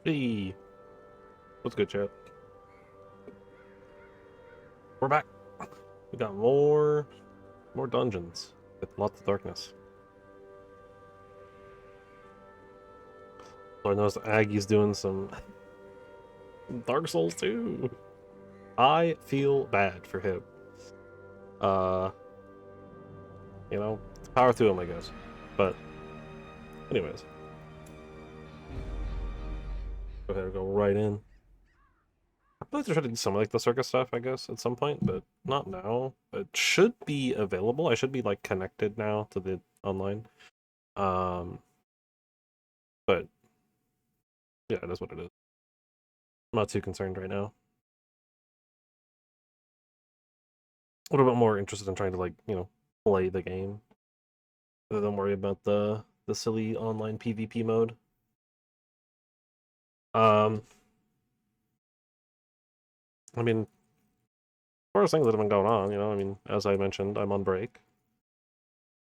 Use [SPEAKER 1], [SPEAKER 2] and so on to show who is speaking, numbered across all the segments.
[SPEAKER 1] Hey, what's good, chat? We're back. We got more dungeons with lots of darkness. So I noticed Aggie's doing some Dark Souls too. I feel bad for him. Uh, power to him, I guess. But, anyways, go ahead and go right in. I'd like to try to do some like the circus stuff, I guess, at some point, but not now. It should be available. I should be like connected now to the online. Um, but yeah, it is what it is. I'm not too concerned right now. A little bit more interested in trying to play the game rather than worry about the silly online PvP mode. Um, I mean, as far as things that have been going on, as I mentioned, I'm on break.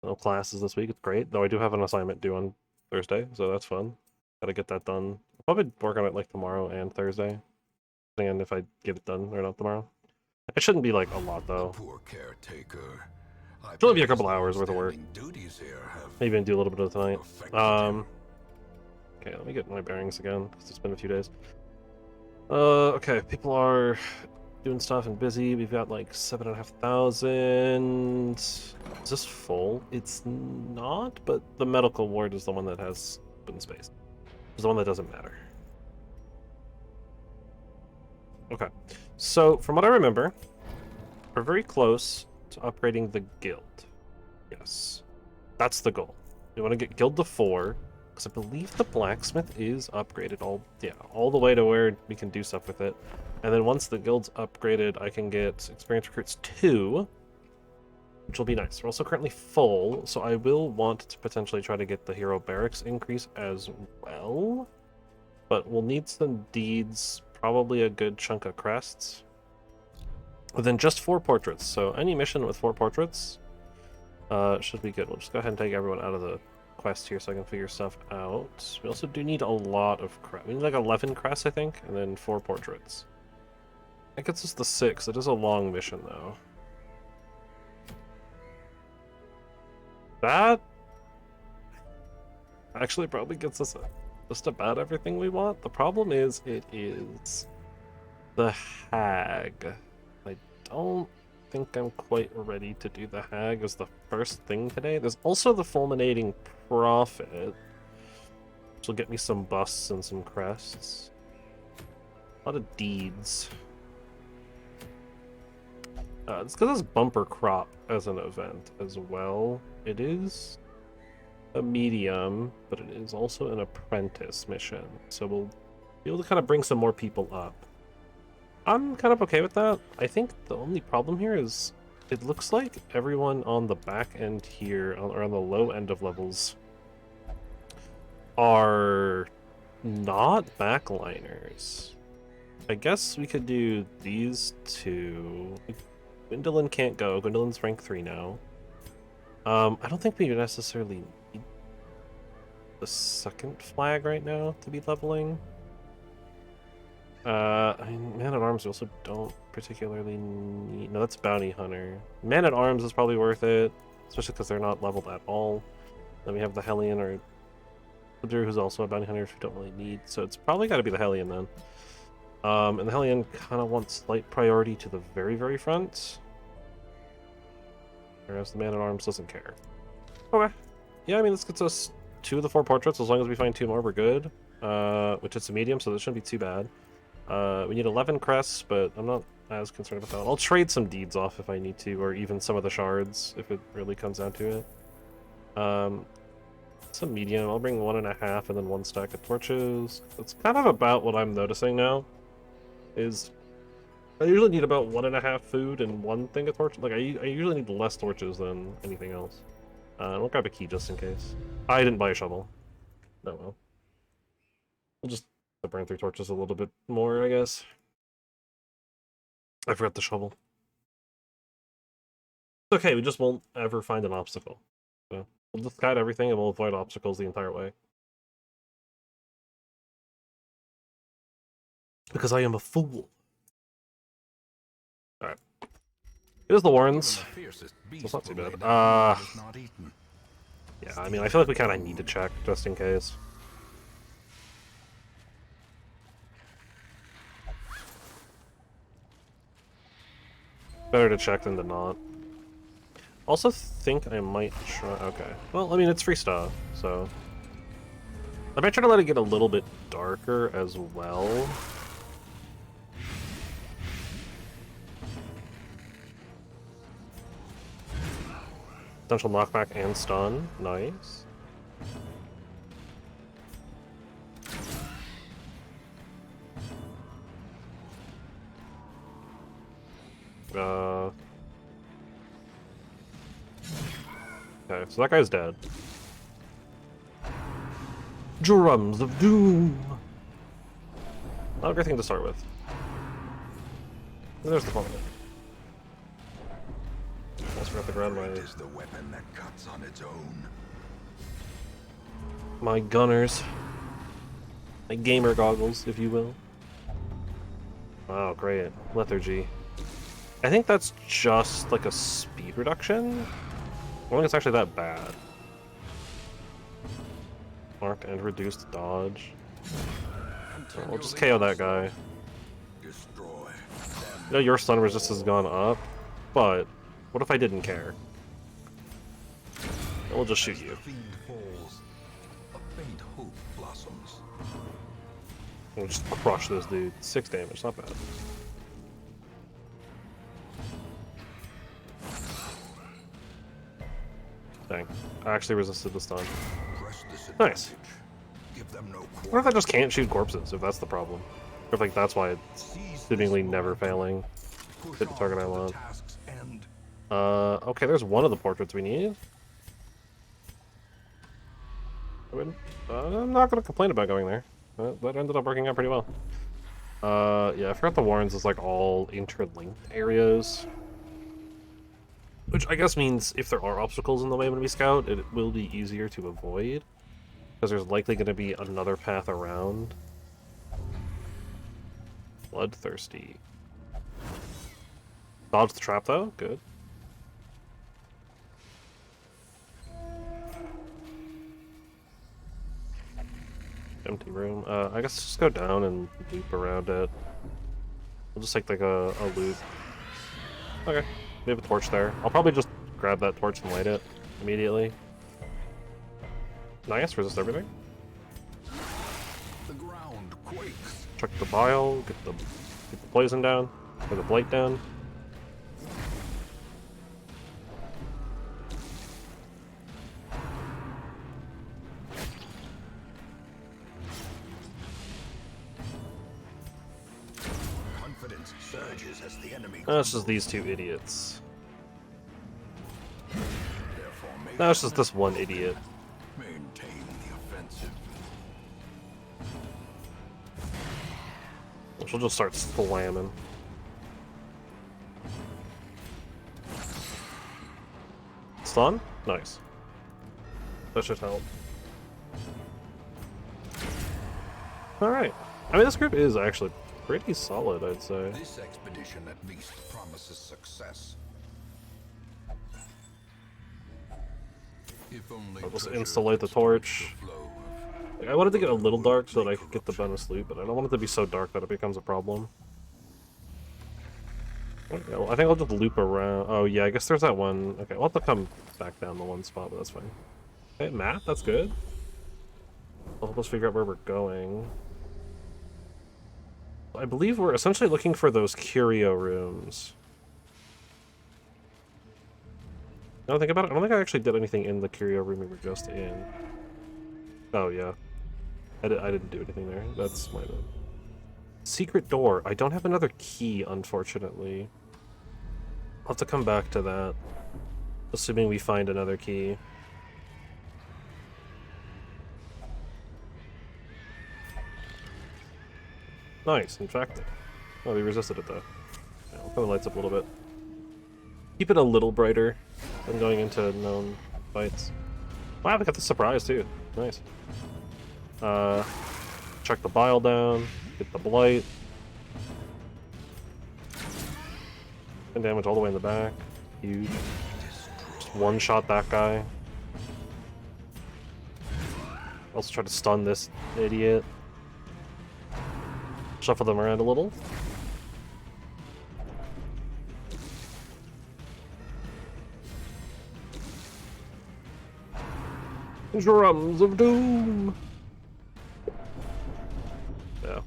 [SPEAKER 1] No classes this week. It's great, though I do have an assignment due on Thursday, so that's fun. Gotta get that done. I'll probably work on it like tomorrow and Thursday, depending on if I get it done or not tomorrow. It shouldn't be like a lot though.
[SPEAKER 2] Poor caretaker.
[SPEAKER 1] It'll be a couple hours worth of work.
[SPEAKER 2] Duties here have
[SPEAKER 1] Maybe even do a little bit of tonight.
[SPEAKER 2] affected
[SPEAKER 1] Okay, let me get my bearings again, because it's been a few days. Okay, people are doing stuff and busy. We've got like 7,500. Is this full? It's not, but the medical ward is the one that has open space. It's the one that doesn't matter. Okay, so from what I remember, we're very close to upgrading the guild. Yes, that's the goal. We want to get guild to 4, because I believe the blacksmith is upgraded all the way to where we can do stuff with it. And then once the guild's upgraded, I can get experience recruits 2, which will be nice. We're also currently full, so I will want to potentially try to get the hero barracks increase as well. But we'll need some deeds, probably a good chunk of crests. But then just 4 portraits, so any mission with 4 portraits should be good. We'll just go ahead and take everyone out of the quest here so I can figure stuff out. We also do need a lot of crest. We need like 11 crests, I think, and then 4 portraits. That gets us the 6. It is a long mission, though. That actually probably gets us just about everything we want. The problem is, it is the hag. I don't think I'm quite ready to do the hag as the first thing today. There's also the fulminating prophet, which will get me some busts and some crests. A lot of deeds. It's because it's bumper crop as an event as well. It is a medium, but it is also an apprentice mission. So we'll be able to kind of bring some more people up. I'm kind of okay with that. I think the only problem here is it looks like everyone on the back end here, or on the low end of levels, are not backliners. I guess we could do these two. Gwendolyn can't go. Gwendolyn's rank 3 now. I don't think we necessarily need the second flag right now to be leveling. I mean, Man-at-Arms we also don't particularly need... No, that's Bounty Hunter. Man-at-Arms is probably worth it, especially because they're not leveled at all. Then we have the Hellion, or Drew, who's also a Bounty Hunter, which we don't really need. So it's probably got to be the Hellion then. And the Hellion kind of wants slight priority to the very, very front. Whereas the Man-at-Arms doesn't care. Okay. Yeah, I mean, this gets us 2 of the 4 portraits. As long as we find 2 more, we're good. Which is a medium, so this shouldn't be too bad. We need 11 crests, but I'm not as concerned about that. I'll trade some deeds off if I need to, or even some of the shards, if it really comes down to it. Some medium. I'll bring 1.5 and then 1 stack of torches. That's kind of about what I'm noticing now. Is I usually need about 1.5 food and 1 thing of torches. Like I usually need less torches than anything else. I'll grab a key just in case. I didn't buy a shovel. Oh well. We'll just burn through torches a little bit more, I guess. I forgot the shovel. It's okay, we just won't ever find an obstacle. So we'll just guide everything and we'll avoid obstacles the entire way. Because I am a fool. Alright. Here's the Warrens. So it's not too bad. Yeah, I mean, I feel like we kind of need to check, just in case. Better to check than to not. Also think I might try... Okay. Well, I mean, it's free stuff, so... I might try to let it get a little bit darker as well. Potential knockback and stun. Nice. Okay, so that guy's dead. Drums of Doom! Not a great thing to start with. And there's the point. Almost forgot to grab my...
[SPEAKER 2] Is the weapon that cuts on its own.
[SPEAKER 1] My gunners. My gamer goggles, if you will. Oh, great. Lethargy. I think that's just like a speed reduction. I don't think it's actually that bad. Marked and reduced dodge. Oh, we'll just KO that guy.
[SPEAKER 2] Destroy.
[SPEAKER 1] You know, your stun resistance has gone up, but what if I didn't care? We'll just shoot you. We'll just crush this dude. 6 damage, not bad. Dang. I actually resisted the stun. Nice. What if I just can't shoot corpses, if that's the problem? Or if, like, that's why it's seemingly never failing. Hit the target I want. Okay, there's one of the portraits we need. I'm not gonna complain about going there. That ended up working out pretty well. Yeah, I forgot the Warrens is, like, all interlinked areas. Which I guess means if there are obstacles in the way when we scout, it will be easier to avoid. Because there's likely going to be another path around. Bloodthirsty. Dodge the trap, though. Good. Empty room. I guess just go down and loop around it. We'll just take like a loop. Okay. We have a torch there. I'll probably just grab that torch and light it immediately. Nice, resist everything.
[SPEAKER 2] The ground quakes.
[SPEAKER 1] Check the bile, get the poison down, or the blight down.
[SPEAKER 2] Confidence surges as the enemy.
[SPEAKER 1] That's just these two idiots.
[SPEAKER 2] Their formation
[SPEAKER 1] No, it's just this one idiot.
[SPEAKER 2] maintain the offensive.
[SPEAKER 1] She'll just start slamming. Stun? Nice. That should help. Alright. I mean, this group is actually pretty solid, I'd say.
[SPEAKER 2] This expedition at least promises success. If only
[SPEAKER 1] I'll just
[SPEAKER 2] treasure
[SPEAKER 1] insta-light the
[SPEAKER 2] could
[SPEAKER 1] torch.
[SPEAKER 2] smooth the flow of
[SPEAKER 1] Like, I wanted to get a little dark so that I could get the bonus loot, but I don't want it to be so dark that it becomes a problem. Okay, well, I think I'll just loop around. Oh, yeah, I guess there's that one. Okay, I'll have to come back down the one spot, but that's fine. Okay, map, that's good. I'll help us figure out where we're going. I believe we're essentially looking for those curio rooms. Now I think about it, I don't think I actually did anything in the curio room we were just in. Oh, yeah. I didn't do anything there. That's my bad. Secret door. I don't have another key, unfortunately. I'll have to come back to that. Assuming we find another key. Nice, infected. Oh, we resisted it though. Yeah, I'll put the lights up a little bit. Keep it a little brighter than going into known fights. Wow, we got the surprise too. Nice. Check the bile down, get the blight. 10 damage all the way in the back. Huge. Just one-shot that guy. Also try to stun this idiot. Shuffle them around a little. Drums of Doom! Yeah.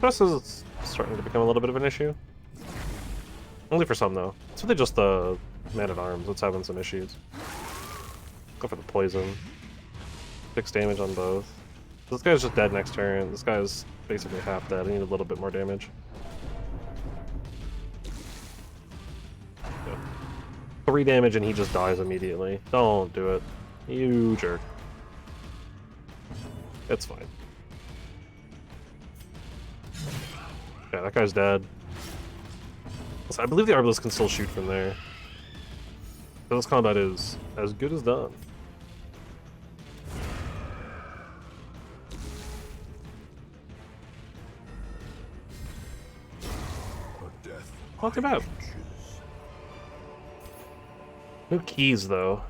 [SPEAKER 1] This is starting to become a little bit of an issue. Only for some, though. It's really just the man-at-arms that's having some issues. Go for the poison. 6 damage on both. This guy's just dead next turn. This guy's basically half dead. I need a little bit more damage. Yeah. 3 damage and he just dies immediately. Don't do it. You jerk. It's fine. Yeah, that guy's dead. I believe the Arbalest can still shoot from there. So this combat is as good as done. Not too bad. No keys, though.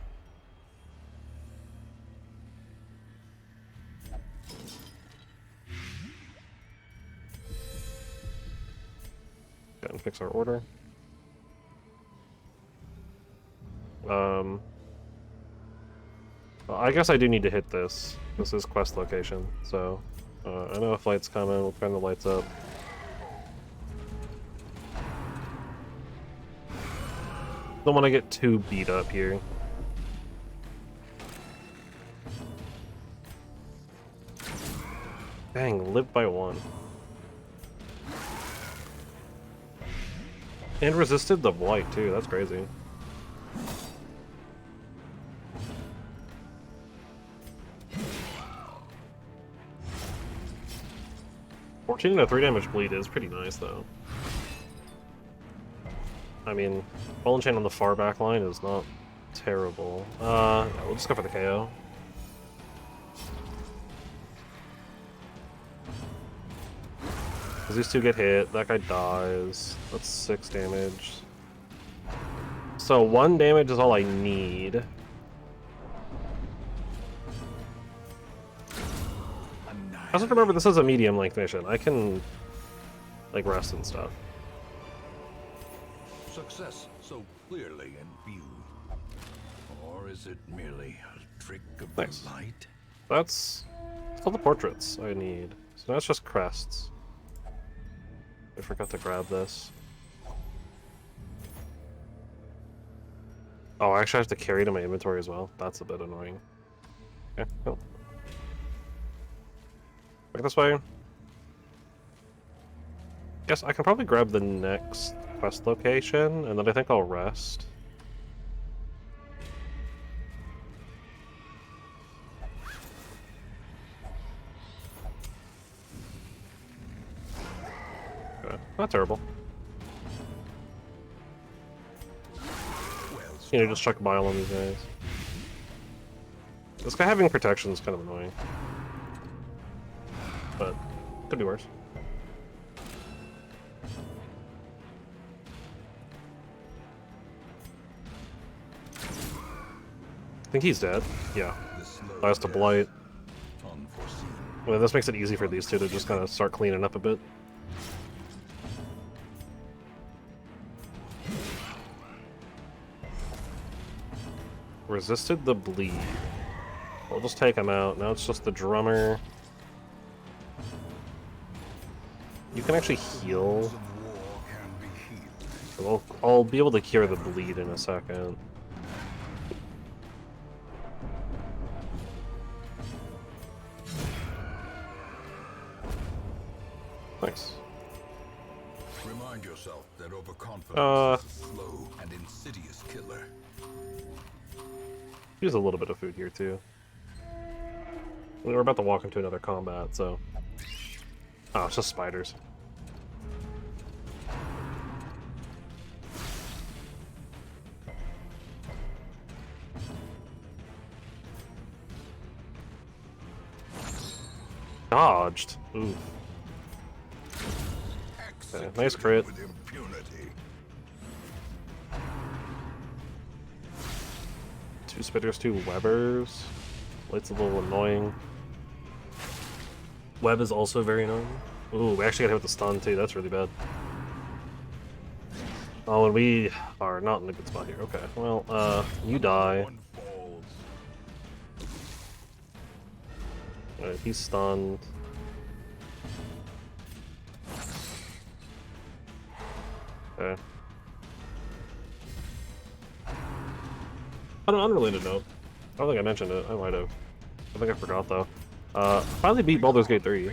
[SPEAKER 1] Gotta fix our order. Well, I guess I do need to hit this. This is quest location, so I know a flight's coming. We'll turn the lights up. Don't want to get too beat up here. Dang, live by 1. And resisted the blight too, that's crazy. $14 and a 3 damage bleed is pretty nice though. I mean, Fallen Chain on the far back line is not terrible. Yeah, we'll just go for the KO. As these two get hit, that guy dies. That's 6 damage. So 1 damage is all I need. I also remember this is a medium length mission. I can like rest and stuff.
[SPEAKER 2] Success so clearly in view. Or is it merely a trick of the light?
[SPEAKER 1] That's all the portraits I need. So now it's just crests. I forgot to grab this. Oh, I actually have to carry it in my inventory as well. That's a bit annoying. Okay, cool. Back this way. Guess I can probably grab the next quest location, and then I think I'll rest. Okay, not terrible. You know, just chuck bile on these guys. This guy having protection is kind of annoying. But, could be worse. I think he's dead. Yeah. Last to Blight. Well, this makes it easy for these two to just kind of start cleaning up a bit. Resisted the bleed. We'll just take him out. Now it's just the drummer. You can actually heal. So I'll be able to cure the bleed in a second. Nice.
[SPEAKER 2] Remind yourself that overconfidence is a slow and insidious killer.
[SPEAKER 1] Use a little bit of food here too. We're about to walk into another combat, so. Oh, it's just spiders. Dodged. Oof. Okay, nice crit. 2 spitters, 2 webbers. Light's a little annoying. Web is also very annoying. Ooh, we actually got hit with the stun too. That's really bad. Oh, and we are not in a good spot here. Okay, well, you die.
[SPEAKER 2] One falls.
[SPEAKER 1] Alright, he's stunned. Okay. On an unrelated note, I don't think I mentioned it. I might have. I think I forgot though. Finally beat Baldur's Gate 3.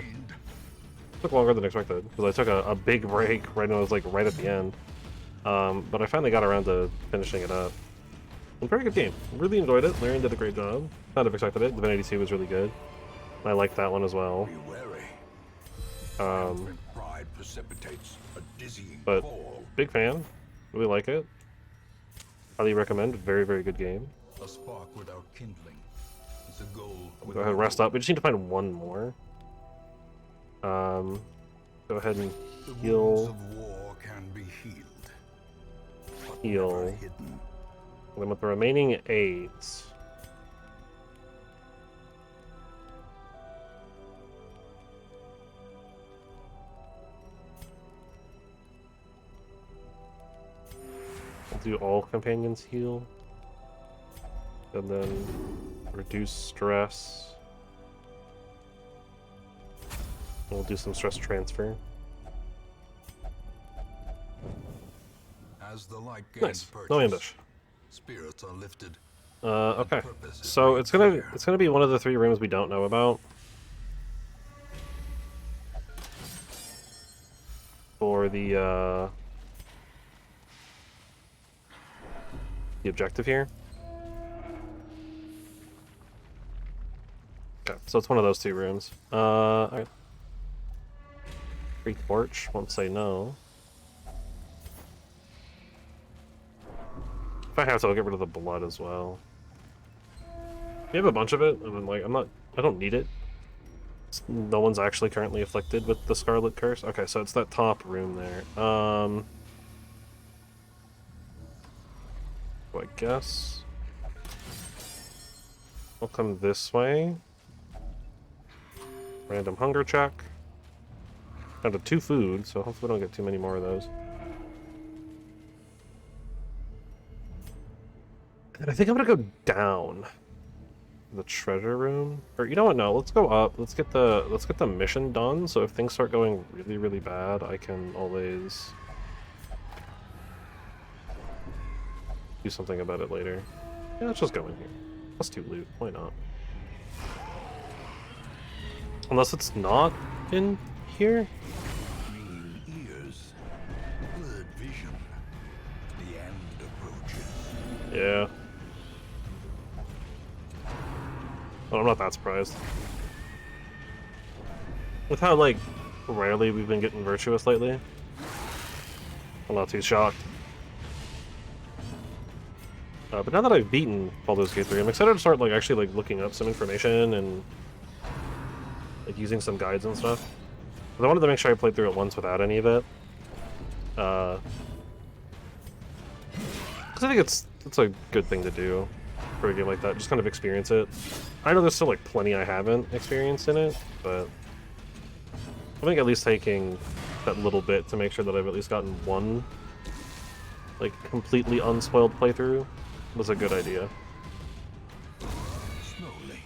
[SPEAKER 1] Took longer than expected because I took a big break right when I was like right at the end. But I finally got around to finishing it up. A very good game. Really enjoyed it. Larian did a great job. Kind of expected it. Divinity 2 was really good. I liked that one as well.
[SPEAKER 2] Be wary.
[SPEAKER 1] Um,
[SPEAKER 2] Pride precipitates a dizzying
[SPEAKER 1] but
[SPEAKER 2] fall.
[SPEAKER 1] big fan. Really like it. Highly recommend. Very, very good game.
[SPEAKER 2] A spark without kindling is a goal.
[SPEAKER 1] Go ahead and rest up. We just need to find one more. Go ahead and
[SPEAKER 2] The wounds
[SPEAKER 1] heal.
[SPEAKER 2] of war can be healed. but
[SPEAKER 1] Heal.
[SPEAKER 2] never hidden.
[SPEAKER 1] And then with the remaining 8. We'll do all companions heal. And then reduce stress. We'll do some stress transfer.
[SPEAKER 2] As the light gains
[SPEAKER 1] Nice.
[SPEAKER 2] purchase,
[SPEAKER 1] No ambush.
[SPEAKER 2] spirits are lifted.
[SPEAKER 1] Okay.
[SPEAKER 2] Purpose is
[SPEAKER 1] So
[SPEAKER 2] made
[SPEAKER 1] it's gonna
[SPEAKER 2] clear.
[SPEAKER 1] be one of the 3 rooms we don't know about. For the objective here. Okay, so it's one of those 2 rooms. Alright. Free torch, won't say no. If I have to, I'll get rid of the blood as well. We have a bunch of it, and then, like, I don't need it. No one's actually currently afflicted with the Scarlet Curse. Okay, so it's that top room there. So I guess I'll come this way. Random hunger check. Down to 2 food, so hopefully we don't get too many more of those. And I think I'm gonna go down the treasure room. Or you know what? No, let's go up. Let's get the mission done. So if things start going really, really bad, I can always do something about it later. Yeah, let's just go in here. Plus 2 loot. Why not? Unless it's not in here.
[SPEAKER 2] Green ears, blurred vision. The end approaches.
[SPEAKER 1] Yeah. Well, I'm not that surprised. With how, like, rarely we've been getting virtuous lately. I'm not too shocked. But now that I've beaten Baldur's Gate 3, I'm excited to start, like, actually, like, looking up some information and, like, using some guides and stuff. But I wanted to make sure I played through it once without any of it. Because I think it's a good thing to do for a game like that. Just kind of experience it. I know there's still, like, plenty I haven't experienced in it, but I think at least taking that little bit to make sure that I've at least gotten one, like, completely unspoiled playthrough was a good idea.
[SPEAKER 2] Slowly.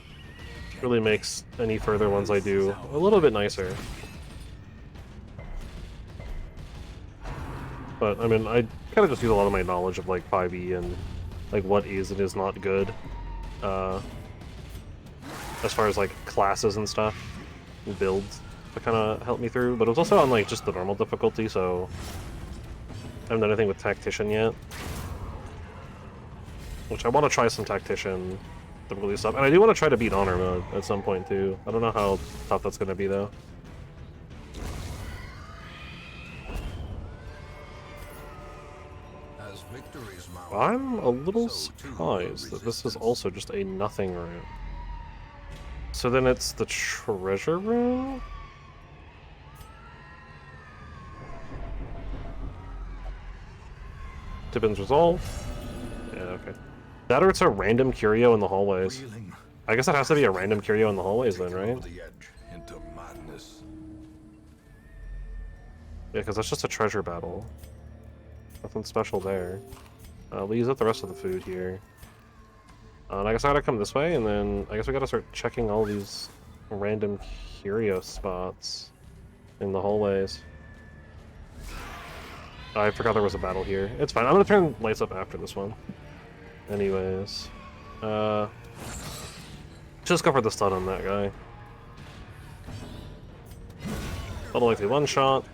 [SPEAKER 1] Really makes any further ones I do a little bit nicer. But, I mean, I kind of just use a lot of my knowledge of, like, 5e and, like, what is and is not good. As far as, like, classes and stuff, and builds to kind of help me through. But it was also on, like, just the normal difficulty, so I haven't done anything with Tactician yet. Which I want to try some Tactician difficulty stuff. And I do want to try to beat Honor Mode at some point, too. I don't know how tough that's going to be, though.
[SPEAKER 2] As victories mount,
[SPEAKER 1] I'm a little
[SPEAKER 2] so too
[SPEAKER 1] surprised
[SPEAKER 2] will
[SPEAKER 1] that this is
[SPEAKER 2] resistance.
[SPEAKER 1] also just a nothing room. So then it's the treasure room? Tippin's resolve? Yeah, okay. That or it's a random curio in the hallways.
[SPEAKER 2] Reeling,
[SPEAKER 1] I guess it has to be a random curio in the hallways then,
[SPEAKER 2] taken
[SPEAKER 1] right?
[SPEAKER 2] over the edge into madness.
[SPEAKER 1] Yeah, because that's just a treasure battle. Nothing special there. We'll use up the rest of the food here. And I guess I gotta come this way, and then I guess we gotta start checking all these random curio spots in the hallways. I forgot there was a battle here. It's fine. I'm gonna turn lights up after this one. Anyways. Just go for the stun on that guy. Little likely one shot.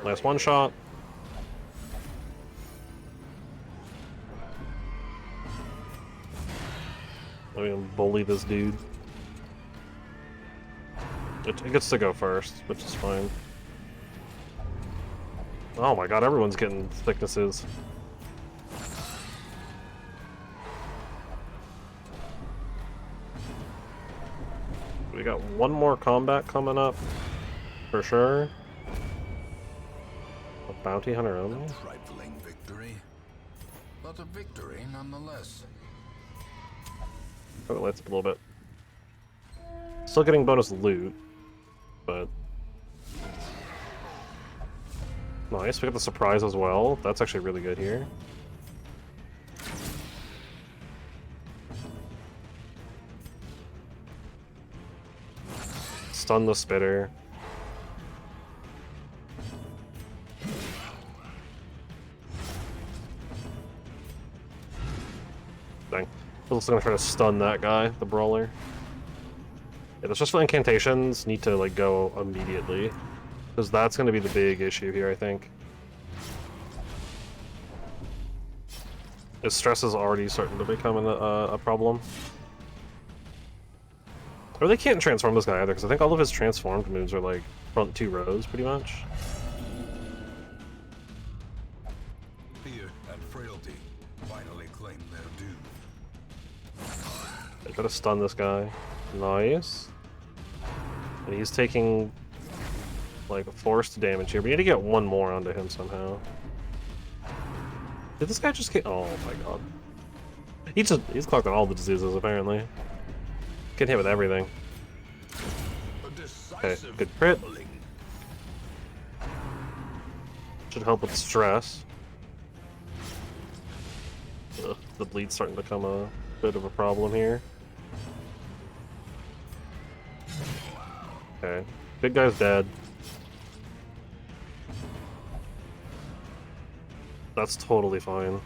[SPEAKER 1] Nice one shot. I'm gonna bully this dude. It gets to go first, which is fine. Oh my god, everyone's getting thicknesses. We got one more combat coming up, for sure. A bounty hunter only?
[SPEAKER 2] A trifling victory, but a victory nonetheless.
[SPEAKER 1] Turn the lights up a little bit. Still getting bonus loot, but... Nice, we got the surprise as well. That's actually really good here. Stun the spitter. Dang. I was gonna try to stun that guy, the brawler. Yeah, the stressful incantations need to like go immediately. Because that's gonna be the big issue here, I think. His stress is already starting to become a problem. Or they can't transform this guy either, because I think all of his transformed moves are like front two rows, pretty much.
[SPEAKER 2] Fear and frailty finally claim their due.
[SPEAKER 1] I gotta stun this guy. Nice. And he's taking like forced damage here. We need to get one more onto him somehow. Did this guy just get? Oh my god. He's clocked on all the diseases apparently. Getting hit with everything. Okay, good crit. Should help with stress. Ugh, the bleed's starting to become a bit of a problem here. Okay, big guy's dead. That's totally fine.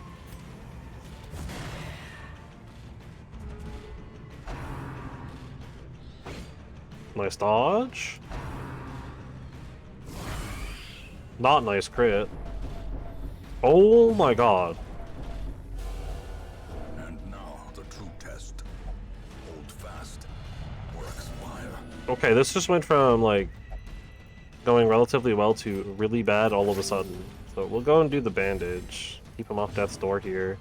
[SPEAKER 1] Nice dodge. Not nice crit. Oh my god.
[SPEAKER 2] And now the true test. Hold fast or expire.
[SPEAKER 1] Okay, this just went from like going relatively well to really bad all of a sudden. So we'll go and do the bandage. Keep him off death's door here.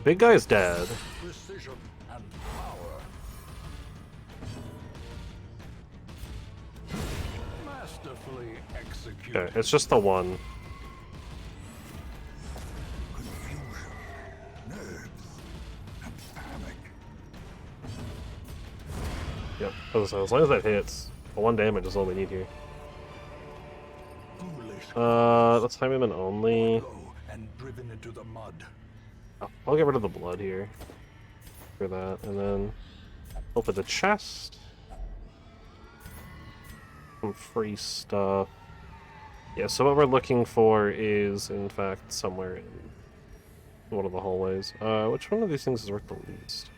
[SPEAKER 1] Big guy's dead.
[SPEAKER 2] Precision and power. Masterfully executed.
[SPEAKER 1] Okay, it's just the one.
[SPEAKER 2] Confusion, nerves, and panic.
[SPEAKER 1] Yep, as long as that hits, the one damage is all we need here.
[SPEAKER 2] Foolish.
[SPEAKER 1] Let's time him in only.
[SPEAKER 2] Low and driven into the mud.
[SPEAKER 1] I'll get rid of the blood here for that, and then open the chest. Some free stuff. Yeah, so what we're looking for is, in fact, somewhere in one of the hallways. Which one of these things is worth the least?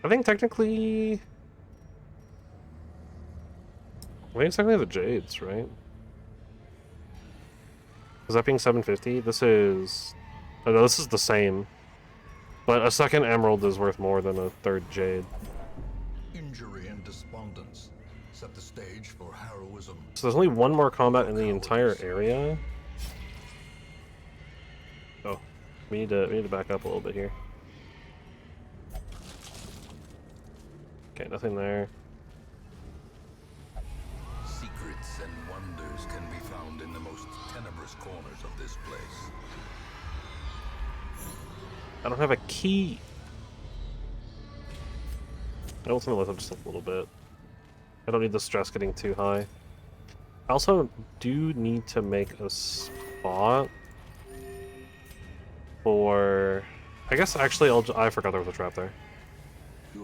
[SPEAKER 1] I think technically it's technically the Jades, right? Is that being 750? This is... Oh, no, this is the same. But a second emerald is worth more than a third jade.
[SPEAKER 2] Injury and despondence set the stage for heroism.
[SPEAKER 1] So there's only one more combat in the entire area. Oh, we need to back up a little bit here. Okay, nothing there.
[SPEAKER 2] Secrets and wonders can be darkest corners of this place.
[SPEAKER 1] I don't have a key. I also lift up just a little bit. I don't need the stress getting too high. I also do need to make a spot for... I guess actually I forgot there was a trap there.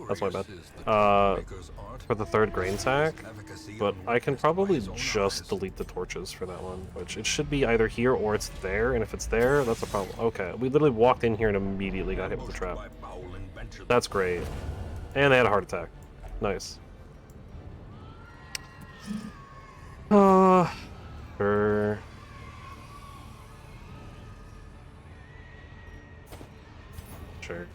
[SPEAKER 1] That's my bad. For the third grain sack, but I can probably just delete the torches for that one, which it should be either here or it's there, and if it's there, that's a problem. Okay, we literally walked in here and immediately got hit with the trap. That's great. And they had a heart attack. Nice. Sure. Sure.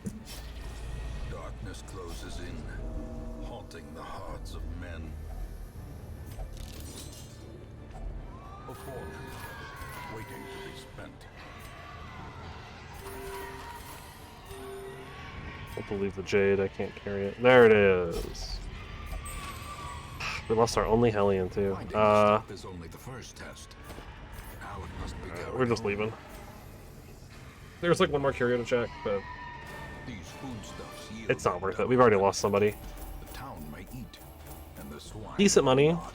[SPEAKER 2] Darkness closes in, haunting the hearts of men. A fortune waiting to be spent.
[SPEAKER 1] Don't believe the jade, I can't carry it. There it is. We lost our only Hellion too.
[SPEAKER 2] Is only the first test. Now it must be
[SPEAKER 1] We're just leaving. There's like one more curio to check, but
[SPEAKER 2] These foodstuffs yield
[SPEAKER 1] it's not worth it. We've already lost somebody.
[SPEAKER 2] the town may eat, and the swine
[SPEAKER 1] Decent money.
[SPEAKER 2] will not.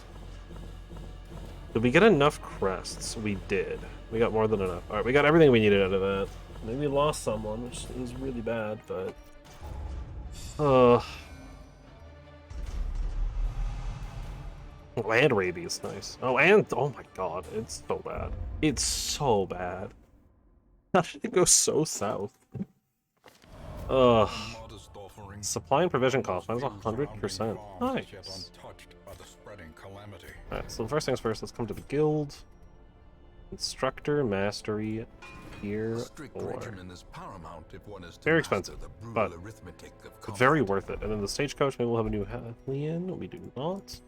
[SPEAKER 1] Did we get enough crests? We did. We got more than enough. Alright, we got everything we needed out of that. Maybe we lost someone, which is really bad, but... Land rabies, nice. Oh, and... Oh my god, it's so bad. It's so bad. How did it go so south? Ugh.
[SPEAKER 2] Modest offering
[SPEAKER 1] Supply and provision cost, minus
[SPEAKER 2] fills
[SPEAKER 1] 100%.
[SPEAKER 2] surrounding farms as yet
[SPEAKER 1] Nice.
[SPEAKER 2] untouched by the spreading calamity.
[SPEAKER 1] Alright, so first things first, let's come to the guild. Instructor Mastery Tier
[SPEAKER 2] Strict
[SPEAKER 1] 4.
[SPEAKER 2] regimen is paramount if one is to
[SPEAKER 1] Very
[SPEAKER 2] master
[SPEAKER 1] expensive,
[SPEAKER 2] the brutal
[SPEAKER 1] but
[SPEAKER 2] arithmetic of
[SPEAKER 1] very
[SPEAKER 2] combat.
[SPEAKER 1] worth it. And then the stagecoach, maybe we'll have a new Hellion. We do not.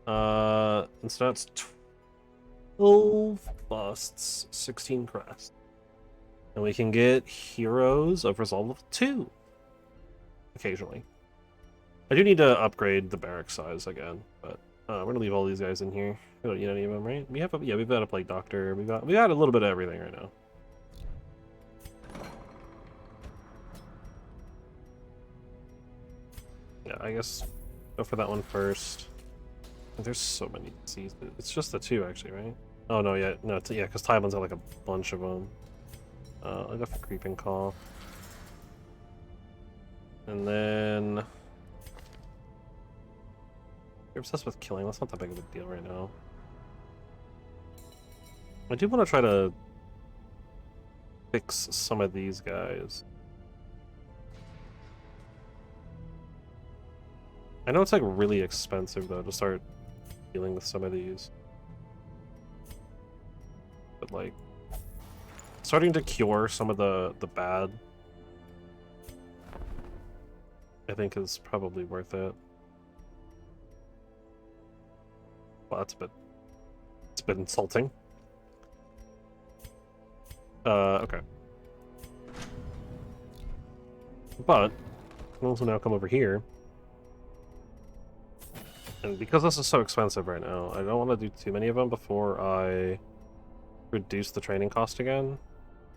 [SPEAKER 1] And so that's 12 busts, 16 crests. And we can get Heroes of Resolve of 2. Occasionally. I do need to upgrade the barrack size again, but we're gonna leave all these guys in here. We don't need any of them, right? We have a, yeah, we've got a plague doctor. We got a little bit of everything right now. Yeah, I guess go for that one first. There's so many diseases. It's just the 2 actually, right? Oh no, yeah, no, yeah, because Tywin's got like a bunch of them. I'll go for Creeping Cough. And then... You're obsessed with killing, that's not that big of a deal right now. I do want to try to fix some of these guys. I know it's like really expensive though to start dealing with some of these. But like starting to cure some of the bad I think is probably worth it. Well, it's a bit insulting. Okay. But I can also now come over here. And because this is so expensive right now, I don't want to do too many of them before I reduce the training cost again.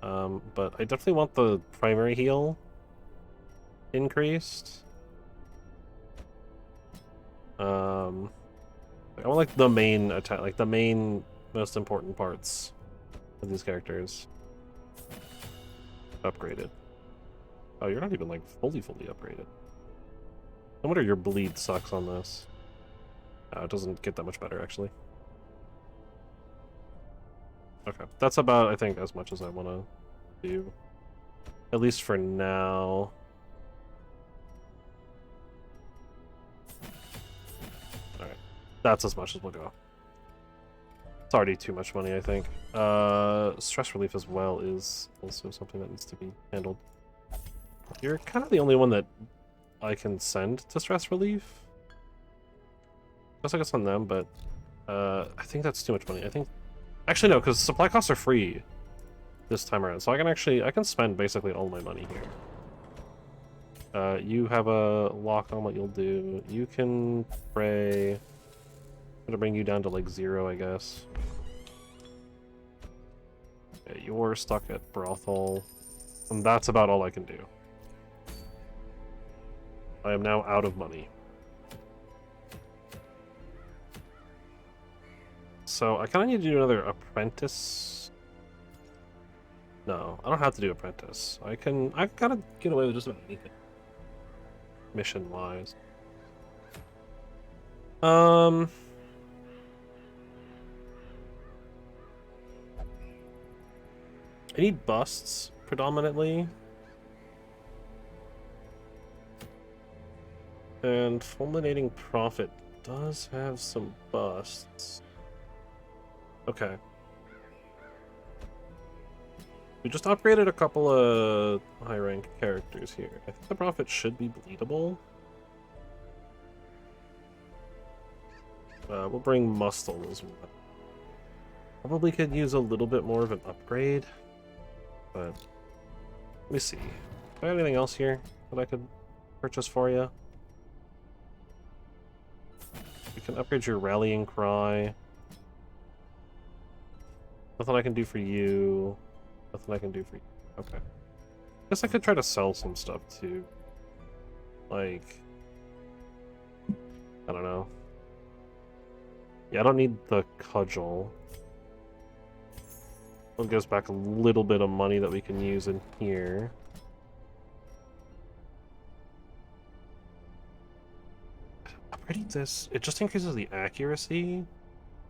[SPEAKER 1] But I definitely want the primary heal increased. I want like the main attack, like the main most important parts of these characters upgraded. Oh, you're not even like fully upgraded. No wonder your bleed sucks on this. It doesn't get that much better, actually. Okay, that's about, I think, as much as I want to do. At least for now. Alright, that's as much as we'll go. It's already too much money, I think. Stress relief as well is also something that needs to be handled. You're kind of the only one that I can send to stress relief. Guess I guess on them, but I think that's too much money. I think actually no, because supply costs are free this time around, so I can spend basically all my money here. You have a lock on what you'll do. You can pray. I'm gonna bring you down to like 0, I guess. Okay, you're stuck at brothel. And that's about all I can do. I am now out of money. So I kind of need to do another apprentice. No, I don't have to do apprentice. I gotta get away with just about anything. Mission-wise. I need busts, predominantly. And Fulminating Prophet does have some busts. Okay. We just upgraded a couple of high-rank characters here. I think the Prophet should be bleedable. We'll bring Muscle as well. Probably could use a little bit more of an upgrade. But let me see. Do I have anything else here that I could purchase for you? You can upgrade your Rallying Cry. Nothing I can do for you. Nothing I can do for you. Okay. Guess I could try to sell some stuff too. Like, I don't know. Yeah, I don't need the cudgel. It gives back a little bit of money that we can use in here. Upgrading this, it just increases the accuracy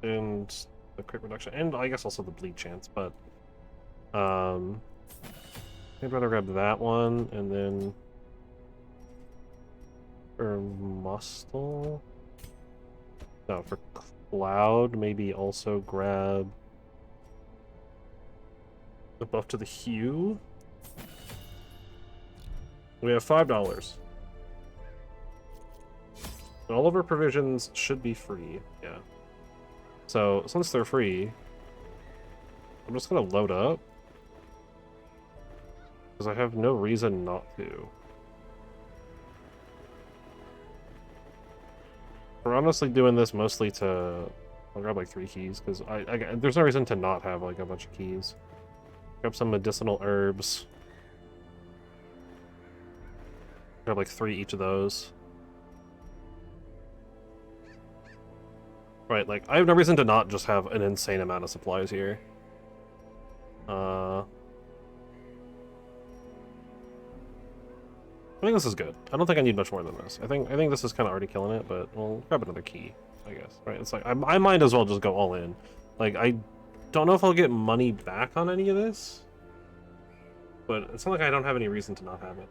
[SPEAKER 1] and the crit reduction, and I guess also the bleed chance, but I'd rather grab that one, and then for Muscle, no, for Cloud, maybe also grab the buff to the Hue. We have $5. All of our provisions should be free, yeah. So, since they're free, I'm just gonna load up. Because I have no reason not to. We're honestly doing this mostly to... I'll grab like 3 keys, because there's no reason to not have like a bunch of keys. Grab some medicinal herbs. Grab like 3 each of those. Right, like, I have no reason to not just have an insane amount of supplies here. I think this is good. I don't think I need much more than this. I think this is kind of already killing it, but we'll grab another key, I guess. Right? It's like, I might as well just go all in. Like, I don't know if I'll get money back on any of this, but it's not like I don't have any reason to not have it.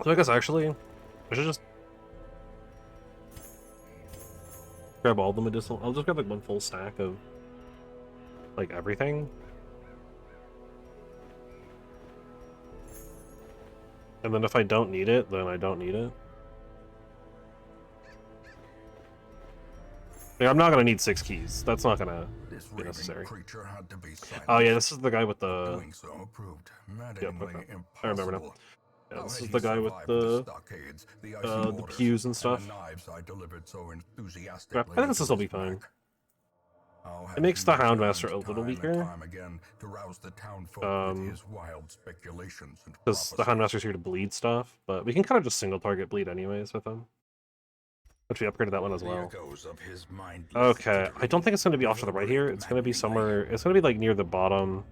[SPEAKER 1] So I guess, actually, I should just grab all the medicinal. I'll just grab like 1 full stack of like everything. And then if I don't need it, then I don't need it. Like, I'm not gonna need 6 keys. That's not gonna be necessary. Oh yeah, this is the guy with the... Yep, okay. I remember now. Yeah, this is the guy with the pews and stuff. I think this will be fine. It makes the Houndmaster a little weaker. Because the Houndmaster's here to bleed stuff, but we can kind of just single target bleed anyways with him. Which we upgraded that one as well. Okay, I don't think it's going to be off to the right here. It's going to be somewhere... It's going to be like near the bottom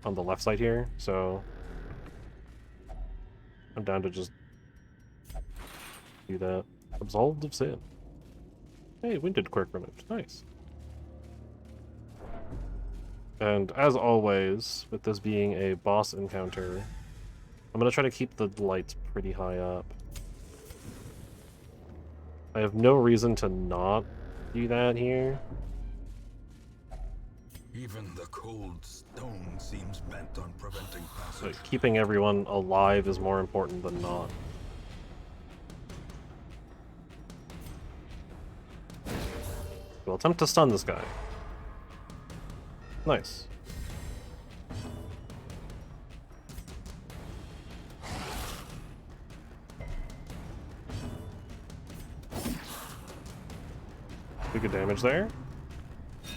[SPEAKER 1] on the left side here, so... I'm down to just do that. Absolved of sin. Hey, Winded Quirk Remnant. Nice. And as always, with this being a boss encounter, I'm going to try to keep the lights pretty high up. I have no reason to not do that here.
[SPEAKER 2] Even the cold stone seems bent on preventing passage.
[SPEAKER 1] But keeping everyone alive is more important than not. We'll attempt to stun this guy. Nice. Pretty good damage there.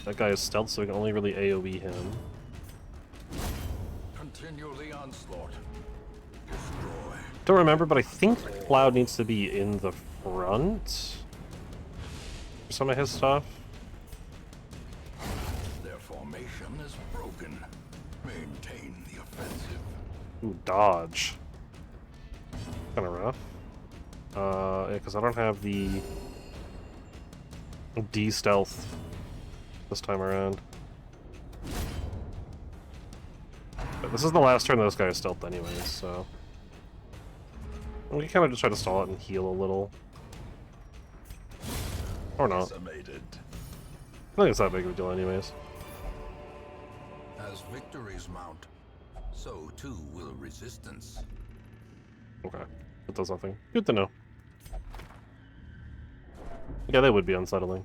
[SPEAKER 1] That guy is stealth, so we can only really AoE him.
[SPEAKER 2] Continue the onslaught. Destroy.
[SPEAKER 1] Don't remember, but I think Cloud needs to be in the front for some of his stuff.
[SPEAKER 2] Their formation is broken. Maintain the offensive.
[SPEAKER 1] Ooh, dodge. Kind of rough. Yeah, because I don't have the D-stealth this time around. But this is the last turn this guy is stealthed anyways, so... we can kind of just try to stall it and heal a little. Or not.
[SPEAKER 2] Decimated.
[SPEAKER 1] I think it's that big of a deal anyways.
[SPEAKER 2] As victories mount, so too will resistance.
[SPEAKER 1] Okay. That does nothing. Good to know. Yeah, they would be unsettling.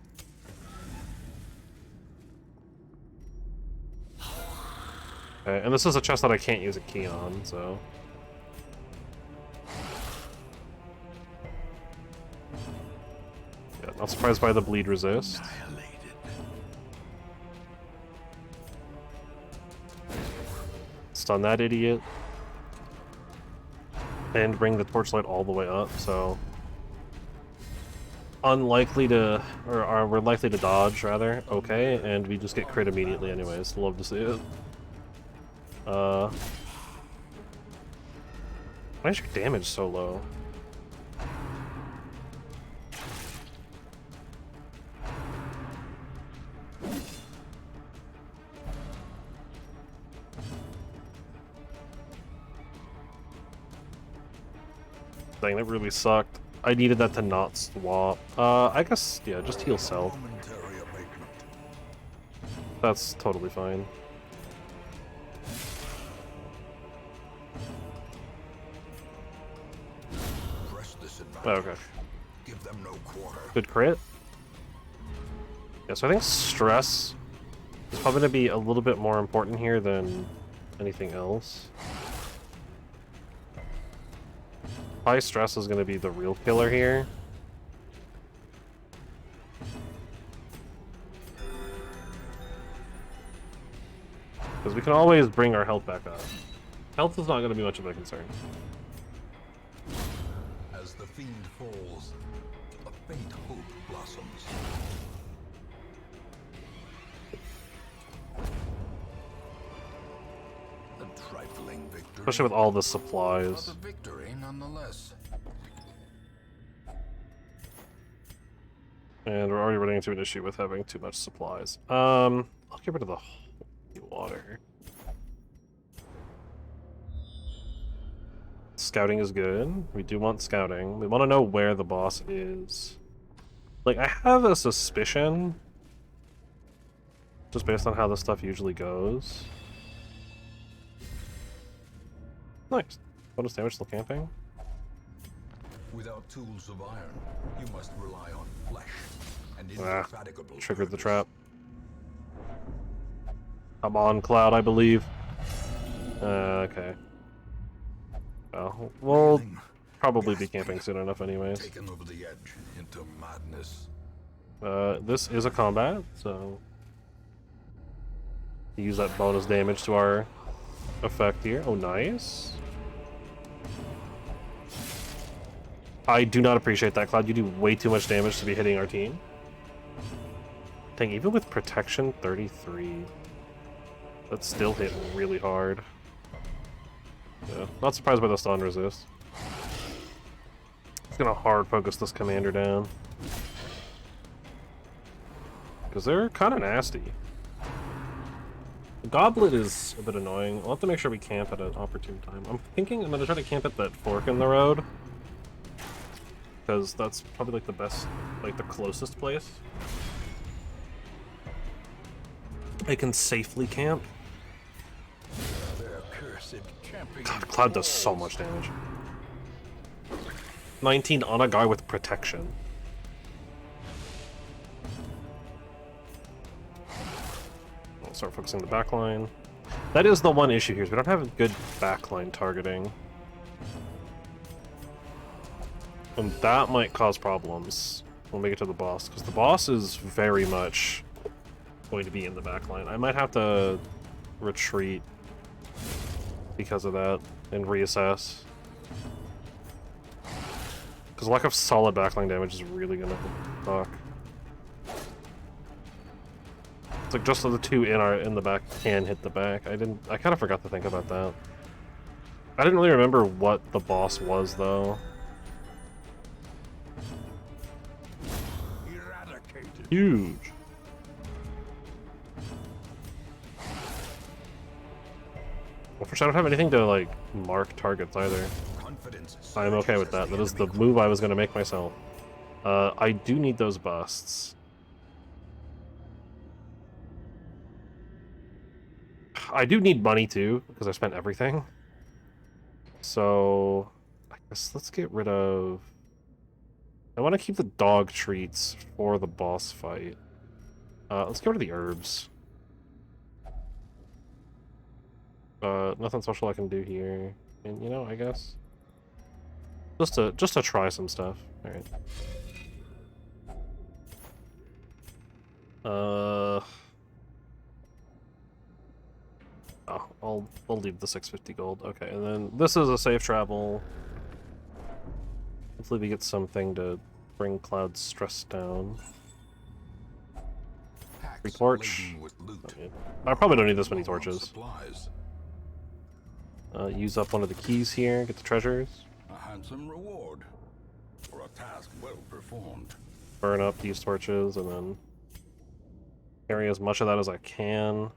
[SPEAKER 1] Okay, and this is a chest that I can't use a key on, so... yeah, not surprised by the bleed resist. Stun that idiot. And bring the torchlight all the way up, so... unlikely to... or we're likely to dodge, rather. Okay, and we just get crit immediately anyways. Love to see it. Why is your damage so low? Dang, that really sucked. I needed that to not swap. I guess, yeah, just heal self. That's totally fine. Oh, okay.
[SPEAKER 2] Give them no quarter.
[SPEAKER 1] Good crit. Yeah, so I think stress is probably going to be a little bit more important here than anything else. High stress is going to be the real killer here. Because we can always bring our health back up. Health is not going to be much of a concern.
[SPEAKER 2] As the fiend falls, a faint hope blossoms. A trifling victory.
[SPEAKER 1] Especially with all the supplies.
[SPEAKER 2] But a victory nonetheless.
[SPEAKER 1] And we're already running into an issue with having too much supplies. I'll get rid of the holy water. Scouting is good. We do want scouting. We want to know where the boss is. Like, I have a suspicion, just based on how this stuff usually goes. Nice. Bonus damage still camping.
[SPEAKER 2] Without tools of iron, you must rely on flesh and indefatigable
[SPEAKER 1] Triggered the
[SPEAKER 2] purpose.
[SPEAKER 1] trap. I'm on Cloud, I believe. Okay. Well, we'll probably be camping soon enough anyways.
[SPEAKER 2] Taken over the edge into madness.
[SPEAKER 1] This is a combat, so... use that bonus damage to our effect here. Oh, nice. I do not appreciate that, Cloud. You do way too much damage to be hitting our team. Dang, even with protection 33, that still hit really hard. Yeah, not surprised by the stun resist. It's gonna hard focus this commander down. Because they're kind of nasty. The goblet is a bit annoying. I'll have to make sure we camp at an opportune time. I'm thinking I'm gonna try to camp at that fork in the road. Because that's probably like the best, like the closest place I can safely camp. God, Cloud does so much damage. 19 on a guy with protection. I'll start focusing the backline. That is the one issue here, is we don't have good backline targeting. And that might cause problems when we get to the boss, because the boss is very much going to be in the back line. I might have to retreat because of that and reassess. Because lack of solid backline damage is really gonna suck. It's like just so the two in the back can hit the back. I kind of forgot to think about that. I didn't really remember what the boss was though.
[SPEAKER 2] Eradicated.
[SPEAKER 1] Huge. Well, first I don't have anything to like mark targets either. I'm okay with that. That is the move I was going to make myself. I do need those busts. I do need money too, because I spent everything. So, I guess let's get rid of... I want to keep the dog treats for the boss fight. Let's get rid of the herbs. Nothing special I can do here. And, you know, I guess... Just to try some stuff. Alright. Oh, I'll leave the 650 gold. Okay, and then this is a safe travel. Hopefully we get something to bring Cloud's stress down. Free torch. Okay. I probably don't need this many torches. Use up one of the keys here, get the treasures.
[SPEAKER 2] A handsome reward for a task well performed.
[SPEAKER 1] Burn up these torches and then carry as much of that as I can.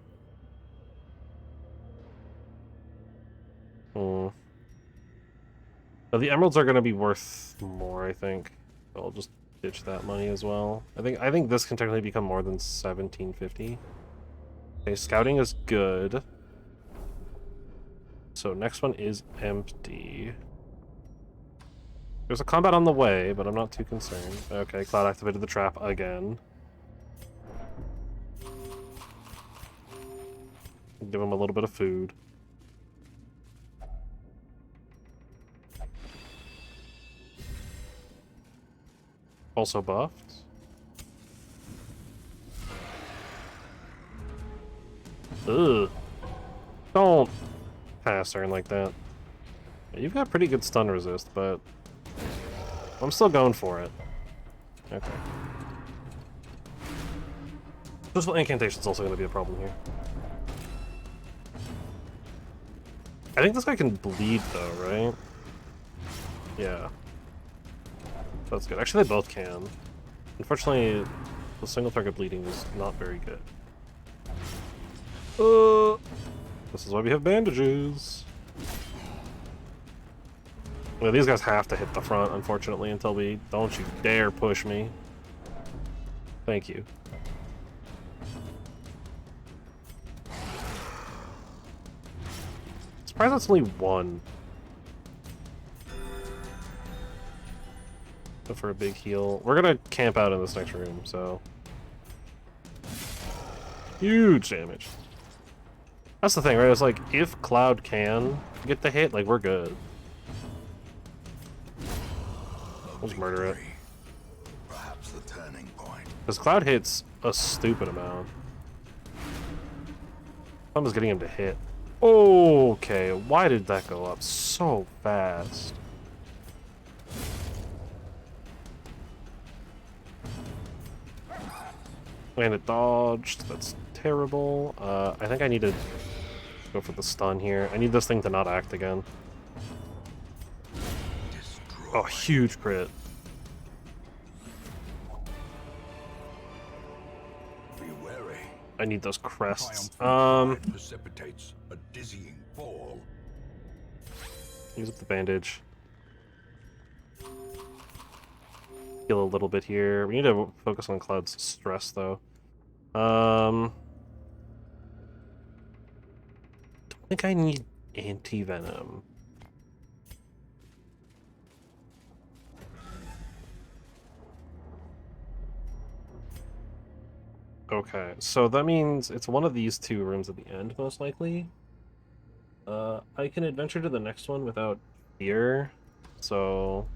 [SPEAKER 1] Now the emeralds are going to be worth more, I think. I'll just ditch that money as well. I think this can technically become more than 1750. Okay, scouting is good. So next one is empty. There's a combat on the way, but I'm not too concerned. Okay, Cloud activated the trap again. Give him a little bit of food. Also buffed. Ugh. Don't pass turn like that. You've got pretty good stun resist, but I'm still going for it. Okay. Physical incantation's also going to be a problem here. I think this guy can bleed though, right? Yeah. That's good. Actually, they both can. Unfortunately, the single target bleeding is not very good. This is why we have bandages. Well, these guys have to hit the front, unfortunately, until we... Don't you dare push me. Thank you. Surprised that's only one. Go for a big heal. We're gonna camp out in this next room, so... Huge damage. That's the thing, right? It's like, if Cloud can get the hit, like, we're good. Let's murder it.
[SPEAKER 2] Perhaps the turning point.
[SPEAKER 1] Because Cloud hits a stupid amount. I'm just getting him to hit. Okay, why did that go up so fast? And it dodged. That's terrible. I think I need to go for the stun here. I need this thing to not act again. Oh, huge crit.
[SPEAKER 2] Be wary.
[SPEAKER 1] I need those crests.
[SPEAKER 2] Precipitates a dizzying fall.
[SPEAKER 1] Use up the bandage. Heal a little bit here. We need to focus on Cloud's stress, though. Don't think I need anti-venom. Okay, so that means it's one of these two rooms at the end, most likely. I can adventure to the next one without fear, so...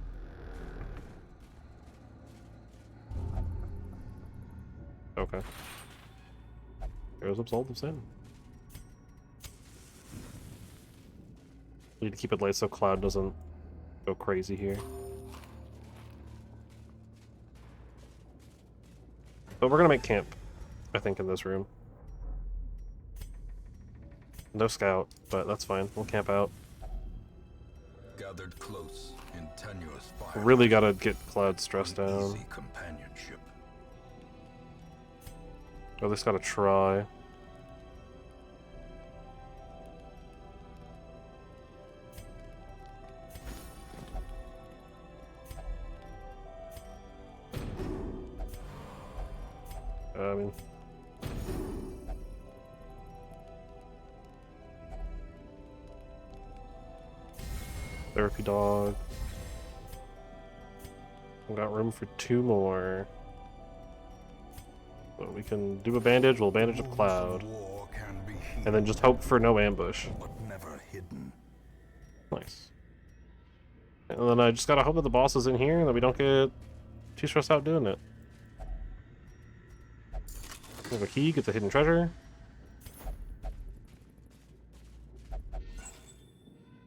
[SPEAKER 1] Okay. Arrows absolved of sin. Need to keep it light so Cloud doesn't go crazy here. But we're gonna make camp, I think, in this room. No scout, but that's fine. We'll camp out.
[SPEAKER 2] Gathered close in tenuous fire.
[SPEAKER 1] Really gotta get Cloud stressed down.
[SPEAKER 2] Easy companionship.
[SPEAKER 1] Or at least gotta try. I mean... Therapy dog. We got room for 2 more. So we can do a bandage, we'll bandage up Cloud.
[SPEAKER 2] War can be
[SPEAKER 1] And then just hope for no ambush.
[SPEAKER 2] but never hidden.
[SPEAKER 1] Nice. And then I just gotta hope that the boss is in here and that we don't get too stressed out doing it. We have a key, get the hidden treasure.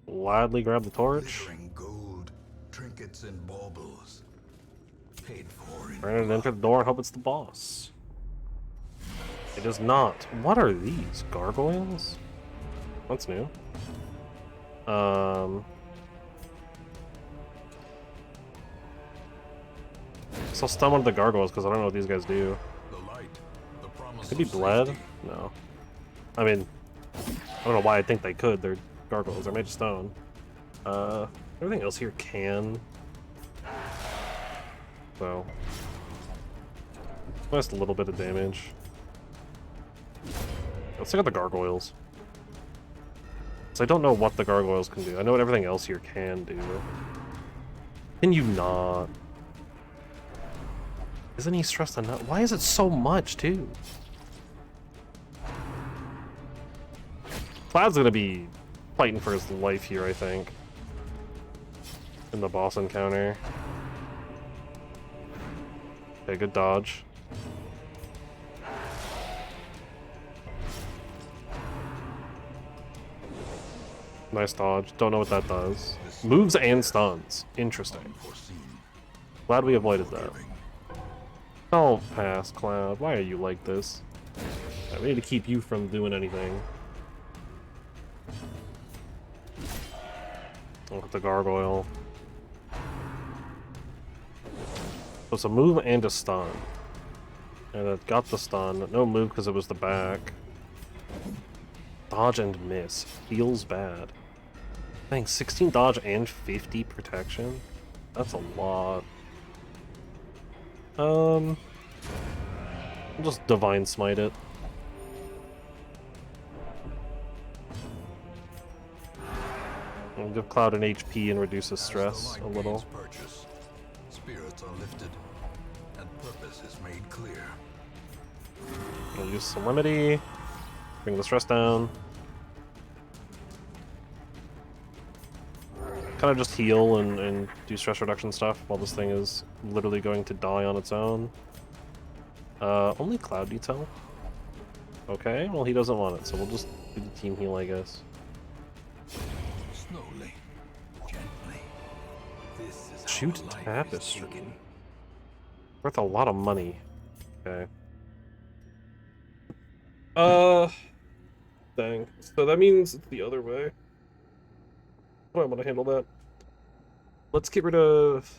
[SPEAKER 1] Gladly grab the torch.
[SPEAKER 2] Glittering gold, trinkets and baubles. Paid for in
[SPEAKER 1] Turn it and enter the door and hope it's the boss. It is not. What are these? Gargoyles? That's new. So I'll stun one of the gargoyles because I don't know what these guys do.
[SPEAKER 2] the light, the promise
[SPEAKER 1] Could be
[SPEAKER 2] of
[SPEAKER 1] bled?
[SPEAKER 2] safety.
[SPEAKER 1] No. I mean, I don't know why I think they could. They're gargoyles. They're made of stone. Everything else here can. So. Just a little bit of damage. Let's look at the gargoyles. So I don't know what the gargoyles can do. I know what everything else here can do. Can you not? Isn't he stressed enough? Why is it so much, too? Cloud's gonna be fighting for his life here, I think. In the boss encounter. Okay, good dodge. Nice dodge. Don't know what that does. Moves and stuns. Interesting.
[SPEAKER 2] Unforeseen,
[SPEAKER 1] Glad we avoided that.
[SPEAKER 2] forgiving.
[SPEAKER 1] Don't pass, Cloud. Why are you like this? We need to keep you from doing anything. Look at the gargoyle. So it's a move and a stun. And it got the stun. No move because it was the back. Dodge and miss. Feels bad. Dang, 16 dodge and 50 protection? That's a lot. We'll just Divine Smite it. We'll give Cloud an HP and reduce his stress a little.
[SPEAKER 2] Purchase, spirits are lifted, and purpose is made clear.
[SPEAKER 1] We'll use Solemnity. Bring the stress down. Kind of just heal and do stress reduction stuff while this thing is literally going to die on its own. Only Cloud needs help. Okay, well he doesn't want it, so we'll just do the team heal, I guess.
[SPEAKER 2] Slowly, gently. This is how
[SPEAKER 1] Shoot
[SPEAKER 2] life is
[SPEAKER 1] Tapestry.
[SPEAKER 2] taken.
[SPEAKER 1] Worth a lot of money. Okay. Dang. So that means it's the other way. How do I want to handle that? Let's get rid of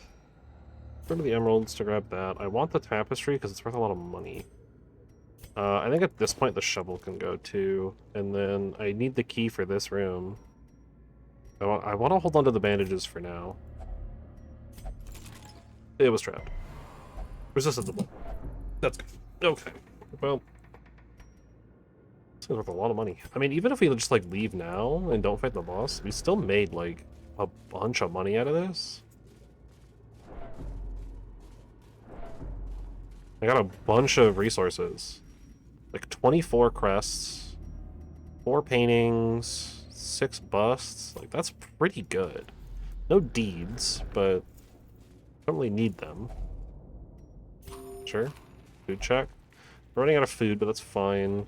[SPEAKER 1] the emeralds to grab that. I want the tapestry because it's worth a lot of money. I think at this point the shovel can go too. And then I need the key for this room. I want to hold on to the bandages for now. It was trapped. Resisted the blow. That's good. Okay. Well, it's worth a lot of money. I mean, even if we just like leave now and don't fight the boss, we still made like a bunch of money out of this. I got a bunch of resources. Like 24 crests, 4 paintings, 6 busts. Like, that's pretty good. No deeds, but don't really need them. Sure. Food check. We're running out of food, but that's fine.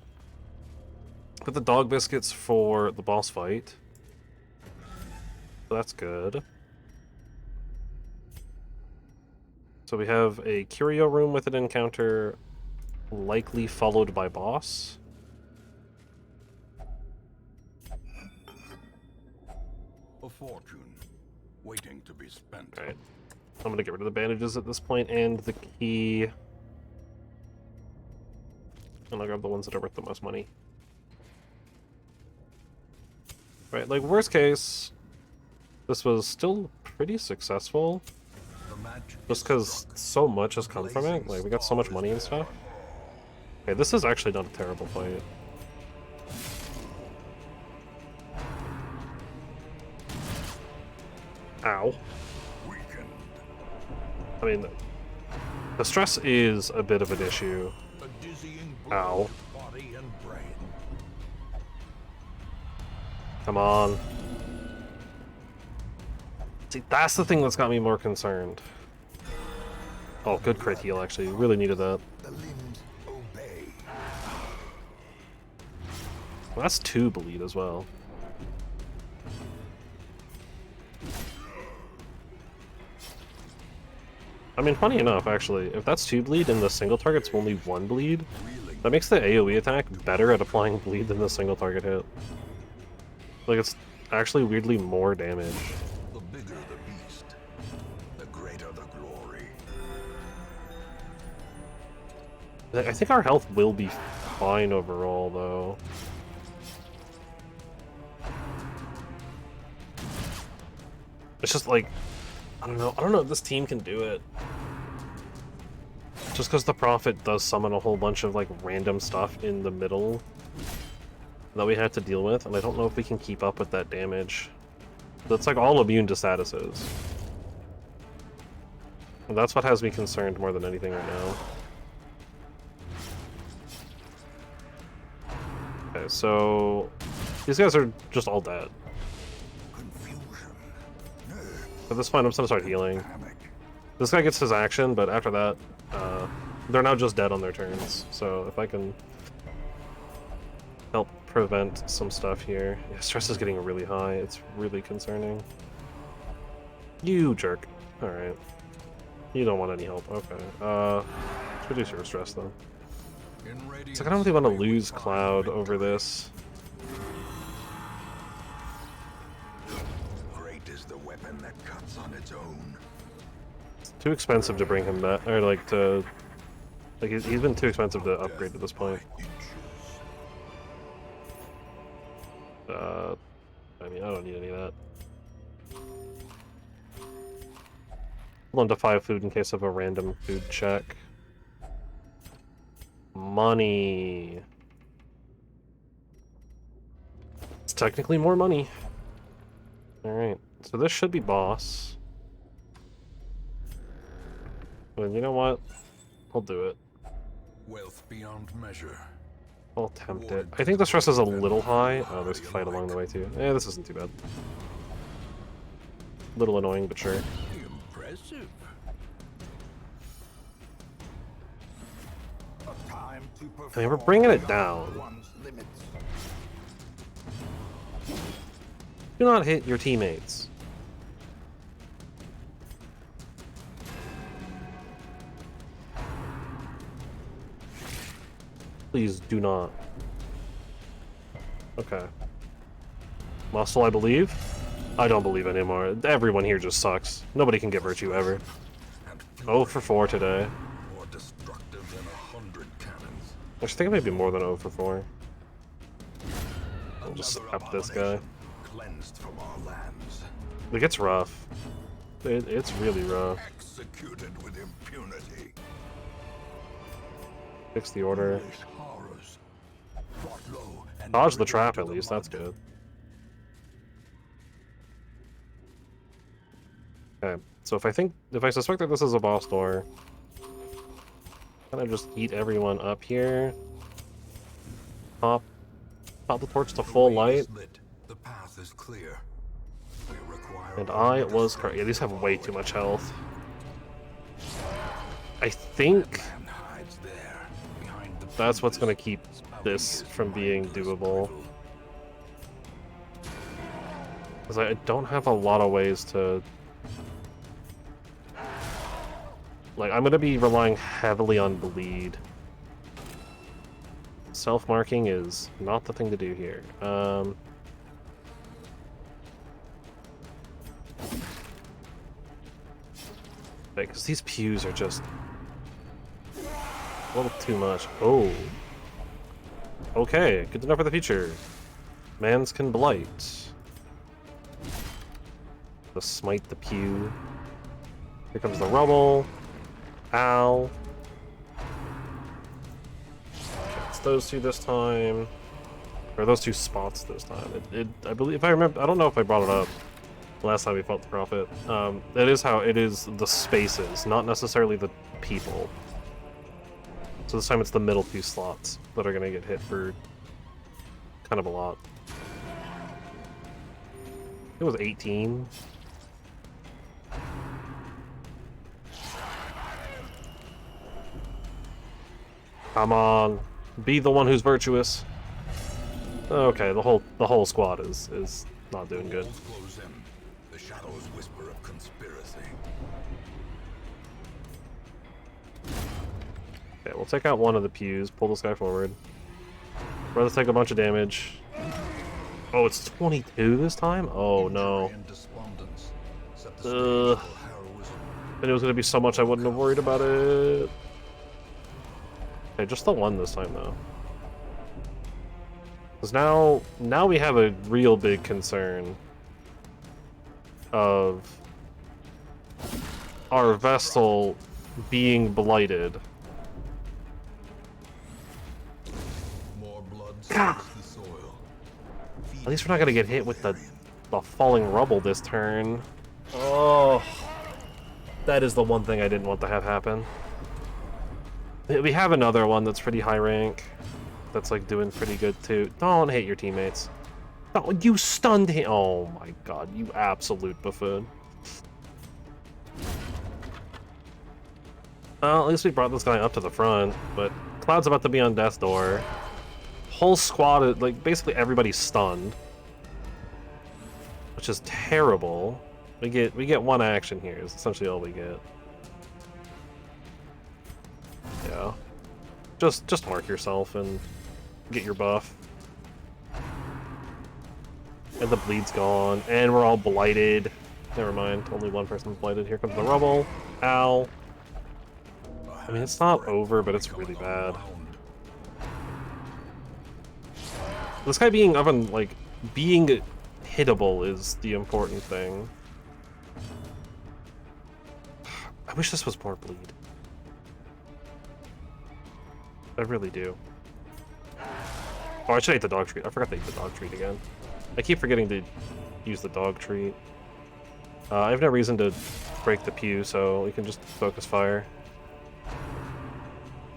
[SPEAKER 1] Put the dog biscuits for the boss fight. So that's good. So we have a curio room with an encounter, likely followed by boss.
[SPEAKER 2] A fortune waiting to be spent.
[SPEAKER 1] Alright. I'm gonna get rid of the bandages at this point and the key. And I'll grab the ones that are worth the most money. Right, like worst case, this was still pretty successful. Just because so much has come from it. Like, we got so much money and stuff. Okay, this is actually not a terrible fight. Ow. I mean, the stress is a bit of an issue. Ow. Come on. See, that's the thing that's got me more concerned. Oh, good crit heal, actually. Really needed that. Well, that's 2 bleed as well. I mean, funny enough, actually, if that's 2 bleed and the single target's only 1 bleed, that makes the AoE attack better at applying bleed than the single target hit. Like, it's actually weirdly more damage.
[SPEAKER 2] The bigger the beast, the greater the glory.
[SPEAKER 1] I think our health will be fine overall, though. It's just like, I don't know if this team can do it. Just because the Prophet does summon a whole bunch of like random stuff in the middle that we have to deal with, and I don't know if we can keep up with that damage. That's like all immune to statuses. And that's what has me concerned more than anything right now. Okay, so these guys are just all dead. At this point, I'm just gonna start healing. This guy gets his action, but after that, they're now just dead on their turns. So if I can help prevent some stuff here. Yeah, stress is getting really high. It's really concerning. You jerk. Alright. You don't want any help. Okay. Let's reduce your stress, though. It's like I don't really want to lose Cloud over this.
[SPEAKER 2] Great is the weapon that cuts on its own.
[SPEAKER 1] It's too expensive to bring him back, or like to... Like, he's been too expensive to upgrade at this point. I mean, I don't need any of that. Hold on to 5 food in case of a random food check. Money. It's technically more money. Alright, so this should be boss. And you know what? I'll do it.
[SPEAKER 2] Wealth beyond measure.
[SPEAKER 1] I'll attempt it. I think the stress is a little high. Oh, there's a fight along the way too. Eh, this isn't too bad. A little annoying, but sure.
[SPEAKER 2] Impressive.
[SPEAKER 1] I mean, we're bringing it down. Do not hit your teammates. Please do not. Okay. Muscle, I believe? I don't believe anymore. Everyone here just sucks. Nobody can get virtue ever. 0 for 4 today.
[SPEAKER 2] More destructive than 100 cannons.
[SPEAKER 1] I think it may be more than 0 for 4. I'll just up this guy.
[SPEAKER 2] Cleansed from our lands.
[SPEAKER 1] It gets rough. It's really rough.
[SPEAKER 2] Executed with impunity.
[SPEAKER 1] Fix the order.
[SPEAKER 2] Horrors. Brought low and
[SPEAKER 1] Dodge the trap
[SPEAKER 2] to
[SPEAKER 1] at
[SPEAKER 2] the
[SPEAKER 1] least, that's
[SPEAKER 2] mud.
[SPEAKER 1] good. Okay, so if I suspect that this is a boss door, kind of just eat everyone up here. Pop the torch to full light.
[SPEAKER 2] The path is clear. We require
[SPEAKER 1] And I was correct. Yeah, these have way too much health. I think
[SPEAKER 2] hides there behind the
[SPEAKER 1] that's what's gonna keep this from being doable. Because I don't have a lot of ways to... Like, I'm gonna be relying heavily on bleed. Self-marking is not the thing to do here. Because these pews are just a little too much. Oh. Okay, good to know for the future. Mans can blight. The smite the pew. Here comes the rubble. Ow. It's those two this time. Or those two spots this time. I believe, if I remember, I don't know if I brought it up last time we fought the Prophet. That is how it is the spaces, not necessarily the people. So this time it's the middle two slots that are gonna get hit for kind of a lot. It was 18. Come on, be the one who's virtuous. Okay, the whole squad is not doing good.
[SPEAKER 2] The shadows whisper of conspiracy.
[SPEAKER 1] Okay, we'll take out one of the pews, pull this guy forward. Rather take a bunch of damage. Oh, it's 22 this time? Oh no. And it was gonna be so much I wouldn't have worried about it. Okay, just the one this time though. Because now we have a real big concern of our Vestal being blighted.
[SPEAKER 2] More blood soaks the soil.
[SPEAKER 1] At least we're not gonna get hit with the falling rubble this turn. Oh, that is the one thing I didn't want to have happen. We have another one that's pretty high rank. That's like doing pretty good too. Don't hate your teammates. Oh, you stunned him. Oh my god, you absolute buffoon. Well, at least we brought this guy up to the front, but Cloud's about to be on death's door. Whole squad, like basically everybody's stunned, which is terrible. We get one action here. Is essentially all we get. Yeah, just mark yourself and get your buff. And the bleed's gone, and we're all blighted. Never mind, only one person's blighted. Here comes the rubble. Ow. I mean, it's not over, but it's really bad. This guy being oven, like, being hittable is the important thing. I wish this was more bleed. I really do. Oh, I should eat the dog treat. I forgot to eat the dog treat again. I keep forgetting to use the dog treat. I have no reason to break the pew, so we can just focus fire.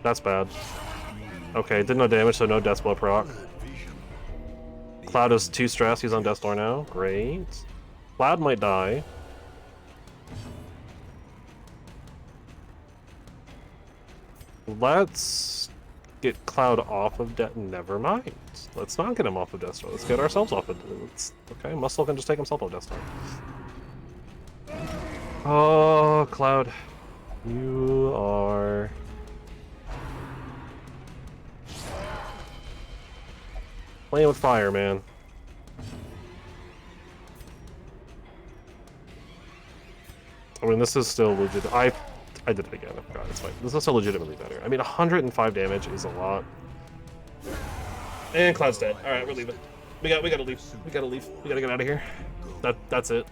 [SPEAKER 1] That's bad. Okay, did no damage, so no death blow proc. Cloud is 2 stress, he's on death's door now. Great. Cloud might die. Let's get Cloud off of death. Never mind. Let's not get him off of death's door. Let's get ourselves off of it. Okay, Muscle can just take himself off death's door. Oh, Cloud. You are... playing with fire, man. I mean, this is still legit. I did it again. I forgot. It's fine. This is still legitimately better. I mean, 105 damage is a lot. And Cloud's dead. All right, we're leaving. We gotta leave. We gotta leave. We gotta get out of here. That's it.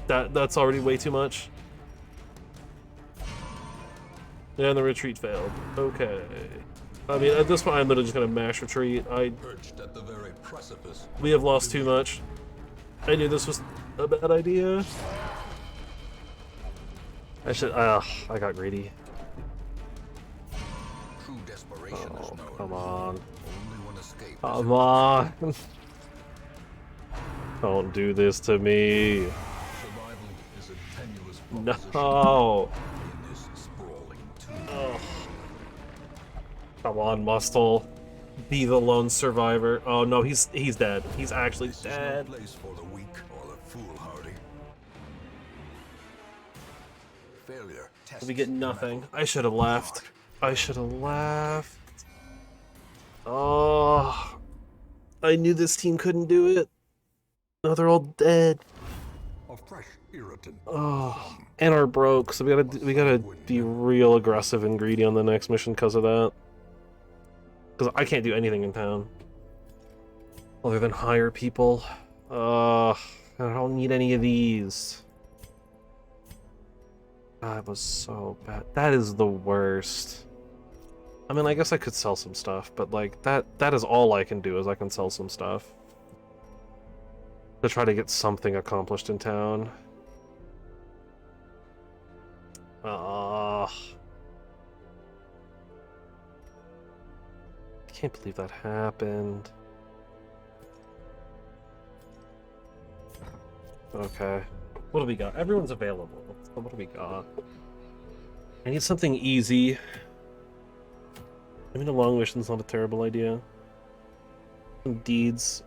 [SPEAKER 1] That's already way too much. Yeah, and the retreat failed. Okay. I mean, at this point, I'm literally just gonna mash retreat. We have lost too much. I knew this was a bad idea. I should. I got greedy. Oh, come on. Come on. Don't do this to me. No. Oh. Come on, Muscle. Be the lone survivor. Oh no, he's dead. He's actually
[SPEAKER 2] This is no
[SPEAKER 1] dead.
[SPEAKER 2] place for the weak or the foolhardy. Failure tests
[SPEAKER 1] We get
[SPEAKER 2] your
[SPEAKER 1] nothing.
[SPEAKER 2] mettle.
[SPEAKER 1] I should have left. I should have left. Oh, I knew this team couldn't do it. No, they're all dead.
[SPEAKER 2] A fresh irritant.
[SPEAKER 1] Oh, and are broke, so we gotta be real aggressive and greedy on the next mission because of that. Because I can't do anything in town other than hire people. I don't need any of these. That was so bad. That is the worst. I mean, I guess I could sell some stuff, but like that is all I can do is I can sell some stuff to try to get something accomplished in town. I can't believe that happened. Okay. What do we got? Everyone's available. So what do we got? I need something easy. I mean, a long mission's not a terrible idea. Some deeds.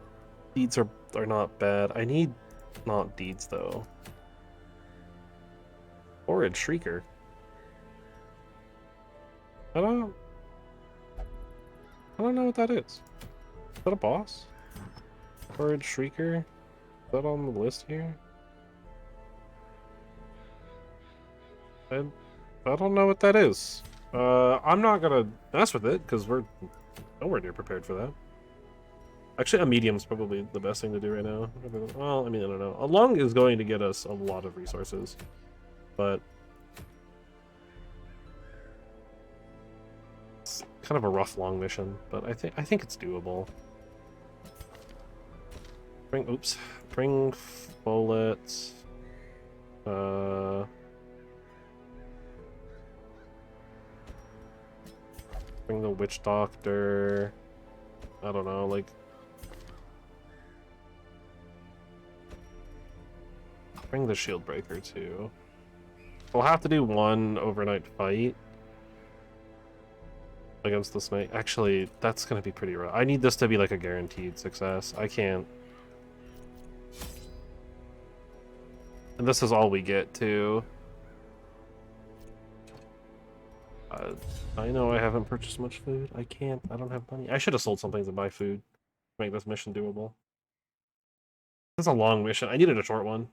[SPEAKER 1] Deeds are not bad. I need not deeds, though. Horrid Shrieker. I don't know what that is. Is that a boss? Horrid Shrieker? Is that on the list here? I don't know what that is. I'm not gonna mess with it, because we're nowhere near prepared for that. Actually, a medium's probably the best thing to do right now. Well, I mean, I don't know. A long is going to get us a lot of resources, but it's kind of a rough long mission. But I think it's doable. Bring bullets. Bring the witch doctor. I don't know, like. Bring the shield breaker too. We'll have to do one overnight fight against the snake. Actually, that's gonna be pretty rough. I need this to be like a guaranteed success. I can't. And this is all we get too. I know I haven't purchased much food. I can't. I don't have money. I should have sold some things and buy food to make this mission doable. This is a long mission. I needed a short one.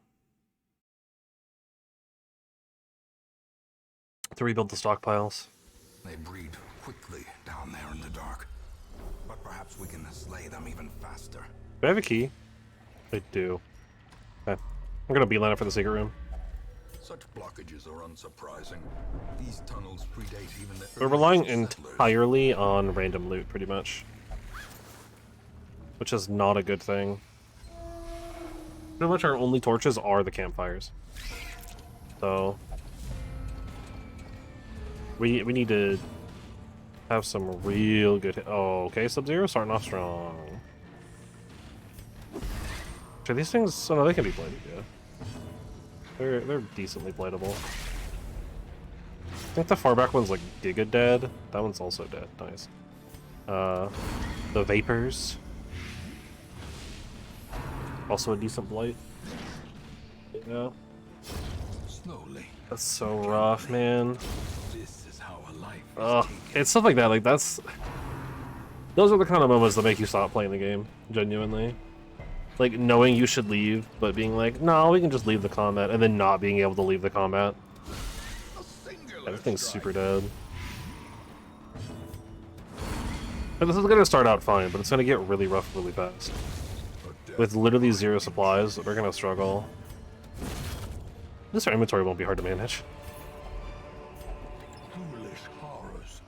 [SPEAKER 1] To rebuild the stockpiles.
[SPEAKER 2] They breed quickly down there in the dark. But perhaps we can slay them even faster.
[SPEAKER 1] Do I have a key? I do. Okay. I'm gonna beeline it for the secret room.
[SPEAKER 2] Such blockages are unsurprising. These tunnels predate even the
[SPEAKER 1] We're relying
[SPEAKER 2] earliest settlers.
[SPEAKER 1] entirely on random loot, pretty much. Which is not a good thing. Pretty much our only torches are the campfires. So we need to have some real good. Oh, okay, Sub-Zero starting off strong. Are these things? Oh no, they can be bladed. Yeah, they're decently bladable. I think the far back one's like Giga dead. That one's also dead. Nice. The vapors. Also a decent blight. Yeah.
[SPEAKER 2] Slowly.
[SPEAKER 1] That's so rough, man.
[SPEAKER 2] This is how a life is
[SPEAKER 1] Ugh.
[SPEAKER 2] taken.
[SPEAKER 1] It's stuff like that. Like those are the kind of moments that make you stop playing the game. Genuinely. Like knowing you should leave, but being like, no, we can just leave the combat, and then not being able to leave the combat.
[SPEAKER 2] A singular
[SPEAKER 1] Everything's
[SPEAKER 2] strike.
[SPEAKER 1] super dead. And this is gonna start out fine, but it's gonna get really rough really fast.
[SPEAKER 2] A death
[SPEAKER 1] With literally zero supplies, we're gonna struggle. At least our inventory won't be hard to manage.
[SPEAKER 2] foolish horrors.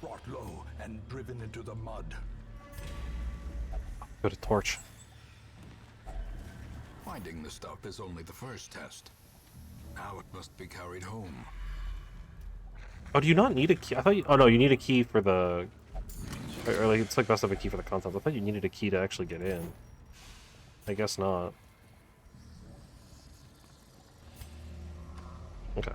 [SPEAKER 2] Brought low and driven into the mud.
[SPEAKER 1] Go to torch.
[SPEAKER 2] Finding the stuff is only the first test. Now it must be carried home.
[SPEAKER 1] Oh, do you not need a key? I thought you... Oh no, you need a key for the... Or like, it's like best of a key for the content. I thought you needed a key to actually get in. I guess not. Okay.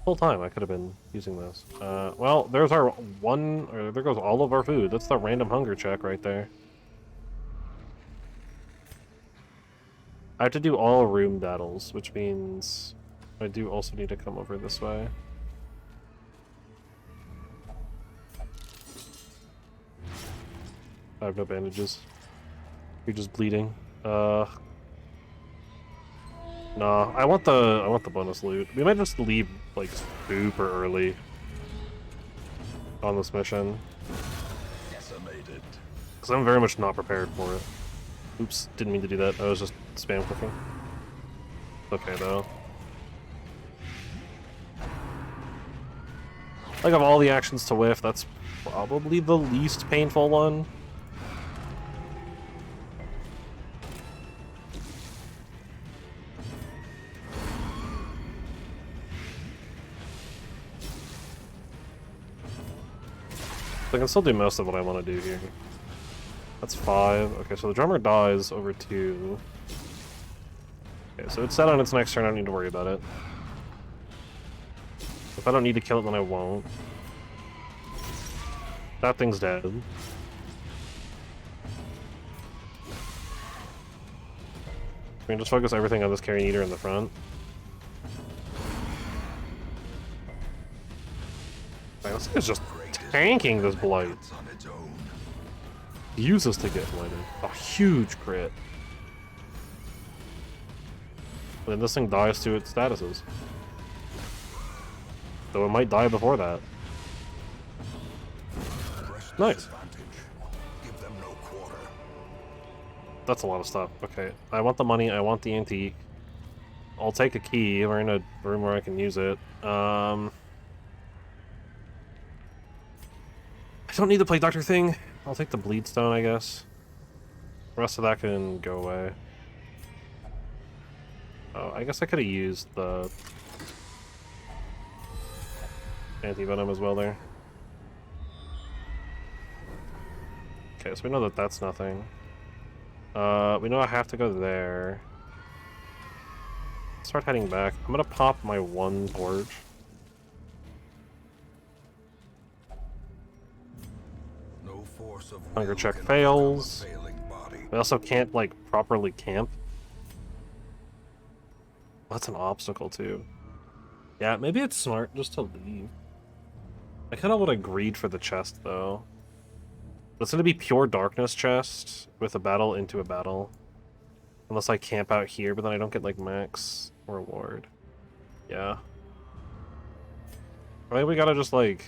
[SPEAKER 1] Whole time I could have been using this. Well, there's our one, or there goes all of our food. That's the random hunger check right there. I have to do all room battles, which means I do also need to come over this way. I have no bandages. You're just bleeding. Nah, I want the bonus loot. We might just leave like super early on this mission.
[SPEAKER 2] Decimated.
[SPEAKER 1] Because I'm very much not prepared for it. Oops, didn't mean to do that. I was just spam clicking. Okay though. Like of all the actions to whiff, that's probably the least painful one. I can still do most of what I want to do here. That's 5. Okay, so the drummer dies over 2. Okay, so it's set on its next turn, I don't need to worry about it. If I don't need to kill it, then I won't. That thing's dead. We can just focus everything on this carrying eater in the front. Man, this guy's just tanking this blight. Use this to get blighted. A huge crit. Then this thing dies to its statuses. Though it might die before that. Nice. That's a lot of stuff. Okay, I want the money, I want the antique. I'll take a key, we're in a room where I can use it. I don't need the Plague Doctor thing. I'll take the Bleed Stone, I guess. The rest of that can go away. Oh, I guess I could have used the anti-venom as well there. Okay, so we know that that's nothing. We know I have to go there. Start heading back. I'm gonna pop my one torch.
[SPEAKER 2] No force of
[SPEAKER 1] Hunger check fails. We also can't, like, properly camp. That's an obstacle, too. Yeah, maybe it's smart just to leave. I kind of would have agreed for the chest, though. But it's going to be pure darkness chest with a battle into a battle. Unless I camp out here, but then I don't get, like, max reward. Yeah. I think we gotta just, like...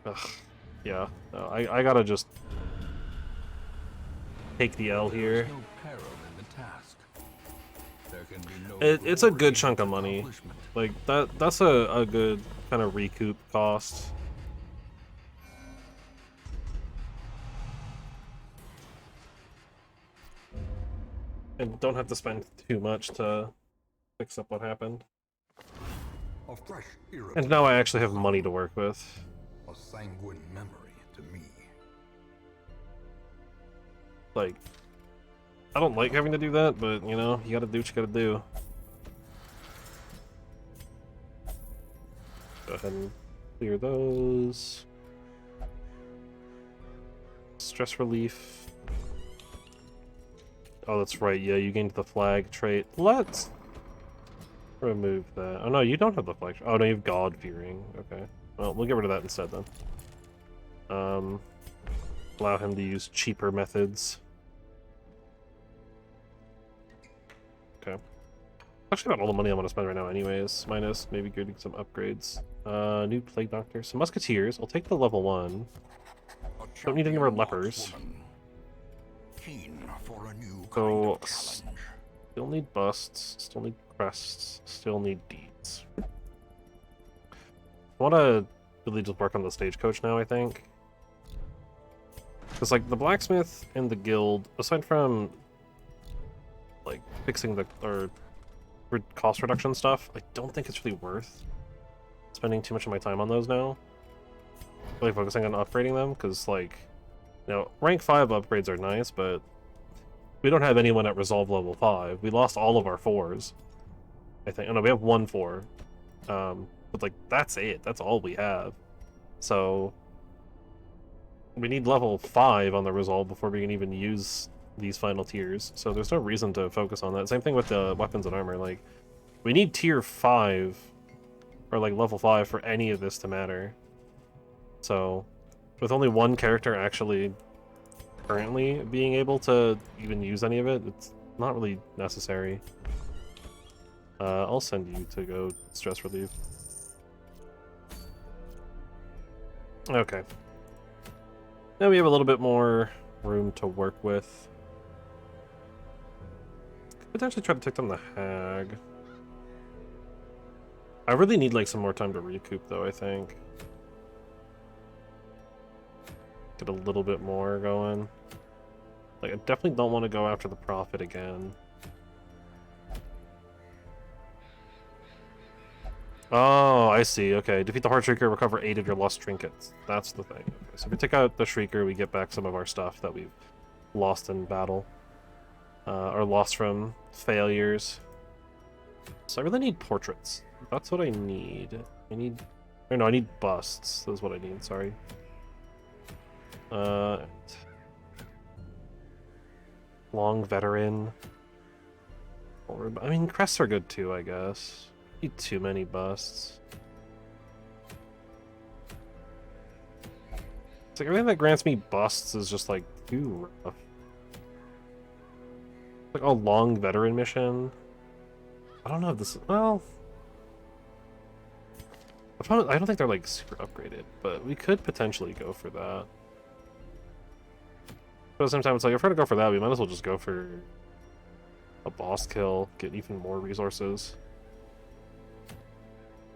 [SPEAKER 1] Ugh. Yeah. No, I gotta just... take the L here. It's a good chunk of money. Like, that's a good kind of recoup cost. And don't have to spend too much to fix up what happened. And now I actually have money to work with.
[SPEAKER 2] A sanguine memory to me.
[SPEAKER 1] Like, I don't like having to do that, but, you know, you gotta do what you gotta do. Go ahead and clear those. Stress relief. Oh, that's right, yeah, you gained the flag trait. Let's remove that. Oh, no, you don't have the flag. Oh, no, you have God-fearing. Okay. Well, we'll get rid of that instead, then. Allow him to use cheaper methods. Okay. Actually, about all the money I'm going to spend right now anyways. Minus maybe getting some upgrades. New Plague Doctor. Some Musketeers. I'll take the level 1. Don't need any more lepers. So, still need busts. Still need crests. Still need deeds. I want to really just work on the stagecoach now, I think. Because, like, the blacksmith and the guild, aside from, like, fixing the, or cost reduction stuff, I don't think it's really worth spending too much of my time on those now. Really focusing on upgrading them, because, like, you know, rank 5 upgrades are nice, but we don't have anyone at Resolve level 5. We lost all of our 4s. I think. Oh no, we have 1-4. But like that's it. That's all we have. So we need level 5 on the resolve before we can even use these final tiers. So there's no reason to focus on that. Same thing with the weapons and armor. Like we need tier 5 or like level 5 for any of this to matter. So with only one character actually currently being able to even use any of it, it's not really necessary. I'll send you to go stress relief. Okay. Now we have a little bit more room to work with. Could potentially try to take down the hag. I really need like some more time to recoup though, I think. Get a little bit more going. Like I definitely don't want to go after the prophet again. Oh, I see. Okay. Defeat the Horde Shrieker, recover 8 of your lost trinkets. That's the thing. Okay. So if we take out the Shrieker, we get back some of our stuff that we've lost in battle. Or lost from failures. So I really need portraits. That's what I need. I need... Or no, I need busts. That's what I need, sorry. Long veteran. Or, I mean, crests are good too, I guess. Need too many busts. It's like everything that grants me busts is just like too rough. Like a long veteran mission. I don't know if this is, well, I don't think they're like super upgraded, but we could potentially go for that. But at the same time, it's like if we're gonna go for that, we might as well just go for a boss kill, get even more resources.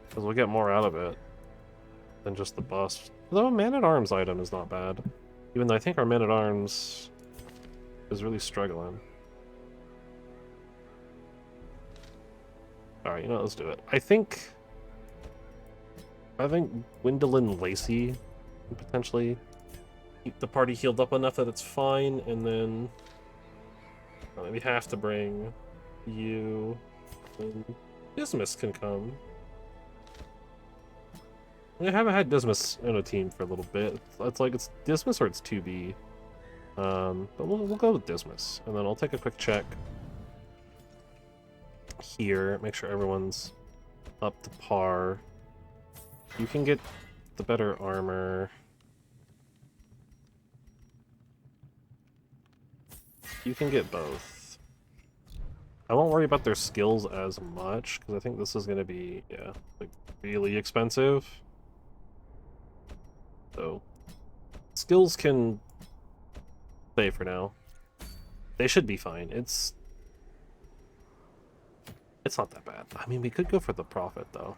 [SPEAKER 1] Because we'll get more out of it than just the bust. Though a man-at-arms item is not bad. Even though I think our man-at-arms is really struggling. Alright, you know what, let's do it. I think Gwendolyn Lacey can potentially keep the party healed up enough that it's fine, and then we have to bring you, and Dismas can come. I haven't had Dismas in a team for a little bit. It's like it's Dismas or it's 2B. But we'll go with Dismas, and then I'll take a quick check here, make sure everyone's up to par. You can get the better armor. You can get both. I won't worry about their skills as much, because I think this is going to be, yeah, like really expensive. So, skills can stay for now. They should be fine. It's not that bad. I mean, we could go for the Prophet, though.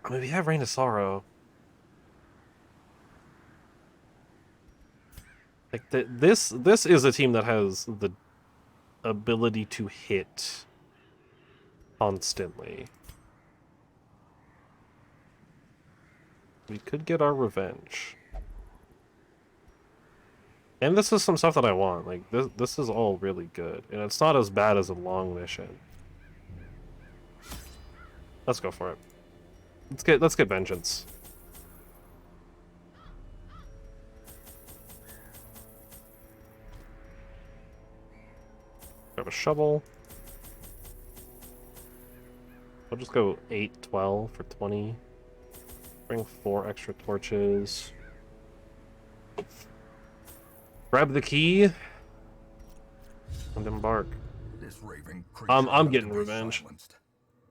[SPEAKER 1] I mean, we have Reign of Sorrow. Like, this is a team that has the ability to hit constantly. We could get our revenge. And this is some stuff that I want. Like, this is all really good. And it's not as bad as a long mission. Let's go for it. Let's get vengeance. Grab a shovel. I'll just go 8, 12 for 20. Bring 4 extra torches. Grab the key and embark.
[SPEAKER 2] This raving
[SPEAKER 1] I'm
[SPEAKER 2] creature
[SPEAKER 1] getting
[SPEAKER 2] had to be
[SPEAKER 1] revenge.
[SPEAKER 2] silenced,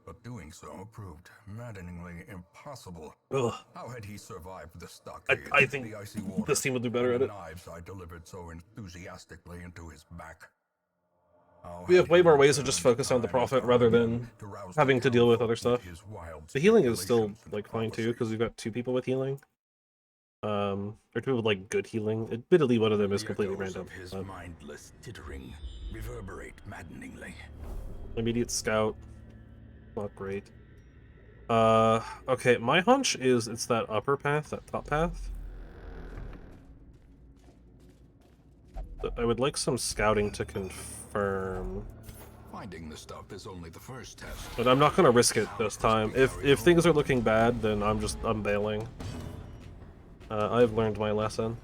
[SPEAKER 2] but doing so proved maddeningly impossible.
[SPEAKER 1] Ugh.
[SPEAKER 2] How had he survived the stockade,
[SPEAKER 1] I think
[SPEAKER 2] the icy waters,
[SPEAKER 1] this team will do better
[SPEAKER 2] and
[SPEAKER 1] at
[SPEAKER 2] the
[SPEAKER 1] it.
[SPEAKER 2] knives I delivered so enthusiastically into his back? How
[SPEAKER 1] We have
[SPEAKER 2] had
[SPEAKER 1] way
[SPEAKER 2] he
[SPEAKER 1] more ways to
[SPEAKER 2] returned
[SPEAKER 1] just focus on the
[SPEAKER 2] time and
[SPEAKER 1] Prophet
[SPEAKER 2] time
[SPEAKER 1] rather
[SPEAKER 2] again
[SPEAKER 1] than
[SPEAKER 2] to rouse
[SPEAKER 1] having
[SPEAKER 2] the
[SPEAKER 1] to deal with
[SPEAKER 2] townsfolk
[SPEAKER 1] other stuff.
[SPEAKER 2] his wild
[SPEAKER 1] The healing is still
[SPEAKER 2] speculations and
[SPEAKER 1] like fine too, because
[SPEAKER 2] prophecies?
[SPEAKER 1] we've got 2 people with healing. Or 2 people with like good healing. Admittedly, one of them is
[SPEAKER 2] The
[SPEAKER 1] completely
[SPEAKER 2] echoes
[SPEAKER 1] random.
[SPEAKER 2] of his mindless tittering reverberate maddeningly.
[SPEAKER 1] Immediate scout. Not great. Okay, my hunch is it's that upper path, that top path.
[SPEAKER 2] But
[SPEAKER 1] I would like some scouting to confirm.
[SPEAKER 2] finding the stuff is only the first test.
[SPEAKER 1] But I'm not gonna risk it this time. If things are looking bad, then I'm bailing. I've learned my lesson.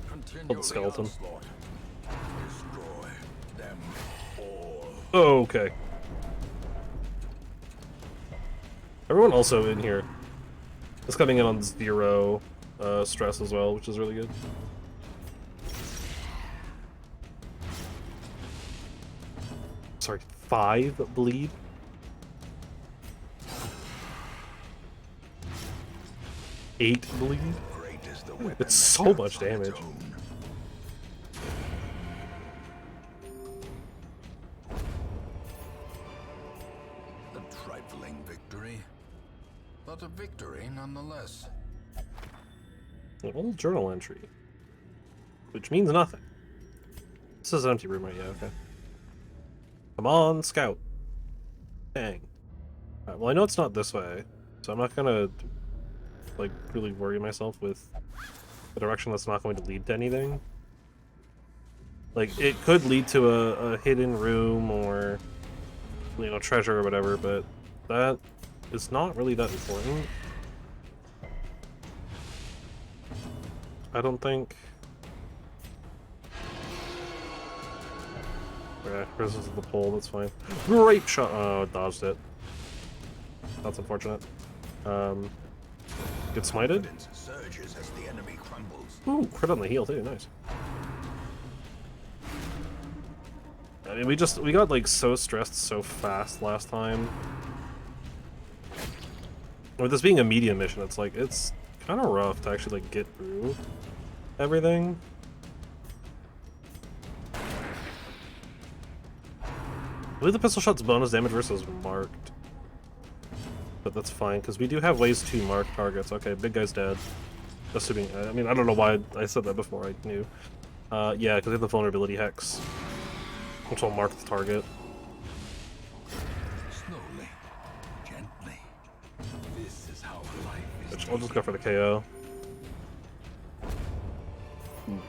[SPEAKER 2] Continue
[SPEAKER 1] the skeleton.
[SPEAKER 2] onslaught. Destroy them all.
[SPEAKER 1] Oh, okay. Everyone also in here is coming in on 0 stress as well, which is really good. Sorry, 5 bleed? Eight bleed?
[SPEAKER 2] Great is the weapon
[SPEAKER 1] It's
[SPEAKER 2] that
[SPEAKER 1] so
[SPEAKER 2] stands
[SPEAKER 1] much
[SPEAKER 2] on its
[SPEAKER 1] damage.
[SPEAKER 2] own. A trifling victory, but a victory nonetheless.
[SPEAKER 1] An old journal entry. Which means nothing. This is an empty room, right? Yeah, okay. Come on, scout. Dang. Alright, well, I know it's not this way, so I'm not gonna, like, really worry myself with a direction that's not going to lead to anything. Like, it could lead to a hidden room or, you know, treasure or whatever, but that is not really that important. I don't think. Yeah, this is the pole, that's fine. Great shot! Oh, dodged it. That's unfortunate. Get smited?
[SPEAKER 2] Confidence surges as the enemy crumbles.
[SPEAKER 1] Ooh, crit on the heel too, nice. I mean, we got like so stressed so fast last time. With this being a medium mission, it's like, it's kind of rough to actually like get through everything. I believe the pistol shot's bonus damage versus marked. But that's fine, because we do have ways to mark targets. Okay, big guy's dead. Assuming, I mean, I don't know why I said that before I knew. Yeah, because we have the vulnerability hex, which will mark the target.
[SPEAKER 2] Slowly, gently. This is how life is.
[SPEAKER 1] Which I'll just go for the KO.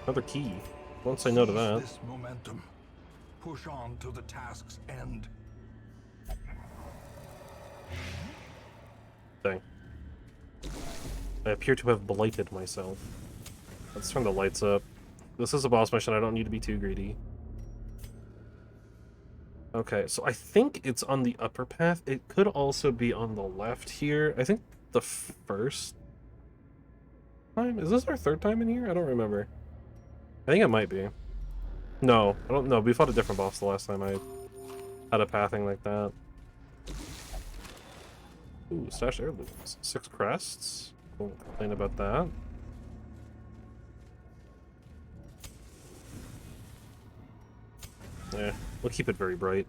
[SPEAKER 1] Another key. Won't say no to that.
[SPEAKER 2] This momentum. Push on to the task's end.
[SPEAKER 1] Dang. I appear to have blighted myself. Let's turn the lights up. This is a boss mission, I don't need to be too greedy. Okay, so I think it's on the upper path. It could also be on the left here. I think the first time? Is this our third time in here? I don't remember. I think it might be. No, I don't know. We fought a different boss the last time I had a pathing like that. Ooh, stashed heirlooms. 6 crests. Won't complain about that. Yeah, we'll keep it very bright.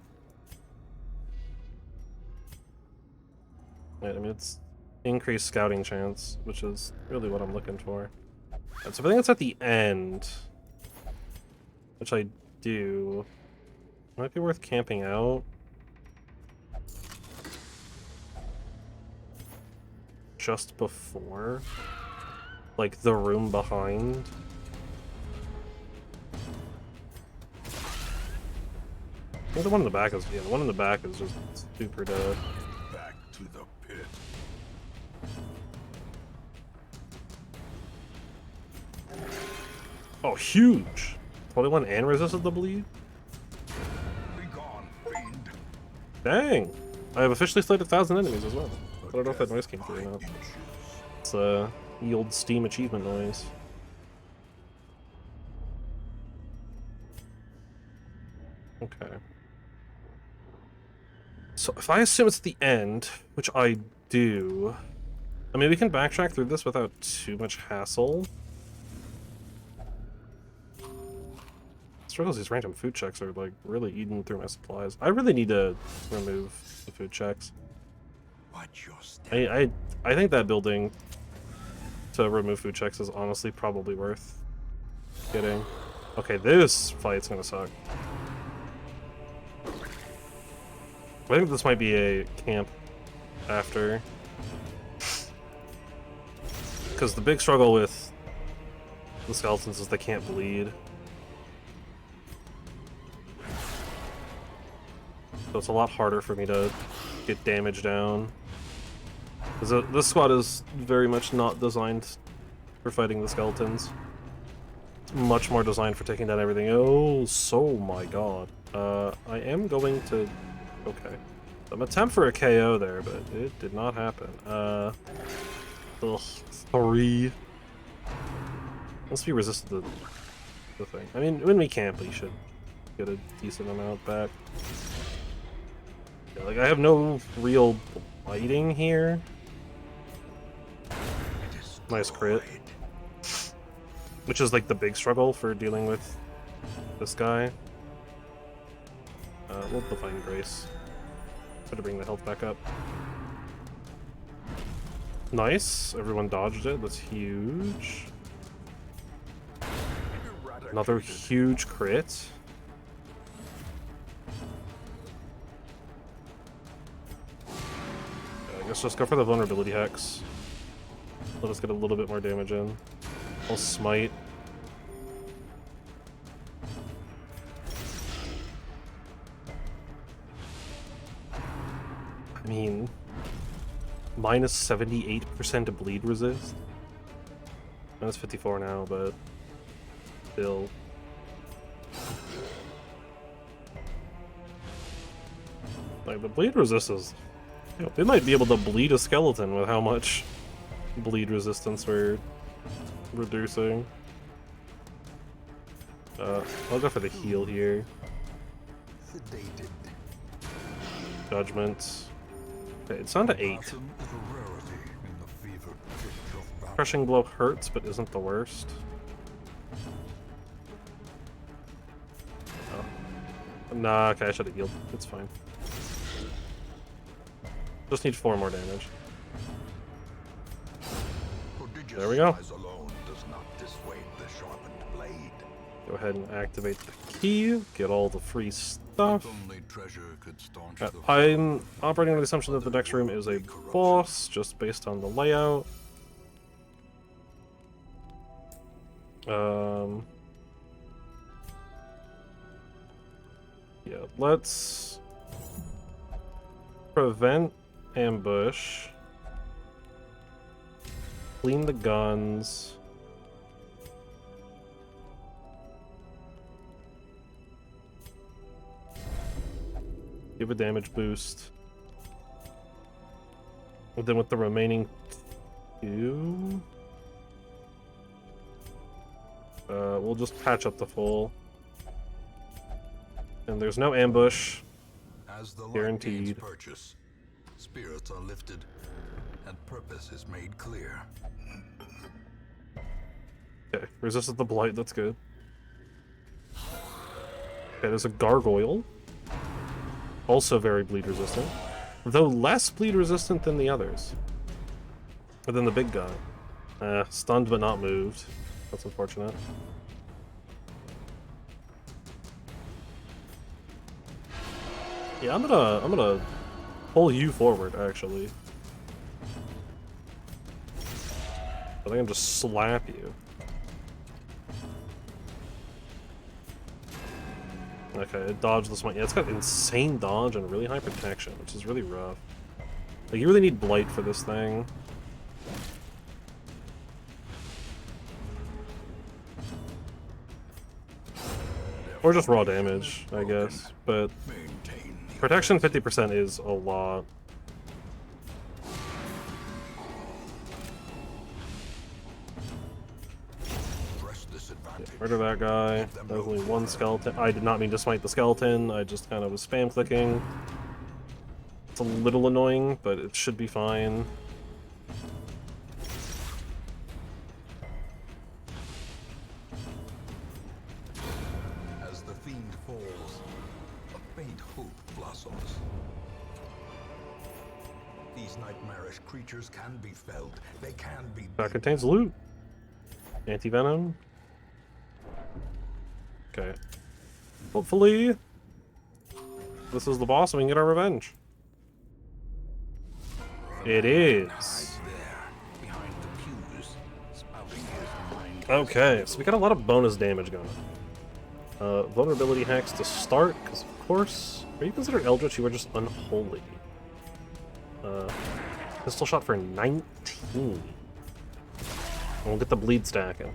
[SPEAKER 1] Yeah, I mean, it's increased scouting chance, which is really what I'm looking for. And so I think it's at the end, which I do. Might be worth camping out. Just before, like the room behind. I think the one in the back is, yeah, the one in the back is just super dead.
[SPEAKER 2] Back to the pit.
[SPEAKER 1] Oh, huge! 21 and resisted the bleed?
[SPEAKER 2] Be gone, fiend.
[SPEAKER 1] Dang! I have officially slayed 1,000 enemies as well. I don't know if that noise came through or not. It's the old Steam achievement noise. Okay. So if I assume it's the end, which I do, I mean, we can backtrack through this without too much hassle. Struggles, these random food checks are like really eating through my supplies. I really need to remove the food checks.
[SPEAKER 2] Watch your step.
[SPEAKER 1] I think that building to remove food checks is honestly probably worth getting. Okay, this fight's gonna suck. I think this might be a camp after. Because the big struggle with the skeletons is they can't bleed. So it's a lot harder for me to get damage down. Because this squad is very much not designed for fighting the skeletons. It's much more designed for taking down everything. Oh, so my god. I am going to... Okay. Some attempt for a KO there, but it did not happen. Ugh, 3. Once we resisted the thing. I mean, when we camp, we should get a decent amount back. Yeah, like, I have no real blighting here. Nice crit. Which is, like, the big struggle for dealing with this guy. We'll Divine Grace. Try to bring the health back up. Nice. Everyone dodged it. That's huge. Another huge crit. I guess just go for the vulnerability hex. Let us get a little bit more damage in. I'll smite. I mean, minus 78% bleed resist. Minus 54 now, but still. Like, the bleed resist is... You know, they might be able to bleed a skeleton with how much bleed resistance we're reducing. I'll go for the heal here.
[SPEAKER 2] Sedated.
[SPEAKER 1] Judgment. Okay, it's down to 8. Crushing blow hurts, but isn't the worst. Oh. Nah, okay, I should have healed. It's fine. Just need 4 more damage. There we go. Go ahead and activate the key, get all the free stuff. I'm operating on the assumption that the next room is a boss, just based on the layout. Yeah, let's prevent ambush, clean the guns. Give a damage boost. And then with the remaining 2... we'll just patch up the full. And there's no ambush.
[SPEAKER 2] As the
[SPEAKER 1] Guaranteed.
[SPEAKER 2] Purchase, spirits are lifted, and purpose is made clear.
[SPEAKER 1] Okay, resisted the blight, that's good. Okay, there's a gargoyle. Also very bleed resistant. Though less bleed resistant than the others. But then the big guy. Stunned but not moved. That's unfortunate. Yeah, I'm gonna pull you forward, actually. I think I'm just slap you. Okay, it dodged this one. Yeah, it's got insane dodge and really high protection, which is really rough. Like, you really need blight for this thing. Or just raw damage, I guess. But protection 50% is a lot. Yeah, murder that guy. There's only one skeleton. I did not mean to smite the skeleton. I just kind of was spam clicking. It's a little annoying, but it should be fine.
[SPEAKER 2] As the fiend falls, a faint hope blossoms. These nightmarish creatures can be felled. They can be.
[SPEAKER 1] That contains loot. Anti-venom. Okay. Hopefully, this is the boss and we can get our revenge. It is. Okay, so we got a lot of bonus damage going on. Vulnerability hacks to start, because of course, are you considered Eldritch? You are just unholy. Pistol shot for 19. And we'll get the bleed stacking.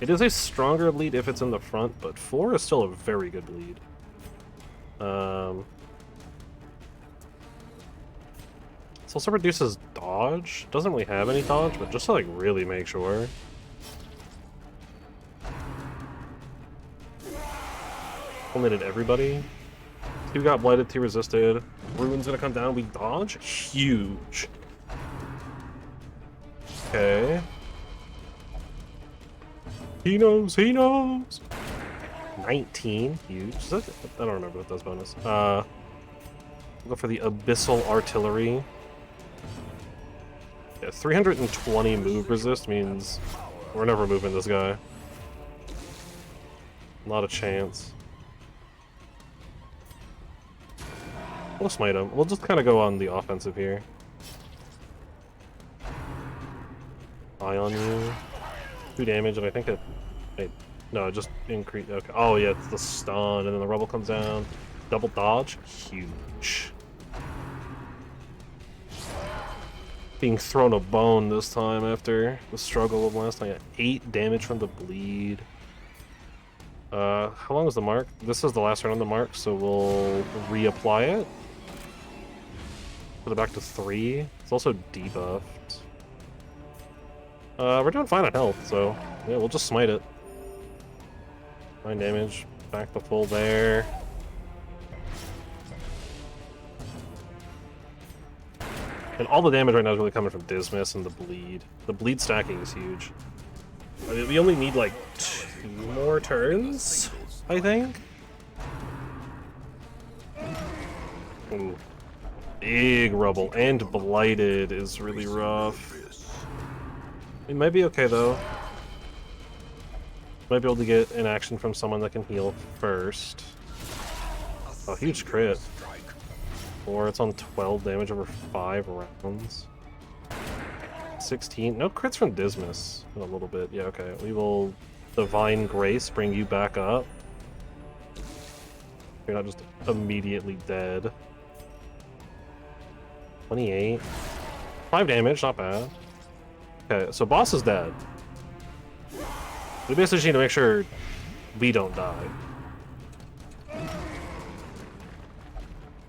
[SPEAKER 1] It is a stronger bleed if it's in the front, but 4 is still a very good bleed. This also reduces dodge. Doesn't really have any dodge, but just to like really make sure. Eliminated everybody. 2 got blighted, 2 resisted. Ruin's gonna come down, we dodge. Huge. Okay. He knows, he knows! 19, huge. Is that, I don't remember what does bonus. We'll go for the Abyssal Artillery. Yeah, 320 move resist means we're never moving this guy. Not a chance. We'll smite him. We'll just kind of go on the offensive here. Eye on you. 2 damage, and I think it... Wait, no, it just increased... Okay. Oh yeah, it's the stun, and then the rubble comes down. Double dodge? Huge. Being thrown a bone this time after the struggle of last time. 8 damage from the bleed. How long is the mark? This is the last round on the mark, so we'll reapply it. Put it back to 3. It's also debuffed. We're doing fine on health, so yeah, we'll just smite it. 9 damage, back to full there. And all the damage right now is really coming from Dismiss and the bleed. The bleed stacking is huge. I mean, we only need like 2 more turns, I think. Ooh. Big rubble and blighted is really rough. We might be okay though. Might be able to get an action from someone that can heal first. Oh, huge crit. Or it's on 12 damage over 5 rounds. 16. No crits from Dismiss in a little bit. Yeah, okay. We will Divine Grace bring you back up. You're not just immediately dead. 28. 5 damage, not bad. Okay, so boss is dead. We basically just need to make sure we don't die.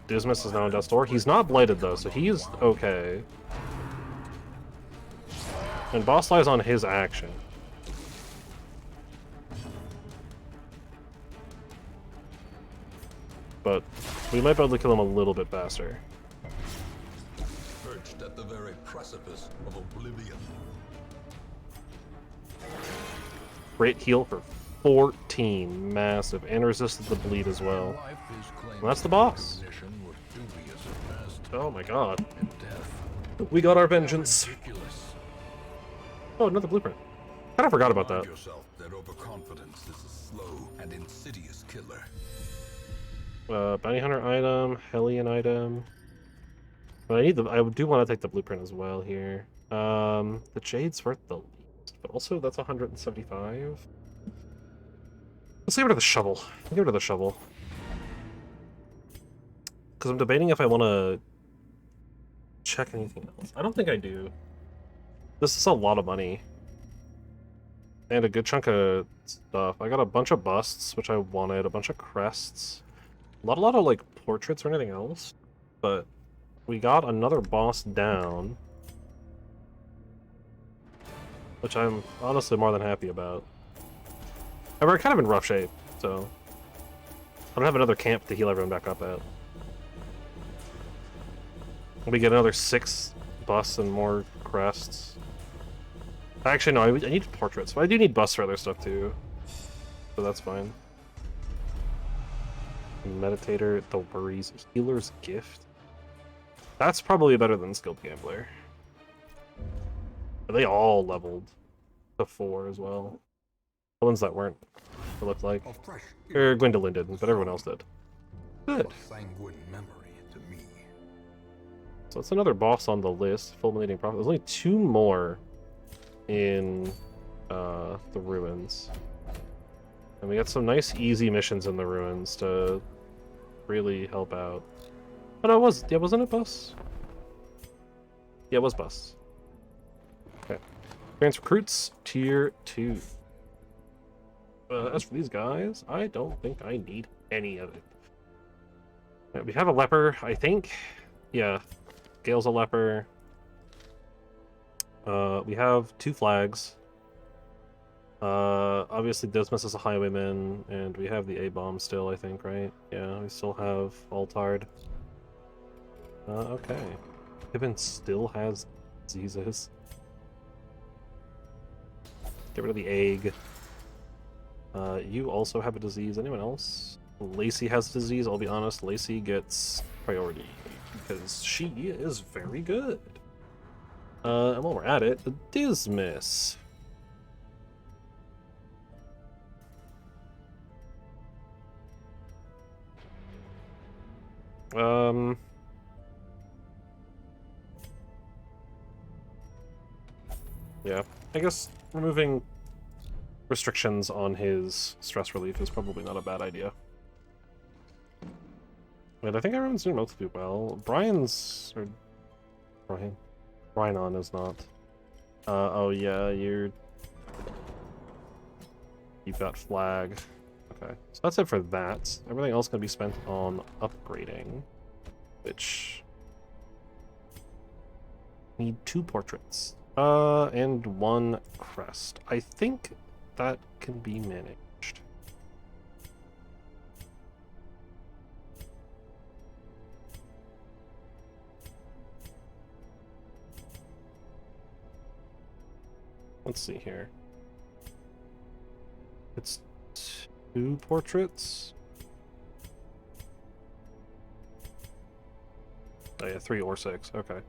[SPEAKER 1] Dismiss is now in death's door. He's not blighted though, so he's okay. And boss lies on his action. But we might be able to kill him a little bit faster.
[SPEAKER 2] Perched at the very precipice of oblivion.
[SPEAKER 1] Great heal for 14. Massive. And resisted the bleed as well. And that's the boss. Oh my god. We got our vengeance. Oh, another blueprint. Kinda forgot about that.
[SPEAKER 2] Yourself that overconfidence is a slow and insidious killer.
[SPEAKER 1] Bounty hunter item, Hellion item. But I do want to take the blueprint as well here. The Jade's worth the least, but also that's 175. Let's get rid of the shovel. Get rid of the shovel. Because I'm debating if I want to check anything else. I don't think I do. This is a lot of money. And a good chunk of stuff. I got a bunch of busts, which I wanted, a bunch of crests. Not a lot of, like, portraits or anything else. But we got another boss down. Which I'm honestly more than happy about. And we're kind of in rough shape, so I don't have another camp to heal everyone back up at. We get another 6 busts and more crests. Actually, no, I need portraits. But I do need busts for other stuff too. So that's fine. Meditator, the worries, healer's gift. That's probably better than Skilled Gambler. But they all leveled to 4 as well. The ones that weren't, it looked like.
[SPEAKER 2] A fresh
[SPEAKER 1] Or Gwendolyn didn't, but everyone else did. Good.
[SPEAKER 2] a sanguine memory to me.
[SPEAKER 1] So it's another boss on the list. Fulminating Prophet. There's only 2 more in the ruins. And we got some nice easy missions in the ruins to really help out. Oh no, wasn't it bus? Yeah, it was bus. Okay. Advanced Recruits, Tier 2. As for these guys, I don't think I need any of it. We have a leper, I think. Yeah, Gale's a leper. We have 2 flags. Obviously Dismas is a highwayman, and we have the A-bomb still, I think, right? Yeah, we still have Altard. Okay. Pippin still has diseases. Get rid of the egg. You also have a disease. Anyone else? Lacey has a disease. I'll be honest, Lacey gets priority because she is very good. And while we're at it, the Dismas. Yeah, I guess removing restrictions on his stress relief is probably not a bad idea. And I think everyone's doing relatively well. Brian's... or... Brian? Rhinon is not. Oh yeah, you've got flag. Okay, so that's it for that. Everything else can be spent on upgrading, which... need 2 portraits. And 1 crest. I think that can be managed. Let's see here. It's 2 portraits. Oh yeah, 3 or 6. Okay.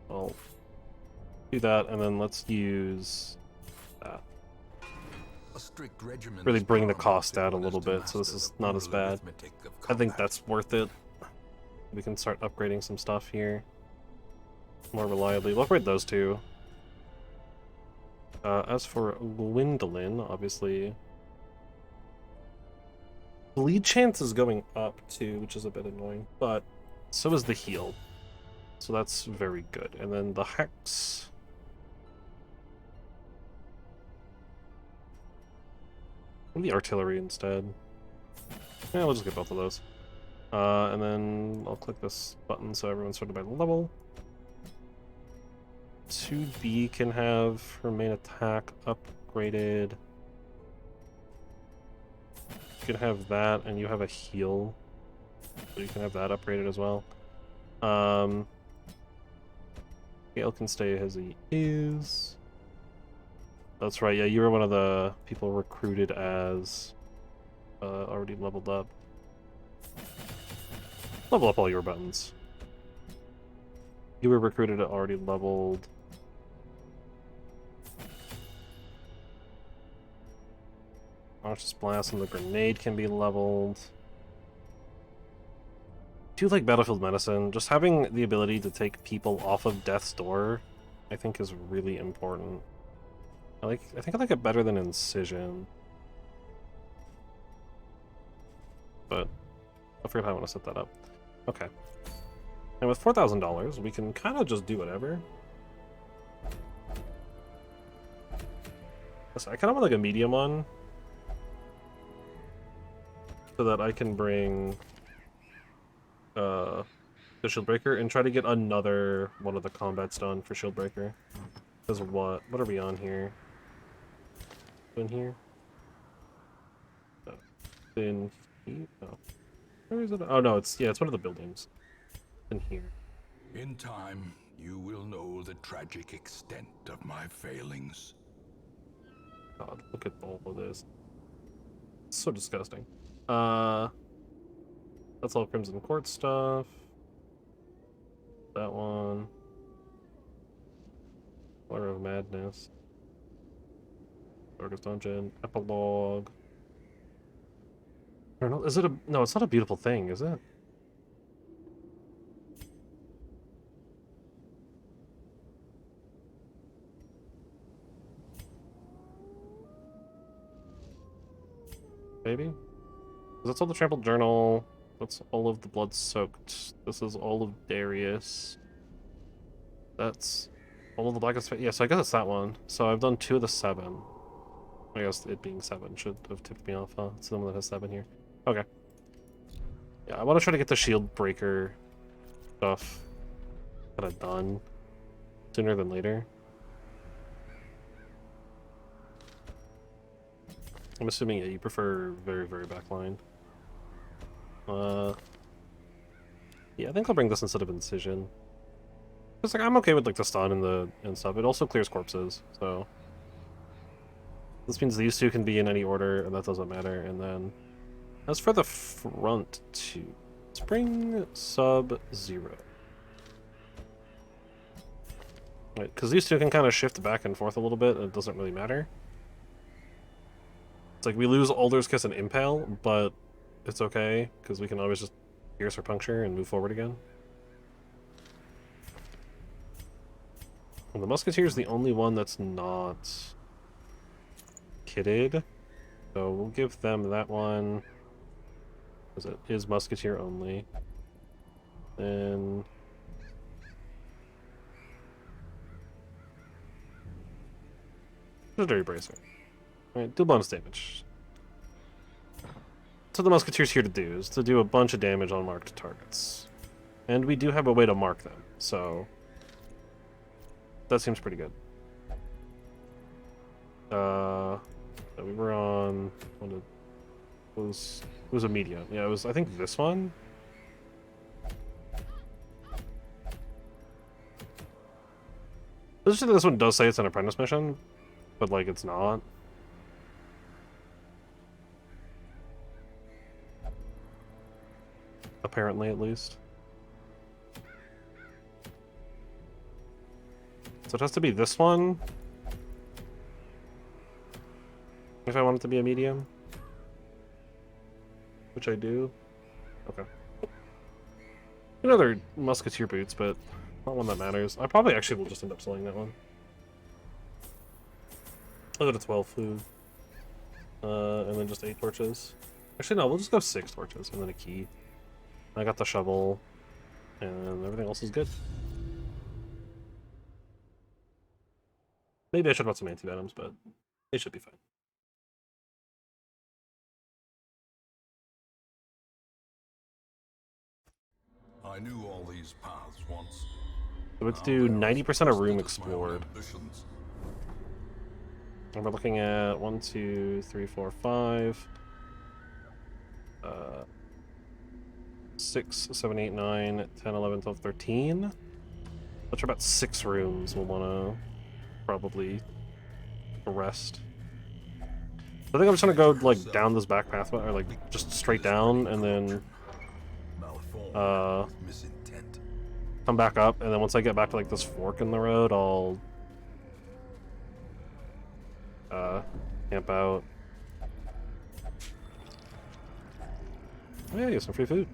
[SPEAKER 1] Well, do that, and then let's use that.
[SPEAKER 2] A strict regimen
[SPEAKER 1] Really
[SPEAKER 2] is
[SPEAKER 1] bring the
[SPEAKER 2] paramount
[SPEAKER 1] cost
[SPEAKER 2] if
[SPEAKER 1] down a
[SPEAKER 2] one
[SPEAKER 1] little
[SPEAKER 2] to
[SPEAKER 1] bit, so this
[SPEAKER 2] master
[SPEAKER 1] is
[SPEAKER 2] the
[SPEAKER 1] not as
[SPEAKER 2] brutal
[SPEAKER 1] bad.
[SPEAKER 2] arithmetic of
[SPEAKER 1] I think
[SPEAKER 2] combat.
[SPEAKER 1] that's worth it. We can start upgrading some stuff here more reliably. We'll upgrade those 2. As for Gwendolyn, obviously, bleed chance is going up too, which is a bit annoying, but so is the heal. So that's very good. And then the Hex. And the Artillery instead. Yeah, we'll just get both of those. And then I'll click this button so everyone's sorted by level. 2B can have her main attack upgraded. You can have that, and you have a heal. So you can have that upgraded as well. Gale can stay as he is. That's right, yeah, you were one of the people recruited as already leveled up. Level up all your buttons. You were recruited at already leveled. Conscious Blast and the Grenade can be leveled. I do like Battlefield Medicine. Just having the ability to take people off of Death's Door, I think, is really important. I think I like it better than Incision. But I forget how I want to set that up. Okay. And with $4,000, we can kind of just do whatever. Listen, I kind of want like a medium one, so that I can bring the Shieldbreaker and try to get another one of the combats done for Shieldbreaker. Because what are we on here? In here? In here? Oh. Where is it? Oh no, it's one of the buildings. In here.
[SPEAKER 2] In time, you will know the tragic extent of my failings.
[SPEAKER 1] God, look at all of this. It's so disgusting. That's all Crimson Court stuff. That one. Color of Madness. Darkest Dungeon. Epilogue. I don't know. Is it a... No, it's not a beautiful thing, is it? Maybe? That's all the Trampled Journal. That's all of the Blood-Soaked. This is all of Darius. That's all of the Blackest... Yeah, so I guess it's that one. So I've done 2 of the 7. I guess it being 7 should have tipped me off, huh? It's the one that has 7 here. Okay. Yeah, I want to try to get the Shield Breaker stuff kind of done sooner than later. I'm assuming, yeah, you prefer very, very backline. Yeah, I think I'll bring this instead of Incision. Because, like, I'm okay with, like, the stun and stuff. It also clears corpses, so... This means these 2 can be in any order, and that doesn't matter. And then, as for the front 2, let's bring Sub-Zero. Right, because these 2 can kind of shift back and forth a little bit, and it doesn't really matter. It's like we lose Alder's Kiss and Impale, but it's okay, because we can always just Pierce or Puncture and move forward again. And the Musketeer is the only one that's not kitted, so we'll give them that one, because it is Musketeer only. Then... Legendary Bracer. Alright, do bonus damage. That's what the Musketeer's here to do, is to do a bunch of damage on marked targets. And we do have a way to mark them, so... That seems pretty good. We were on... It was a medium. Yeah, it was, I think, this one? This one does say it's an apprentice mission, but, like, it's not. Apparently, at least. So it has to be this one. If I want it to be a medium. Which I do. Okay. Another Musketeer boots, but not one that matters. I probably actually will just end up selling that one. I'll go to 12 food. And then just 8 torches. Actually, no, we'll just go 6 torches and then a key. I got the shovel, and everything else is good. Maybe I should have bought some anti-venoms, but they should be fine.
[SPEAKER 2] I knew all these paths once.
[SPEAKER 1] So let's do 90% of room explored. And we're looking at 1, 2, 3, 4, 5. 6, 7, 8, 9, 10, 11, 12, 13. Which are about 6 rooms we'll want to probably rest. I think I'm just going to go, like, down this back pathway, or, like, just straight down, and then come back up, and then once I get back to, like, this fork in the road, I'll camp out. Oh yeah, get some free food.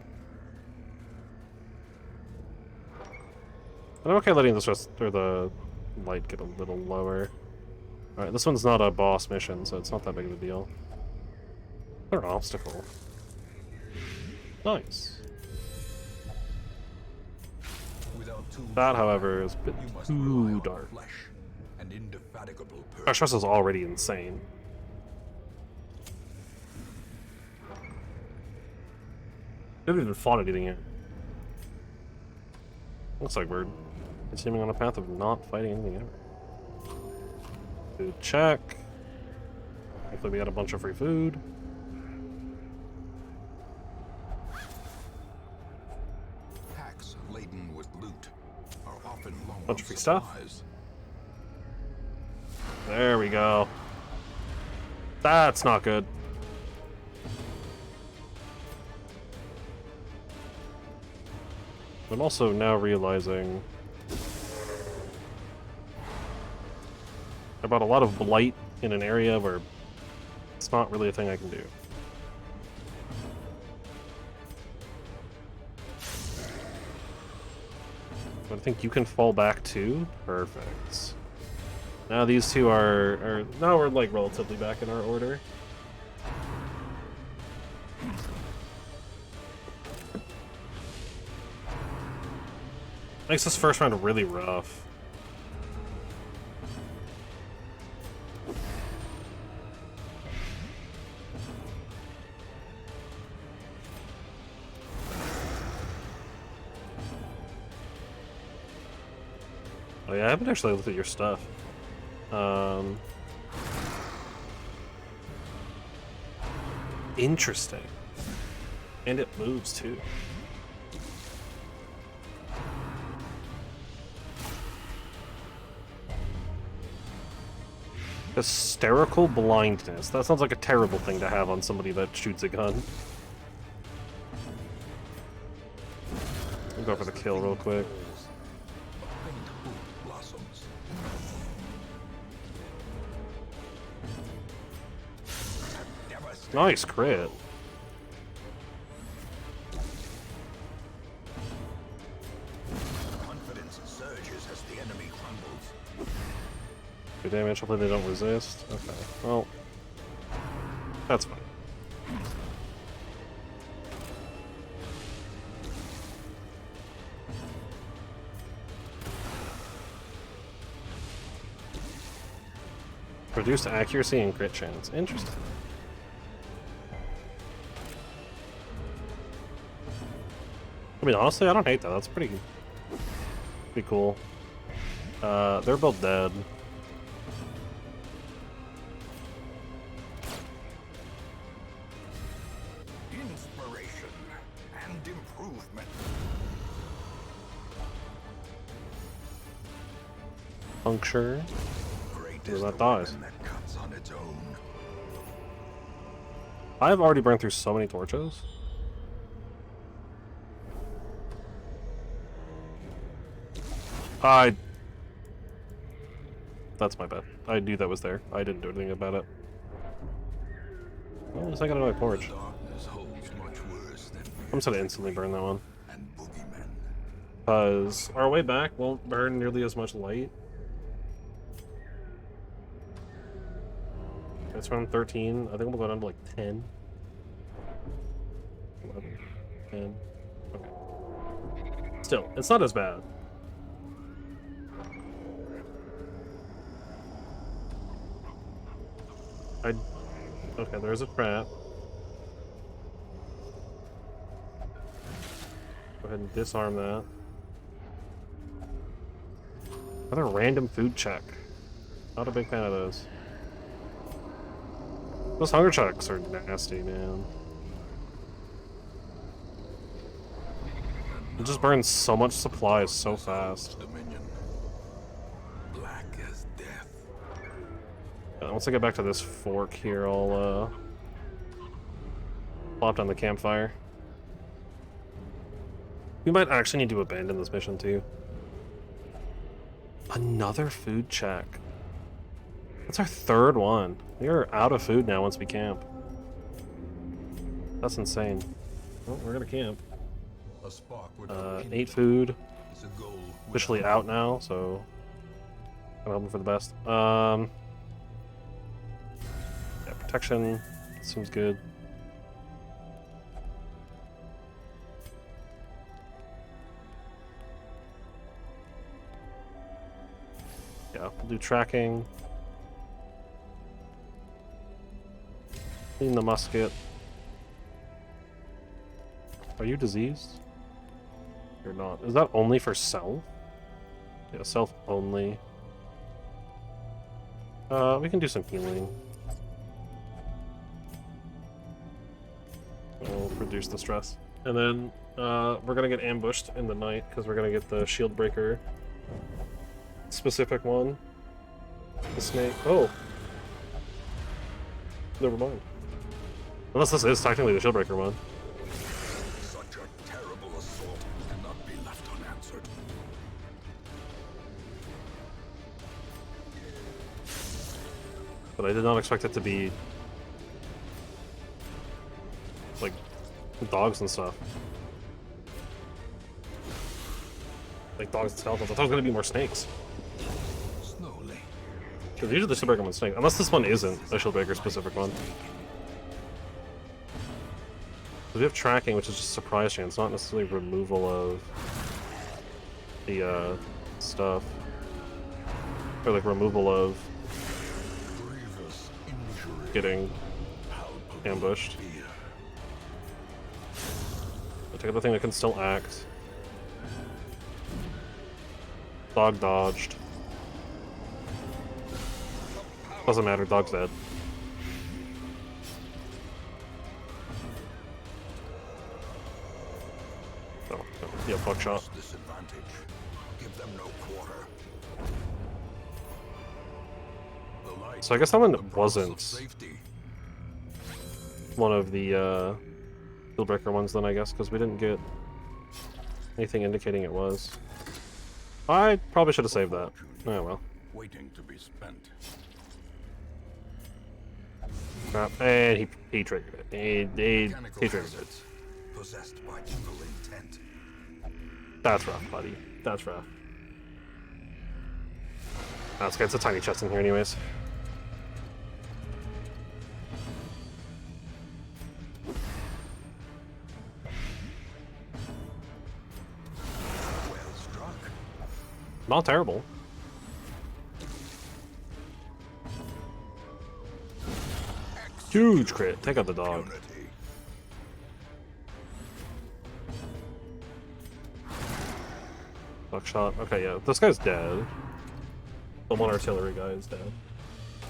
[SPEAKER 1] And I'm okay letting this rest, or the light get a little lower. Alright, this one's not a boss mission, so it's not that big of a deal. Or an obstacle. Nice. That, however, is a bit too dark. Our stress is already insane. We haven't even fought anything yet. Looks like we're continuing on a path of not fighting anything ever. Food check. Hopefully we got a bunch of free food.
[SPEAKER 2] Packs laden with loot are often low
[SPEAKER 1] Bunch
[SPEAKER 2] on
[SPEAKER 1] of free stuff.
[SPEAKER 2] supplies.
[SPEAKER 1] There we go. That's not good. I'm also now realizing I bought a lot of blight in an area where it's not really a thing I can do. But I think you can fall back too. Perfect. Now these two are now we're like relatively back in our order. Makes this first round really rough. Oh yeah, I haven't actually looked at your stuff. Interesting. And it moves too. Hysterical blindness. That sounds like a terrible thing to have on somebody that shoots a gun. I'll go for the kill real quick. Nice crit.
[SPEAKER 2] Confidence surges as the enemy crumbles.
[SPEAKER 1] Good damage. Hopefully they don't resist. Okay. Well, that's fine. Reduced accuracy and crit chance. Interesting. I mean, honestly, I don't hate that. That's pretty cool. They're both dead.
[SPEAKER 2] Inspiration and improvement.
[SPEAKER 1] Puncture.
[SPEAKER 2] Great
[SPEAKER 1] Well,
[SPEAKER 2] is
[SPEAKER 1] that
[SPEAKER 2] the
[SPEAKER 1] dies.
[SPEAKER 2] weapon that cuts on its own.
[SPEAKER 1] I've already burned through so many torches. That's my bad. I knew that was there. I didn't do anything about it. Well, at least I got another torch.
[SPEAKER 2] Darkness holds much worse than
[SPEAKER 1] I'm just gonna instantly burn that one.
[SPEAKER 2] and boogeymen.
[SPEAKER 1] Because our way back won't burn nearly as much light. It's around 13. I think we'll go down to like 10. 11, 10. Okay. Still, it's not as bad. Okay, there's a trap. Go ahead and disarm that. Another random food check. Not a big fan of those. Those hunger checks are nasty, man. It just burns so much supplies so fast.
[SPEAKER 2] Dominion. Black as death.
[SPEAKER 1] Once I get back to this fork here, I'll plop down the campfire. We might actually need to abandon this mission too. Another food check. That's our third one. We are out of food now once we camp. That's insane. Well, we're gonna camp.
[SPEAKER 2] A spark would
[SPEAKER 1] 8 food.
[SPEAKER 2] is a goal
[SPEAKER 1] Officially out now, so I'm hoping for the best. Yeah, protection seems good. Yeah, we'll do tracking. Clean the musket. Are you diseased? You're not. Is that only for self? Yeah, self only. We can do some healing. We'll reduce the stress. And then, we're gonna get ambushed in the night, because we're gonna get the shield breaker specific one. The snake. Oh! Never mind. Unless this is technically the shield breaker one.
[SPEAKER 2] Such a terrible assault cannot be left
[SPEAKER 1] but I did not expect it to be like dogs and stuff. Like dogs and skeletons. I thought it was gonna be more snakes.
[SPEAKER 2] Slowly.
[SPEAKER 1] Because usually the Shieldbreaker one's snake. Unless this one isn't a Shieldbreaker specific one. We have tracking, which is just surprise chance, not necessarily removal of the stuff. Or like removal of
[SPEAKER 2] Grievous injury.
[SPEAKER 1] getting
[SPEAKER 2] Palpable
[SPEAKER 1] ambushed.
[SPEAKER 2] fear.
[SPEAKER 1] I take out the thing that can still act. Dog dodged. Doesn't matter, dog's dead. Oh, yeah, buckshot.
[SPEAKER 2] Disadvantage. Give them no quarter. The light,
[SPEAKER 1] So I guess that one
[SPEAKER 2] the promise of
[SPEAKER 1] wasn't
[SPEAKER 2] safety.
[SPEAKER 1] one of the Shieldbreaker ones then, I guess, because we didn't get anything indicating it was. I probably should have saved that. Oh well.
[SPEAKER 2] Waiting to be spent.
[SPEAKER 1] Crap. And he triggered it. He
[SPEAKER 2] Mechanical
[SPEAKER 1] triggered it.
[SPEAKER 2] hazards. Possessed by evil intent.
[SPEAKER 1] That's rough, buddy. That's rough. That's okay, it's a tiny chest in here anyways.
[SPEAKER 2] Well struck.
[SPEAKER 1] Not terrible. Huge crit. Take out the dog.
[SPEAKER 2] Unity.
[SPEAKER 1] Buckshot. Okay, yeah. This guy's dead. The one artillery guy is dead.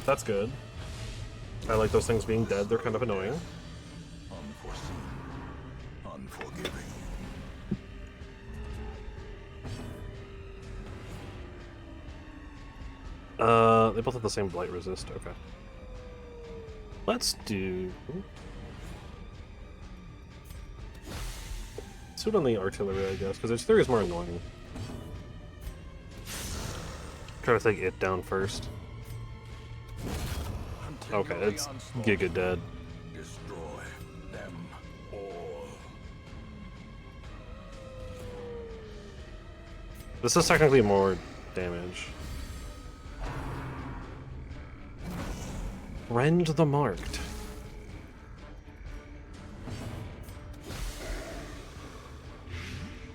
[SPEAKER 1] That's good. I like those things being dead. They're kind of annoying.
[SPEAKER 2] Unforeseen. Unforgiving.
[SPEAKER 1] They both have the same blight resist. Okay. Let's do... Let's do it on the artillery, I guess, because artillery is more annoying. Try to take it down first. Okay, it's giga dead.
[SPEAKER 2] Destroy them all.
[SPEAKER 1] This is technically more damage. Rend the Marked.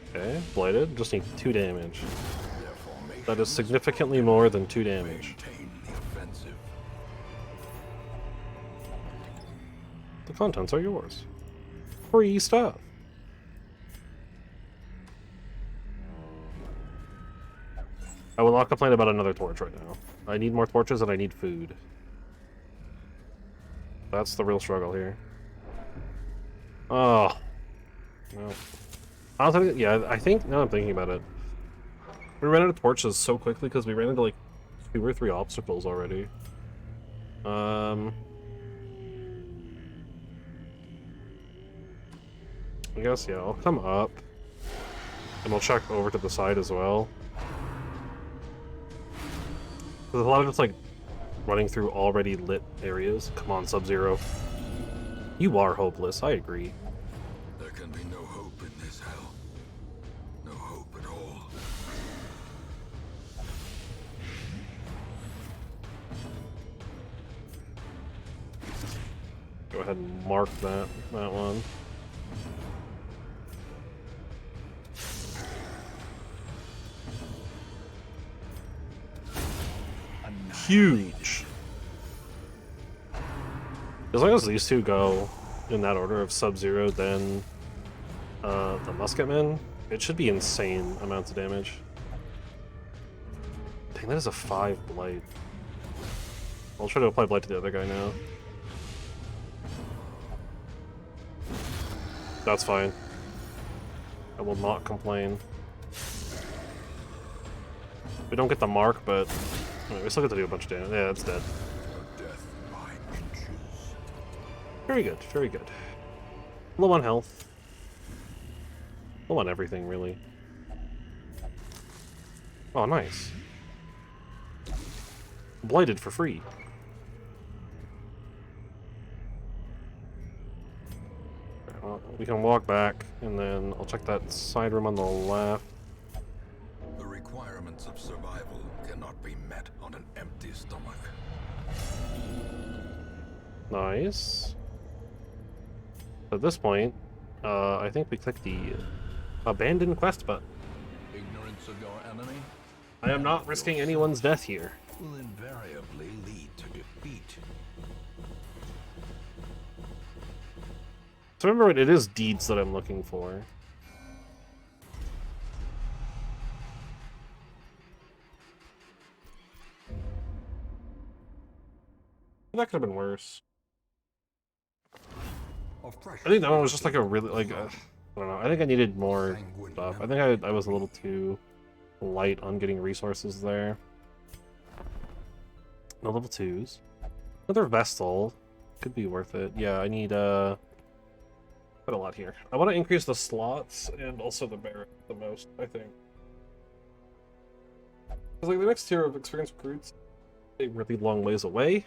[SPEAKER 1] Okay, blighted. Just need 2 damage.
[SPEAKER 2] Their formation
[SPEAKER 1] That is significantly more than 2 damage.
[SPEAKER 2] maintain the offensive.
[SPEAKER 1] The contents are yours. Free stuff. I will not complain about another torch right now. I need more torches and I need food. That's the real struggle here. Oh. No. I don't think, yeah, I think, now I'm thinking about it. We ran out of torches so quickly because we ran into like 2 or 3 obstacles already. I guess, yeah, I'll come up. And we'll check over to the side as well. There's a lot of just like running through already lit areas. Come on, Sub-Zero. You are hopeless, I agree.
[SPEAKER 2] There can be no hope in this hell. No hope at all.
[SPEAKER 1] Go ahead and mark that one. Huge. As long as these two go in that order of Sub-Zero, then the Musketmen, it should be insane amounts of damage. Dang, that is a 5 blight. I'll try to apply blight to the other guy now. That's fine. I will not complain. We don't get the mark, but we still get to do a bunch of damage. Yeah, it's dead.
[SPEAKER 2] Death by inches.
[SPEAKER 1] Very good, very good. Low on health. Low on everything, really. Oh, nice. Blighted for free. we can walk back, and then I'll check that side room on the left.
[SPEAKER 2] The requirements of survival cannot be met on an empty stomach.
[SPEAKER 1] Nice. At this point, I think we click the abandon quest button.
[SPEAKER 2] Ignorance of your enemy
[SPEAKER 1] I am not risking anyone's death here.
[SPEAKER 2] will invariably lead to defeat.
[SPEAKER 1] So remember, it is deeds that I'm looking for. That could have been worse. I think that one was just like a really, like, I don't know. I think I needed more stuff. I think I was a little too light on getting resources there. No level 2s. Another Vestal. Could be worth it. Yeah, I need, quite a lot here. I want to increase the slots and also the merit the most, I think. Because, like, the next tier of experience recruits a really long ways away.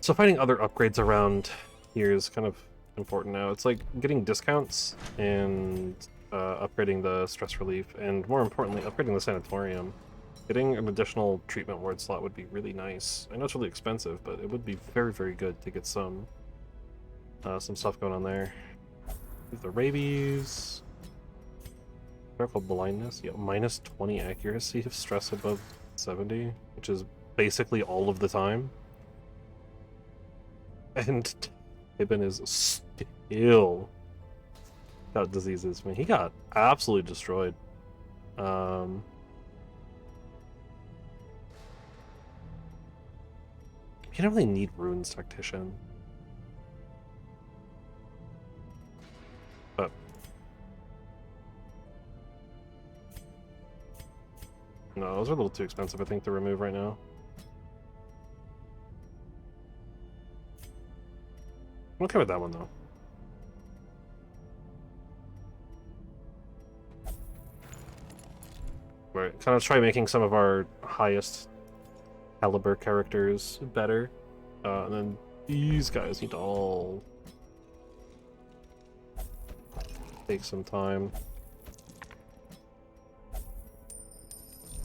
[SPEAKER 1] So finding other upgrades around here is kind of important now. It's like getting discounts and upgrading the stress relief, and more importantly, upgrading the sanatorium. Getting an additional treatment ward slot would be really nice. I know it's really expensive, but it would be very, very good to get some stuff going on there. The rabies. Medical blindness. Yeah, minus 20 accuracy if stress above 70, which is basically all of the time. And Ibn is still got diseases. I mean, he got absolutely destroyed. You don't really need Runes Tactician. But no, those are a little too expensive, I think, to remove right now. I'm okay with that one, though. Right, kind of try making some of our highest caliber characters better. And then these guys need to all take some time.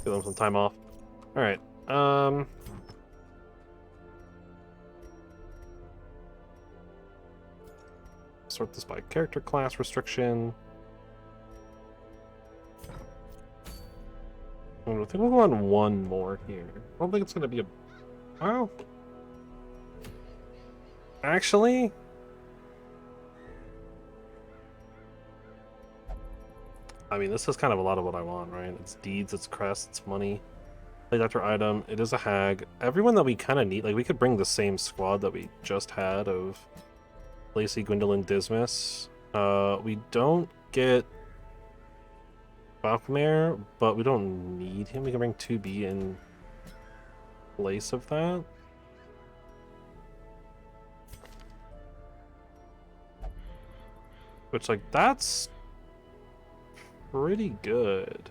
[SPEAKER 1] Give them some time off. Alright, sort this by character class restriction. I think we'll go on one more here. I don't think it's going to be a... Oh. Actually... I mean, this is kind of a lot of what I want, right? It's deeds, it's crests, it's money. Play Doctor item, it is a hag. Everyone that we kind of need, like, we could bring the same squad that we just had of Lacey, Gwendolyn, Dismas. We don't get Falcomer, but we don't need him. We can bring 2B in place of that. Which, like, that's pretty good.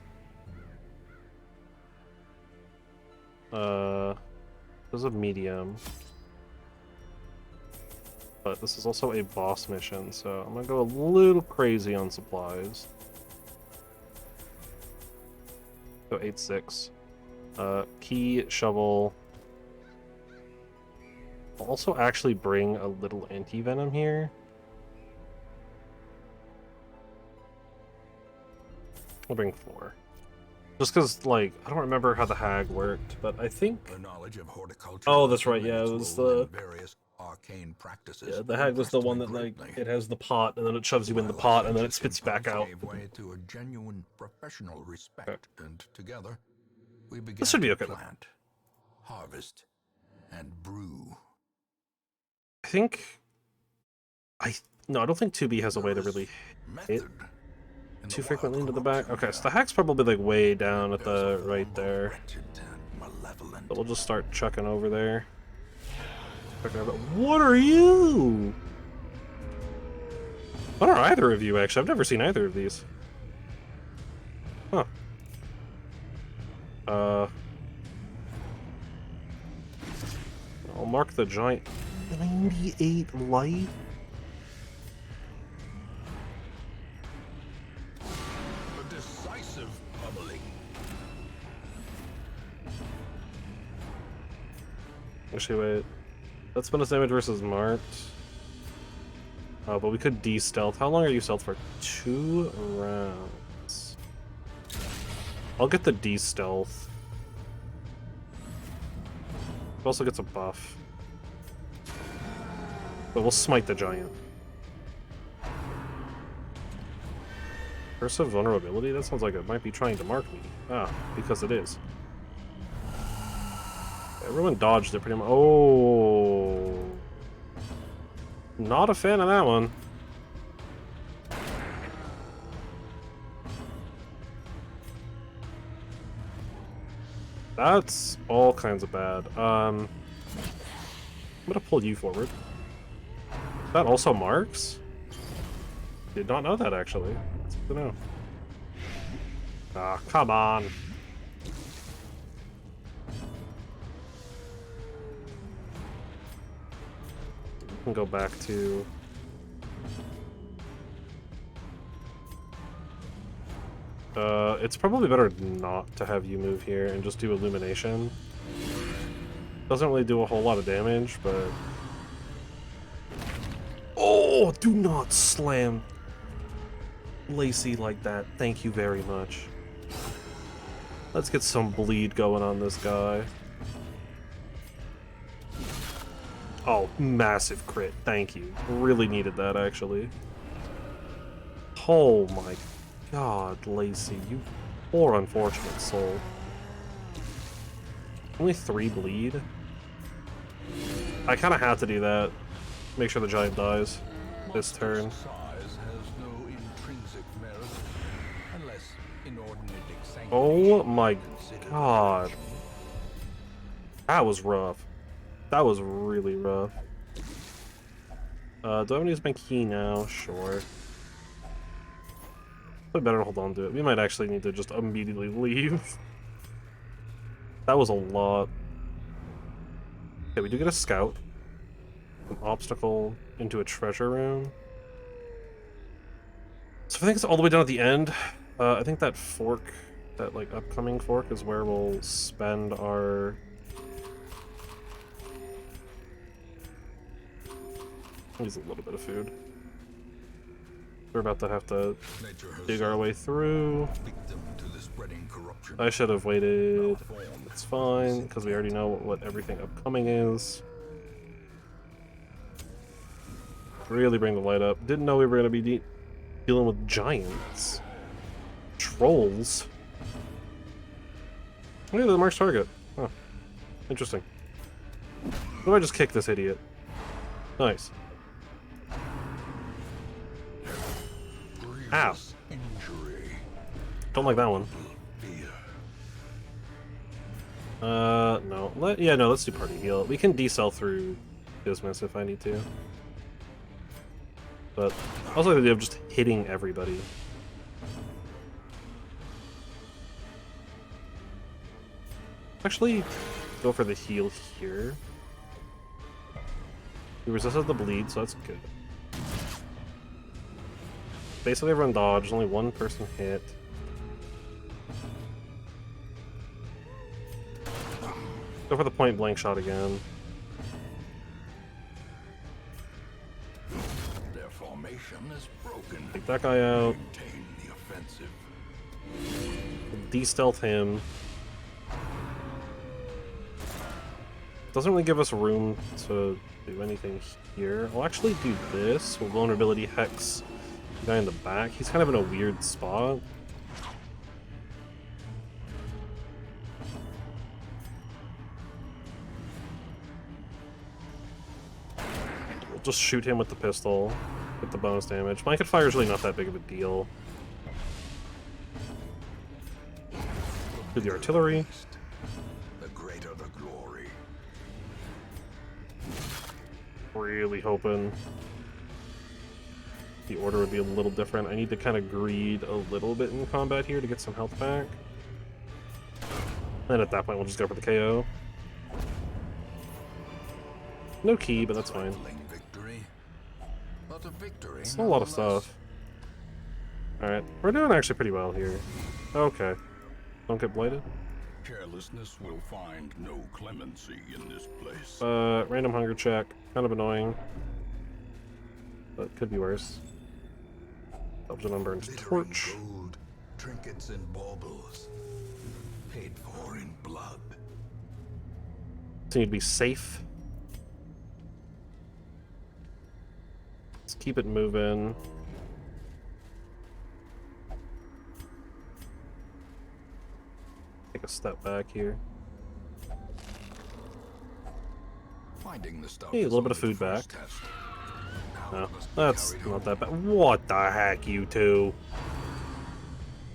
[SPEAKER 1] This is a medium. But this is also a boss mission, so I'm gonna go a little crazy on supplies. Go 8-6. Key, shovel. I'll also actually bring a little anti-venom here. I'll bring 4. Just because, like, I don't remember how the hag worked, but I think...
[SPEAKER 2] The knowledge of horticulture.
[SPEAKER 1] Oh, that's right, yeah, it was the...
[SPEAKER 2] various arcane practices.
[SPEAKER 1] Yeah, the hag was the one that, like, it has the pot, and then it shoves you in the pot, and then it spits back out.
[SPEAKER 2] Gave way to a genuine professional respect, and together we began
[SPEAKER 1] This should be
[SPEAKER 2] to
[SPEAKER 1] okay.
[SPEAKER 2] plant, harvest, and brew.
[SPEAKER 1] I think... No, I don't think 2B has a way to really hit too frequently into the back. Okay, so the hag's probably, like, way down at the right there. But we'll just start chucking over there. What are you? What are either of you, actually? I've never seen either of these. Huh. I'll mark the giant 98 light. Actually, wait. That's bonus damage versus marked. Oh, but we could de-stealth. How long are you stealth for? 2 rounds. I'll get the de-stealth. It also gets a buff. But we'll smite the giant. Curse of vulnerability? That sounds like it might be trying to mark me. Ah, because it is. Everyone dodged it pretty much. Oh. Not a fan of that one. That's all kinds of bad. I'm gonna pull you forward. That also marks? Did not know that, actually. That's good to know. Ah, come on. We can go back to... it's probably better not to have you move here and just do illumination. Doesn't really do a whole lot of damage, but... Oh, do not slam Lacey like that. Thank you very much. Let's get some bleed going on this guy. Oh, massive crit. Thank you. Really needed that, actually. Oh my god, Lacey, you poor unfortunate soul. Only 3 bleed? I kind of have to do that. Make sure the giant dies this turn.
[SPEAKER 2] Size has no intrinsic merit unless inordinate sanctity
[SPEAKER 1] Oh my
[SPEAKER 2] is considered
[SPEAKER 1] god. That was rough. That was really rough. Do I want to use my key now? Sure. Probably better to hold on to it. We might actually need to just immediately leave. That was a lot. Okay, we do get a scout. An obstacle into a treasure room. So I think it's all the way down at the end. I think that fork, that like upcoming fork, is where we'll spend our... Use a little bit of food. We're about to have to dig our way through. I should have waited. It's fine, because we already know what everything upcoming is. Really bring the light up. Didn't know we were going to be dealing with giants. Trolls. Look at the marked target. Huh. Interesting. What if I just kick this idiot? Nice. Ow. Don't like that one. No. No, let's do party heal. We can decel through Dismiss if I need to. But I also like the idea of just hitting everybody. Actually, go for the heal here. He resisted the bleed, so that's good. Basically everyone dodged, only one person hit. Go for the point blank shot again.
[SPEAKER 2] Their formation is broken.
[SPEAKER 1] Take that guy out.
[SPEAKER 2] Maintain the offensive.
[SPEAKER 1] De-stealth him. Doesn't really give us room to do anything here. I'll actually do this. We'll vulnerability hex the guy in the back. He's kind of in a weird spot. We'll just shoot him with the pistol. Get the bonus damage. Blanket fire is really not that big of a deal. Do the artillery.
[SPEAKER 2] The greater the glory.
[SPEAKER 1] Really hoping the order would be a little different. I need to kind of greed a little bit in combat here to get some health back. And at that point, we'll just go for the KO. No key, but that's fine.
[SPEAKER 2] Victory, but a victory.
[SPEAKER 1] It's a lot of stuff. Alright, we're doing actually pretty well here. Okay. Don't get blighted.
[SPEAKER 2] Carelessness will find no clemency in this place.
[SPEAKER 1] Random hunger check. Kind of annoying. But could be worse. Helps them unburned
[SPEAKER 2] Glittering
[SPEAKER 1] torch.
[SPEAKER 2] gold, trinkets and baubles, paid for in blood.
[SPEAKER 1] Continue to be safe. Let's keep it moving. Take a step back here.
[SPEAKER 2] Finding the stuff
[SPEAKER 1] Hey, a
[SPEAKER 2] is
[SPEAKER 1] little bit of
[SPEAKER 2] only
[SPEAKER 1] food
[SPEAKER 2] the
[SPEAKER 1] back.
[SPEAKER 2] first test. Now
[SPEAKER 1] No,
[SPEAKER 2] it must be
[SPEAKER 1] that's
[SPEAKER 2] carried
[SPEAKER 1] not
[SPEAKER 2] home.
[SPEAKER 1] that bad. What the heck, you two?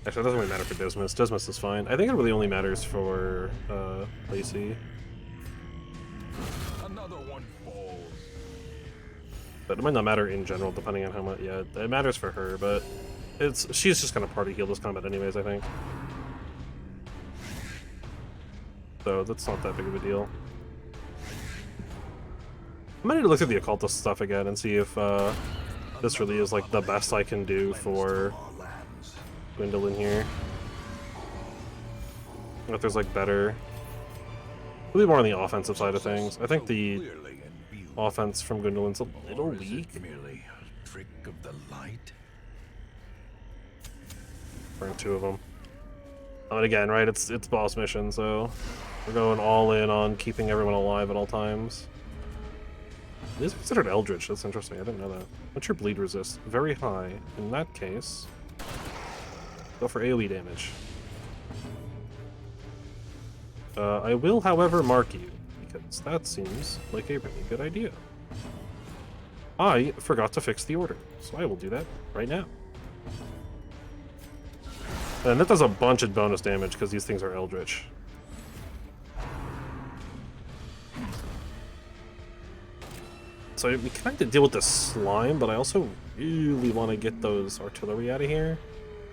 [SPEAKER 1] Actually, it doesn't really matter for Dismas. Dismas is fine. I think it really only matters for Lacey.
[SPEAKER 2] Another one falls.
[SPEAKER 1] But it might not matter in general, depending on how much. Yeah, it matters for her, but she's just gonna party heal this combat anyways, I think. So that's not that big of a deal. I might need to look through the occultist stuff again and see if this really is like the best I can do for
[SPEAKER 2] Our lands.
[SPEAKER 1] Gwendolyn here. If there's like better. Really more on the offensive side of things. I think the
[SPEAKER 2] Clearly in view.
[SPEAKER 1] offense from Gwendolyn's a little
[SPEAKER 2] Or is it
[SPEAKER 1] weak.
[SPEAKER 2] merely a trick of the light?
[SPEAKER 1] Burn two of them. And again, right, it's boss mission, so we're going all in on keeping everyone alive at all times. It is considered Eldritch, that's interesting, I didn't know that. What's your bleed resist? Very high. In that case, go for AoE damage. I will, however, mark you, because that seems like a really good idea. I forgot to fix the order, so I will do that right now. And that does a bunch of bonus damage, because these things are Eldritch. So we kind of deal with the slime, but I also really want to get those artillery out of here.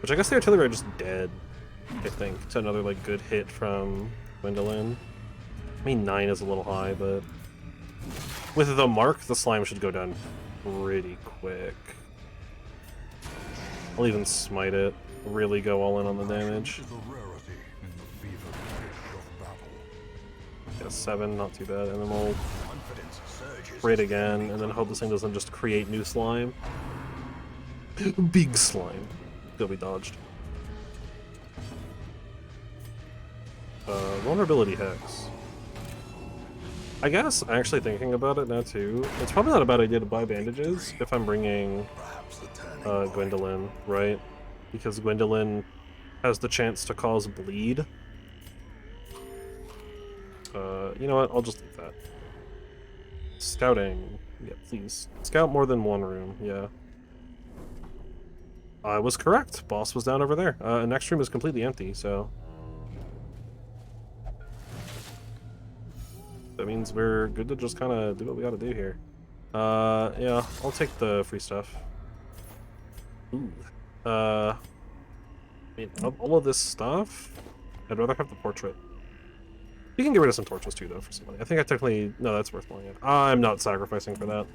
[SPEAKER 1] Which I guess the artillery are just dead, I think. It's another like good hit from Gwendolyn. I mean, 9 is a little high, but with the mark, the slime should go down pretty quick. I'll even smite it. Really go all in on the damage.
[SPEAKER 2] Is a rarity in the fever pitch of battle.
[SPEAKER 1] Get a 7, not too bad, and then we'll
[SPEAKER 2] Confidence surges
[SPEAKER 1] crit
[SPEAKER 2] as
[SPEAKER 1] again,
[SPEAKER 2] enemy
[SPEAKER 1] and then hope this thing
[SPEAKER 2] crumbles.
[SPEAKER 1] doesn't just create new slime. Big slime. They'll be dodged. Vulnerability hex. I guess, actually thinking about it now too, it's probably not a bad idea to buy bandages if I'm bringing
[SPEAKER 2] Perhaps the turning point.
[SPEAKER 1] Gwendolyn, right? Because Gwendolyn has the chance to cause bleed. You know what? I'll just leave that. Scouting. Yeah, please. Scout more than one room, yeah. I was correct. Boss was down over there. Next room is completely empty, so... that means we're good to just kind of do what we gotta do here. Yeah, I'll take the free stuff. Ooh. I mean, of all of this stuff, I'd rather have the portrait. You can get rid of some torches too, though, for some money. I think I technically... no, that's worth more yet. I'm not sacrificing for that.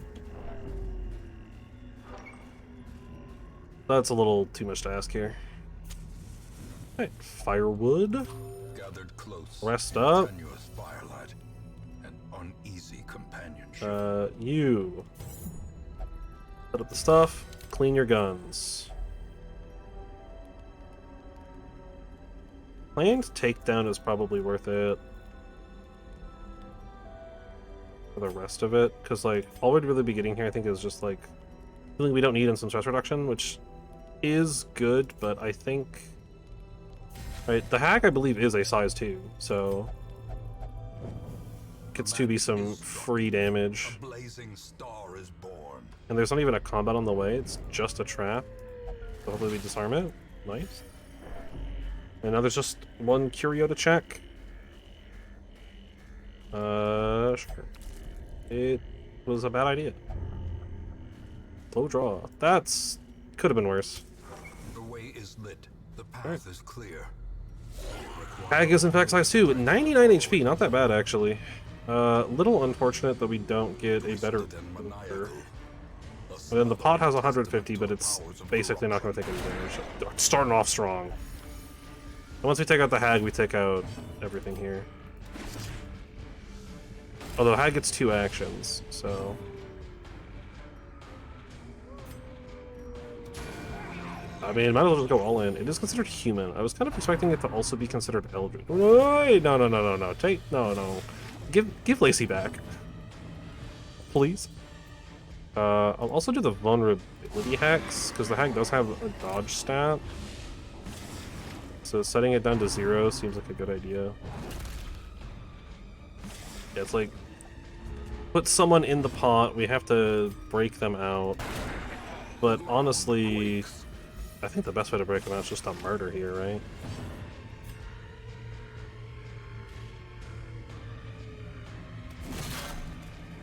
[SPEAKER 1] That's a little too much to ask here. Alright, firewood.
[SPEAKER 2] Gathered close.
[SPEAKER 1] Rest
[SPEAKER 2] in
[SPEAKER 1] up.
[SPEAKER 2] tenuous firelight and uneasy companionship.
[SPEAKER 1] You. Set up the stuff. Clean your guns. Planned takedown is probably worth it. For the rest of it. Because, like, all we'd really be getting here, I think, is just, like, something we don't need in some stress reduction, which is good, but I think... right, the hack, I believe, is a size 2, so... gets to be some free damage.
[SPEAKER 2] A blazing star is born.
[SPEAKER 1] And there's not even a combat on the way, it's just a trap. So hopefully we disarm it. Nice. And now there's just one curio to check. Sure. It was a bad idea. Low draw. That's... could have been worse.
[SPEAKER 2] The way is lit. The path is clear.
[SPEAKER 1] Hag is in fact size 2, 99 HP, not that bad actually. Little unfortunate that we don't get a better... And then the pot has 150, but it's basically not going to take any damage. Starting off strong. once we take out the hag, we take out everything here. Although hag gets 2 actions, so... I mean, might as well just go all in. It is considered human. I was kind of expecting it to also be considered eldritch. Wait, no. No. Give Lacey back. Please. I'll also do the vulnerability hacks, because the hack does have a dodge stat. So setting it down to 0 seems like a good idea. Yeah, it's like, put someone in the pot, we have to break them out. But honestly, I think the best way to break them out is just a murder here, right?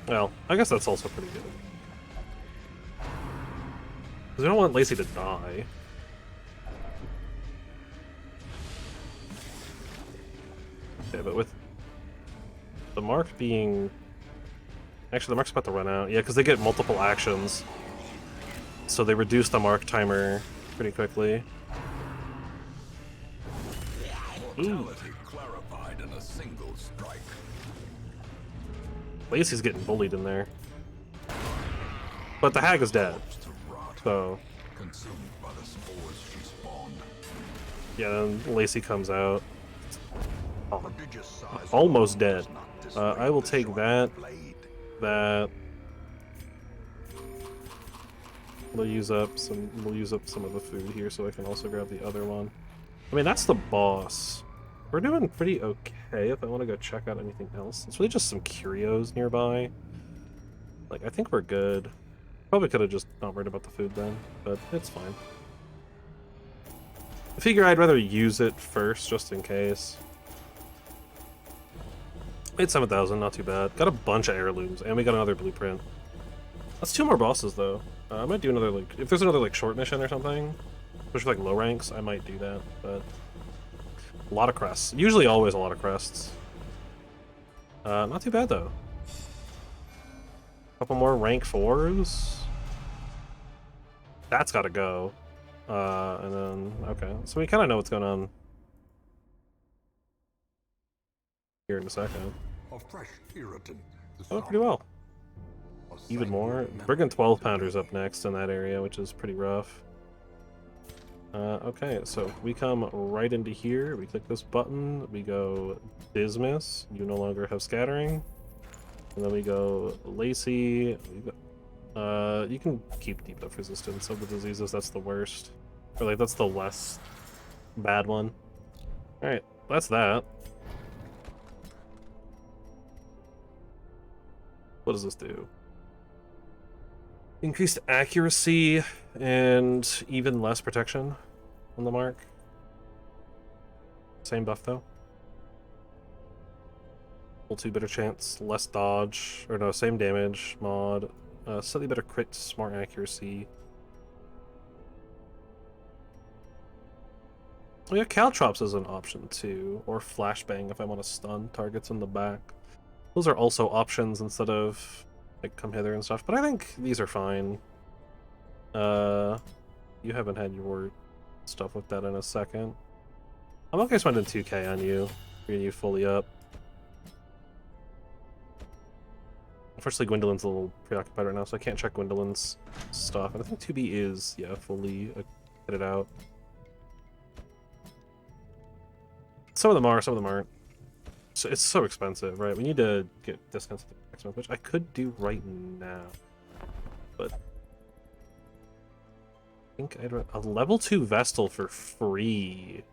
[SPEAKER 1] Well, I guess that's also pretty good. Because we don't want Lacey to die. Okay, but with the mark being... Actually, the mark's about to run out. Yeah, because they get multiple actions. So they reduce the mark timer pretty quickly.
[SPEAKER 2] Mortality clarified in a single strike.
[SPEAKER 1] Lacey's getting bullied in there. But the hag is dead. So...
[SPEAKER 2] Consumed by the spores she spawned.
[SPEAKER 1] Yeah, then Lacey comes out. Oh,
[SPEAKER 2] Prodigious size
[SPEAKER 1] almost dead.
[SPEAKER 2] does not display
[SPEAKER 1] I will
[SPEAKER 2] the
[SPEAKER 1] take
[SPEAKER 2] sharpened
[SPEAKER 1] that.
[SPEAKER 2] blade.
[SPEAKER 1] That... We'll use up some of the food here so I can also grab the other one. I mean, that's the boss. We're doing pretty okay if I want to go check out anything else. It's really just some curios nearby. Like, I think we're good. Probably could have just not worried about the food then, but it's fine. I figure I'd rather use it first, just in case. Made 7,000, not too bad. Got a bunch of heirlooms, and we got another blueprint. That's 2 more bosses, though. I might do another, like, if there's another, like, short mission or something, especially, like, low ranks, I might do that, but... A lot of crests. Usually always a lot of crests. Not too bad, though. Couple more rank 4s. That's gotta go. And then, okay. So we kind of know what's going on here in a second.
[SPEAKER 2] A fresh irritant.
[SPEAKER 1] Oh, pretty well. Even more. Brigand 12 Pounder's up next in that area, which is pretty rough. Okay, so we come right into here. We click this button. We go Dismiss. You no longer have scattering. And then we go Lacey. You can keep deep enough resistance of the diseases. That's the worst. Or like that's the less bad one. All right, that's that. What does this do? Increased accuracy and even less protection on the mark. Same buff though. Full 2 better chance, less dodge, or no, same damage mod. Slightly better crit, smart accuracy. Oh yeah, Caltrops is an option too, or Flashbang if I want to stun targets in the back. Those are also options instead of like come hither and stuff, but I think these are fine. You haven't had your stuff with that in a second. I'm okay spending 2k on you, bringing you fully up. Unfortunately, Gwendolyn's a little preoccupied right now, so I can't check Gwendolyn's stuff. And I think 2B is, yeah, fully kitted out. Some of them are, some of them aren't. So it's so expensive, right? We need to get discounts at the next month, which I could do right now. But I think I'd a level 2 Vestal for free.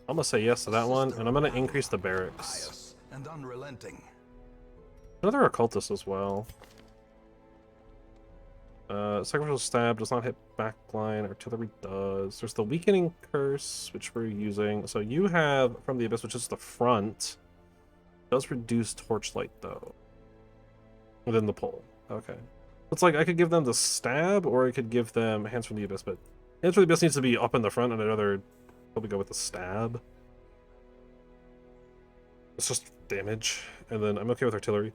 [SPEAKER 1] I'm gonna say yes to that one, and I'm gonna increase the barracks.
[SPEAKER 2] And unrelenting.
[SPEAKER 1] Another occultist as well. Sacrificial stab does not hit backline. Artillery does. There's the weakening curse, which we're using. So you have from the abyss, which is the front. Does reduce torchlight though. Within the pole. Okay. It's like I could give them the stab, or I could give them hands from the abyss. But hands from the abyss needs to be up in the front, and I'd rather probably go with the stab. It's just damage, and then I'm okay with artillery.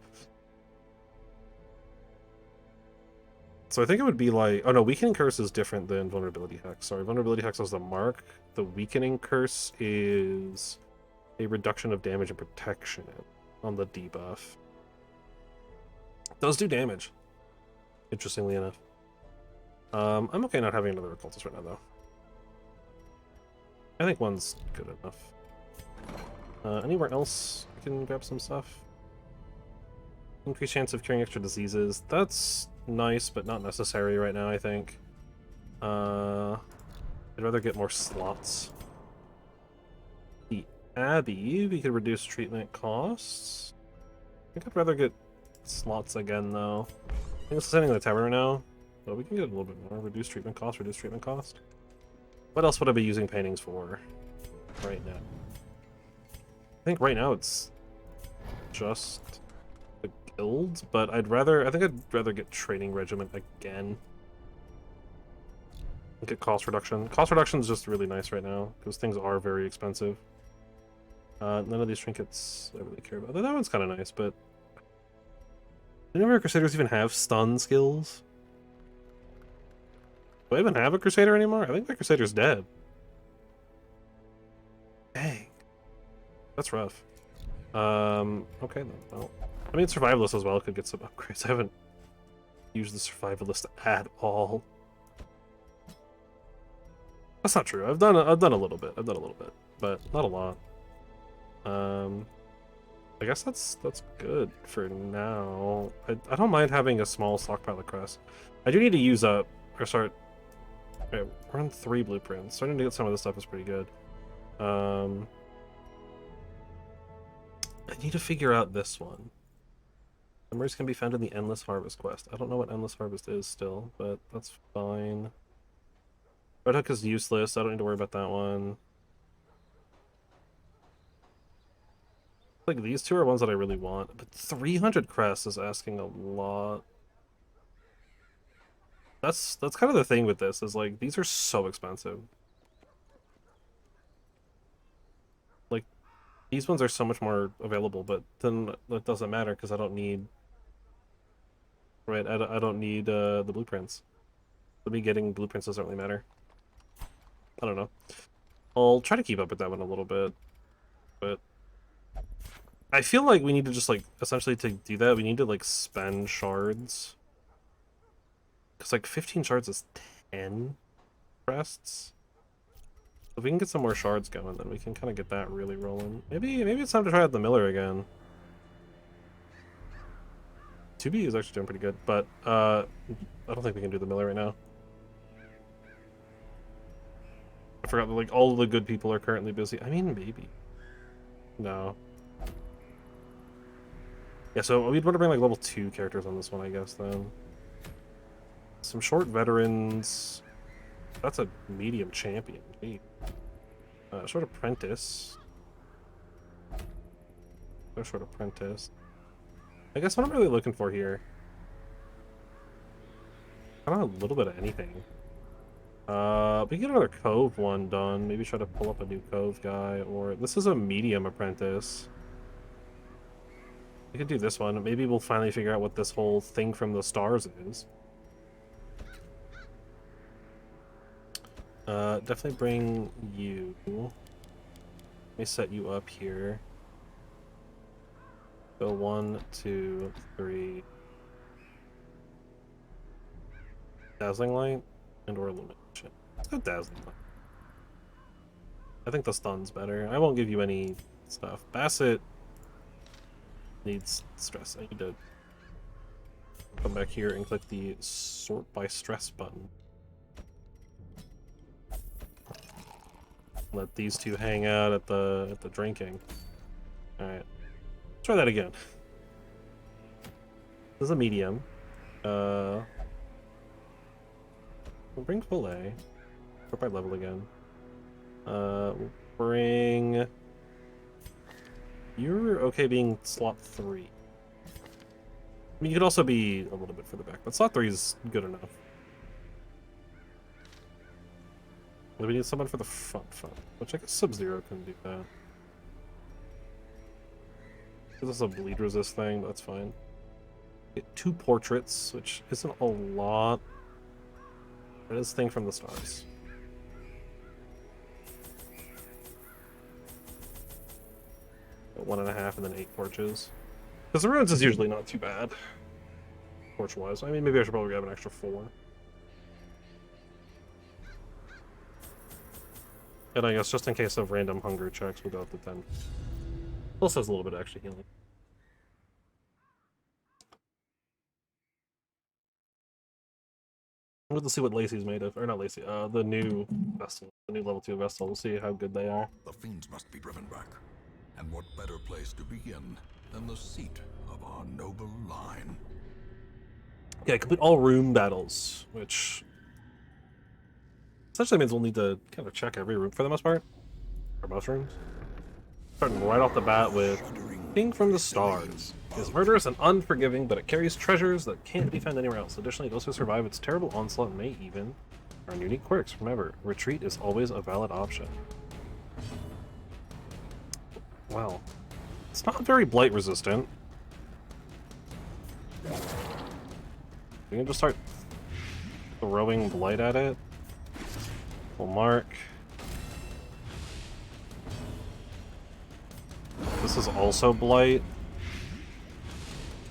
[SPEAKER 1] So I think it would be like... Oh no, Weakening Curse is different than Vulnerability Hex. Sorry, Vulnerability Hex was the mark. The Weakening Curse is a reduction of damage and protection on the debuff. It does do damage, interestingly enough. I'm okay not having another Occultist right now, though. I think one's good enough. Anywhere else we can grab some stuff? Increased chance of curing extra diseases. That's nice, but not necessary right now, I think. I'd rather get more slots. The Abbey, we could reduce treatment costs. I think I'd rather get slots again, though. I think it's sitting in the tower now, but we can get a little bit more. Reduce treatment cost, reduce treatment cost. What else would I be using paintings for right now? I think right now it's just the guilds, but I think I'd rather get training regiment again. Get cost reduction. Cost reduction is just really nice right now because things are very expensive. None of these trinkets I really care about. That one's kind of nice, but do any of our Crusaders even have stun skills? Do I even have a Crusader anymore? I think my Crusader's dead. Dang. That's rough. Okay then. Well, I mean, Survivalist as well could get some upgrades. I haven't used the Survivalist at all. That's not true. I've done a little bit. But not a lot. I guess that's good for now. I don't mind having a small stockpile of crests. I do need to use up or start. Okay, we're on 3 blueprints. Starting to get some of this stuff is pretty good. I need to figure out this one. Summaries can be found in the Endless Harvest quest. I don't know what Endless Harvest is still, but that's fine. Red Hook is useless. I don't need to worry about that one. Like, these two are ones that I really want, but 300 crests is asking a lot. That's kind of the thing with this, is like, these are so expensive. Like, these ones are so much more available, but then it doesn't matter because I don't need... Right, I don't need the blueprints. So me getting blueprints doesn't really matter. I don't know. I'll try to keep up with that one a little bit, but I feel like we need to just, like, essentially to do that, we need to, like, spend shards. Because, like, 15 shards is 10 crests. If we can get some more shards going, then we can kind of get that really rolling. Maybe it's time to try out the Miller again. 2B is actually doing pretty good, but I don't think we can do the Miller right now. I forgot that, like, all the good people are currently busy. I mean, maybe. No. Yeah, so we'd want to bring, like, level 2 characters on this one, I guess, then. Some short veterans. That's a medium champion. Gee. Short apprentice. Short apprentice. I guess what I'm really looking for here. I don't know, a little bit of anything. We can get another Cove one done. Maybe try to pull up a new Cove guy, or this is a medium apprentice. We could do this one. Maybe we'll finally figure out what this whole thing from the stars is. Definitely bring you. Let me set you up here. Go 1, 2, 3. Dazzling Light and or Illumination. Let's go Dazzling Light. I think the stun's better. I won't give you any stuff. Bassett needs stress. I need to come back here and click the sort by stress button. Let these two hang out at the drinking. Alright. Try that again. This is a medium. We'll bring full A. Go by level again. We'll bring... You're okay being slot 3. I mean, you could also be a little bit further back, but slot 3 is good enough. We need someone for the front, which I guess Sub-Zero can do that. This is a bleed resist thing, but that's fine. Get 2 portraits, which isn't a lot. It is Thing from the Stars. Got 1.5 and then 8 torches. Because the ruins is usually not too bad. Torch-wise. I mean, maybe I should probably grab an extra 4. And I guess just in case of random hunger checks, we'll go up to 10. Plus has a little bit of extra healing. We'll see what Lacey's made of. Or not Lacey, the new Vestal. The new level 2 Vestal. We'll see how good they are.
[SPEAKER 2] The fiends must be driven back. And what better place to begin than the seat of our noble line?
[SPEAKER 1] Yeah, complete all room battles, which essentially means we'll need to kind of check every room for the most part. For most rooms. Starting right off the bat with Thing from the Stars. It is murderous and unforgiving, but it carries treasures that can't be found anywhere else. Additionally, those who survive its terrible onslaught may even earn unique quirks. Remember, retreat is always a valid option. Well, it's not very blight resistant. We can just start throwing blight at it. We'll mark. This is also blight.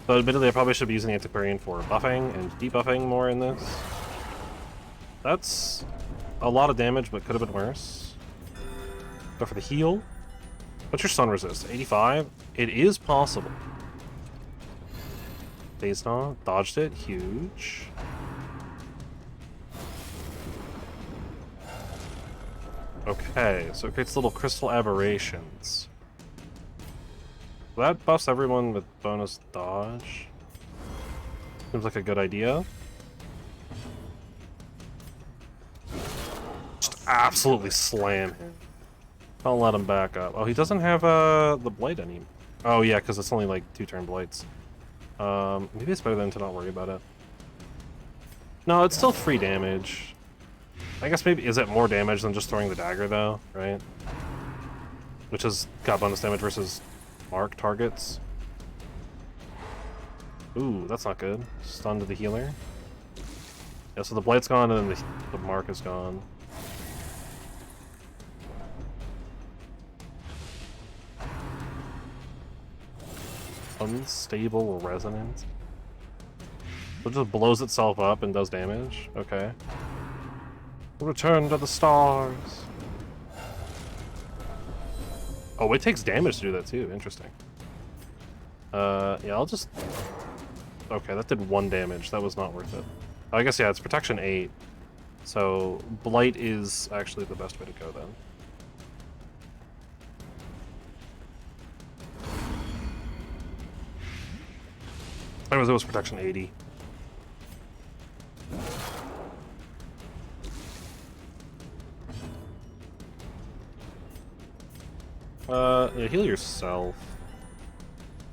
[SPEAKER 1] But admittedly, I probably should be using Antiquarian for buffing and debuffing more in this. That's a lot of damage, but could have been worse. Go for the heal. What's your stun resist? 85? It is possible. Phase Knot, dodged it, huge. Okay, so it creates little crystal aberrations. That buffs everyone with bonus dodge. Seems like a good idea. Just absolutely slam him. Don't let him back up. Oh, he doesn't have the blight anymore. Oh yeah, because it's only like 2-turn blights. Maybe it's better than to not worry about it. No, it's still free damage. I guess maybe, is it more damage than just throwing the dagger though, right? Which has got bonus damage versus mark targets. Ooh, that's not good. Stun to the healer. Yeah, so the blight's gone and then the mark is gone. Unstable resonance. So it just blows itself up and does damage. Okay. Return to the stars. Oh, it takes damage to do that too. Interesting. Yeah, I'll just... Okay, that did 1 damage. That was not worth it. I guess, yeah, it's protection 8. So, blight is actually the best way to go then. Anyways, it was protection 80. Yeah, heal yourself.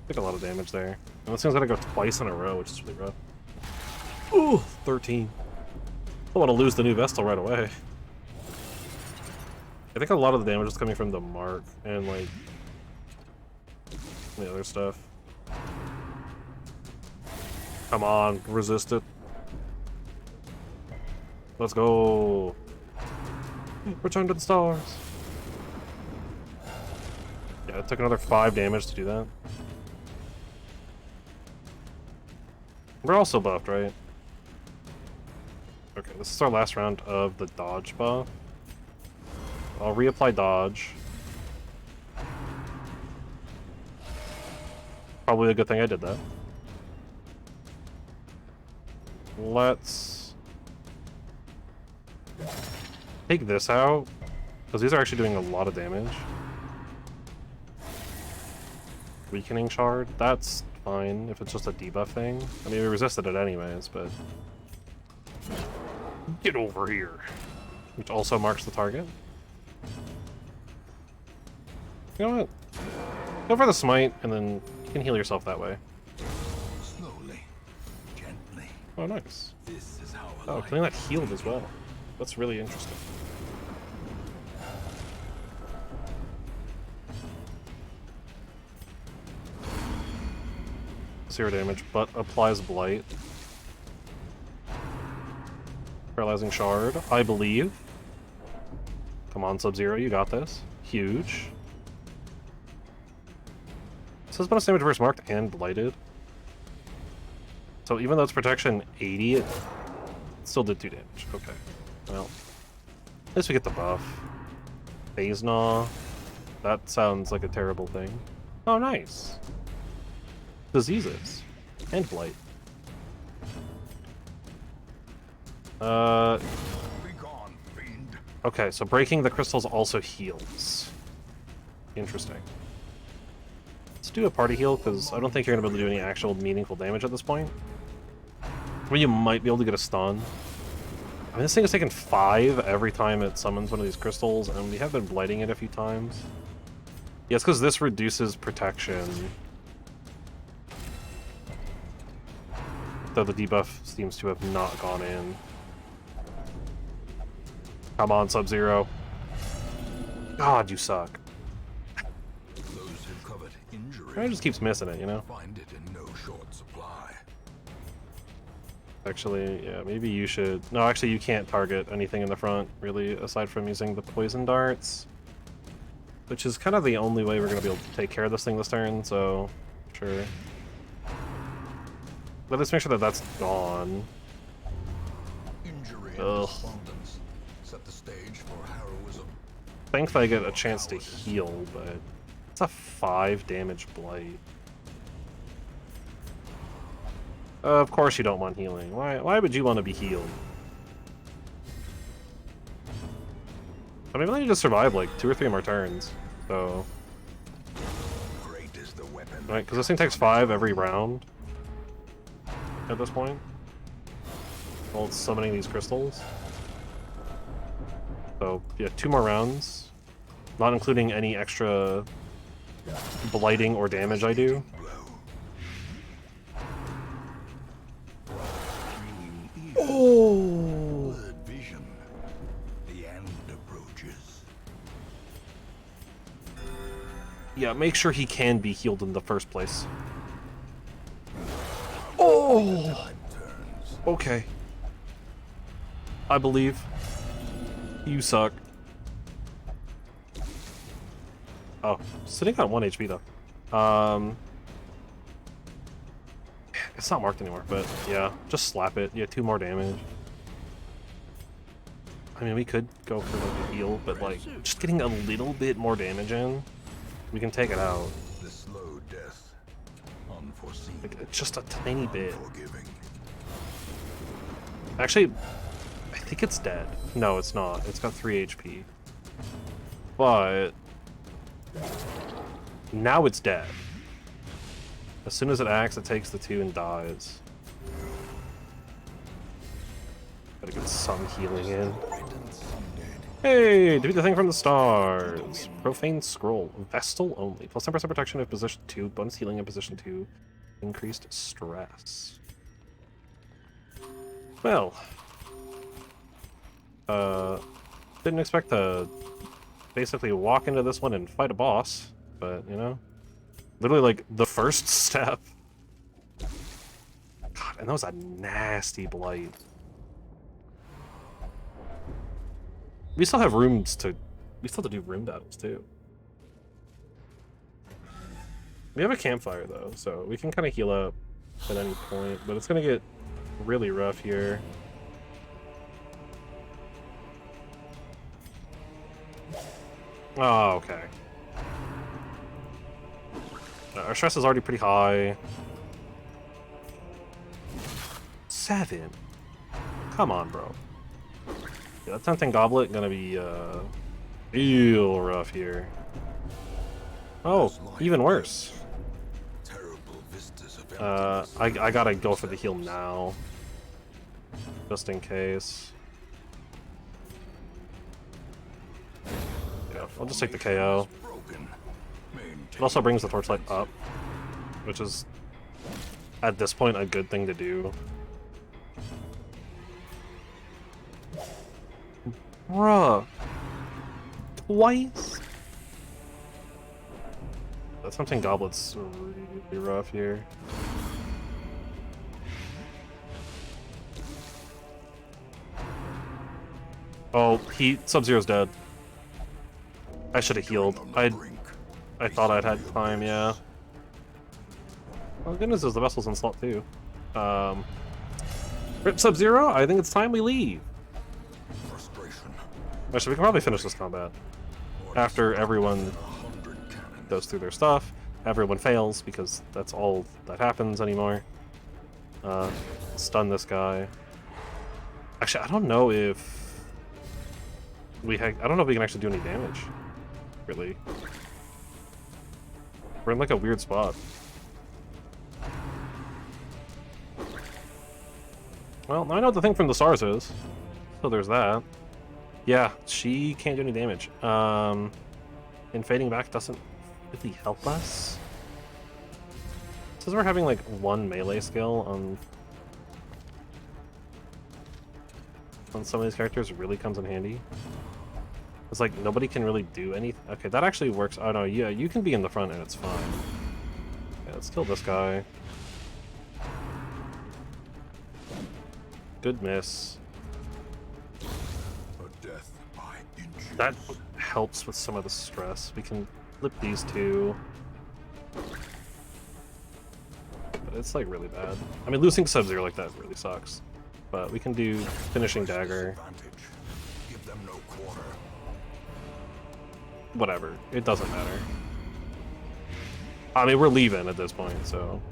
[SPEAKER 1] Take a lot of damage there. And this thing's gotta go twice in a row, which is really rough. Ooh, 13. I don't want to lose the new Vestal right away. I think a lot of the damage is coming from the mark and, like, the other stuff. Come on, resist it. Let's go. Return to the stars. Yeah, it took another 5 damage to do that. We're also buffed, right? Okay, this is our last round of the dodge buff. I'll reapply dodge. Probably a good thing I did that. Let's take this out, because these are actually doing a lot of damage. Weakening shard, that's fine if it's just a debuff thing. I mean, we resisted it anyways, but... Get over here. Which also marks the target. You know what? Go for the smite, and then you can heal yourself that way.
[SPEAKER 2] Slowly, gently.
[SPEAKER 1] Oh, nice.
[SPEAKER 2] This is how
[SPEAKER 1] Oh, killing that healed as well. That's really interesting. 0 damage, but applies Blight. Paralyzing Shard, I believe. Come on, Sub-Zero, you got this. Huge. It says bonus damage versus marked and blighted. So even though it's protection 80, it still did 2 damage. Okay. Well, at least we get the buff. Phase Gnaw. That sounds like a terrible thing. Oh, nice. Diseases. And blight. Okay, so breaking the crystals also heals. Interesting. Let's do a party heal, because I don't think you're going to be able to do any actual meaningful damage at this point. I mean, you might be able to get a stun. I mean, this thing has taken 5 every time it summons one of these crystals, and we have been blighting it a few times. Yeah, it's because this reduces protection. Though the debuff seems to have not gone in. Come on, Sub-Zero. God, you suck.
[SPEAKER 2] Those who covered injury
[SPEAKER 1] It just keeps missing it, you know?
[SPEAKER 2] find it in no short supply.
[SPEAKER 1] Actually, yeah, maybe you should... No, actually, you can't target anything in the front, really, aside from using the poison darts. Which is kind of the only way we're going to be able to take care of this thing this turn, so... Sure. But let's make sure that that's gone.
[SPEAKER 2] Injury and
[SPEAKER 1] Ugh.
[SPEAKER 2] despondence set the stage for heroism.
[SPEAKER 1] Thankfully I get a chance to heal, but... It's a 5 damage blight. Of course you don't want healing. Why would you want to be healed? I mean, we just survive like 2 or 3 more turns, so...
[SPEAKER 2] Great is the weapon.
[SPEAKER 1] Right, because this thing takes 5 every round at this point. While it's summoning these crystals. So, yeah, 2 more rounds. Not including any extra blighting or damage I do. Oh!
[SPEAKER 2] Blurred vision. The end approaches.
[SPEAKER 1] Yeah, make sure he can be healed in the first place. Oh!
[SPEAKER 2] Time turns.
[SPEAKER 1] Okay. I believe. You suck. Oh, sitting on 1 HP though. It's not marked anymore, but yeah, just slap it. Yeah, 2 more damage. I mean, we could go for like a heal, but like, just getting a little bit more damage in, we can take it out.
[SPEAKER 2] The slow death. Unforeseen.
[SPEAKER 1] Like, just a tiny bit.
[SPEAKER 2] Unforgiving.
[SPEAKER 1] Actually, I think it's dead. No, it's not. It's got 3 HP. But now it's dead. As soon as it acts, it takes the 2 and dies. Gotta get some healing in. Hey, defeat the thing from the stars. Profane Scroll. Vestal only. Plus 10% protection if position 2. Bonus healing in position 2. Increased stress. Well. Didn't expect to basically walk into this one and fight a boss, but, you know. Literally, like, the first step. God, and that was a nasty blight. We still have rooms to... We still have to do room battles, too. We have a campfire, though, so we can kind of heal up at any point, but it's going to get really rough here. Oh, okay. Our stress is already pretty high. 7. Come on, bro. Yeah, that Tempting Goblet gonna be real rough here. Oh, even worse.
[SPEAKER 2] Terrible vistas of
[SPEAKER 1] I gotta go for the heal now, just in case. Yeah, I'll just take the KO. It also brings the torchlight up, which is, at this point, a good thing to do. Bruh. Twice? That's something Goblet's really rough here. Oh, Sub-Zero's dead. I should have healed. I thought I'd had time, yeah. Well, the good news is the vessel's in slot too. Rip Sub-Zero, I think it's time we leave. Actually, we can probably finish this combat. After everyone goes through their stuff, everyone fails, because that's all that happens anymore. Stun this guy. Actually, I don't know if I don't know if we can actually do any damage. Really. We're in like a weird spot. Well, I know what the thing from the stars is. So there's that. Yeah, she can't do any damage. And fading back doesn't really help us. Since we're having like one melee skill on some of these characters, it really comes in handy. It's like nobody can really do anything. Okay, that actually works. Oh no, yeah, you can be in the front and it's fine. Yeah, let's kill this guy. Good miss. That helps with some of the stress. We can flip these two. But it's like really bad. I mean, losing Sub-Zero like that really sucks. But we can do finishing dagger.
[SPEAKER 2] Give them no quarter.
[SPEAKER 1] Whatever. It doesn't matter. I mean, we're leaving at this point, so...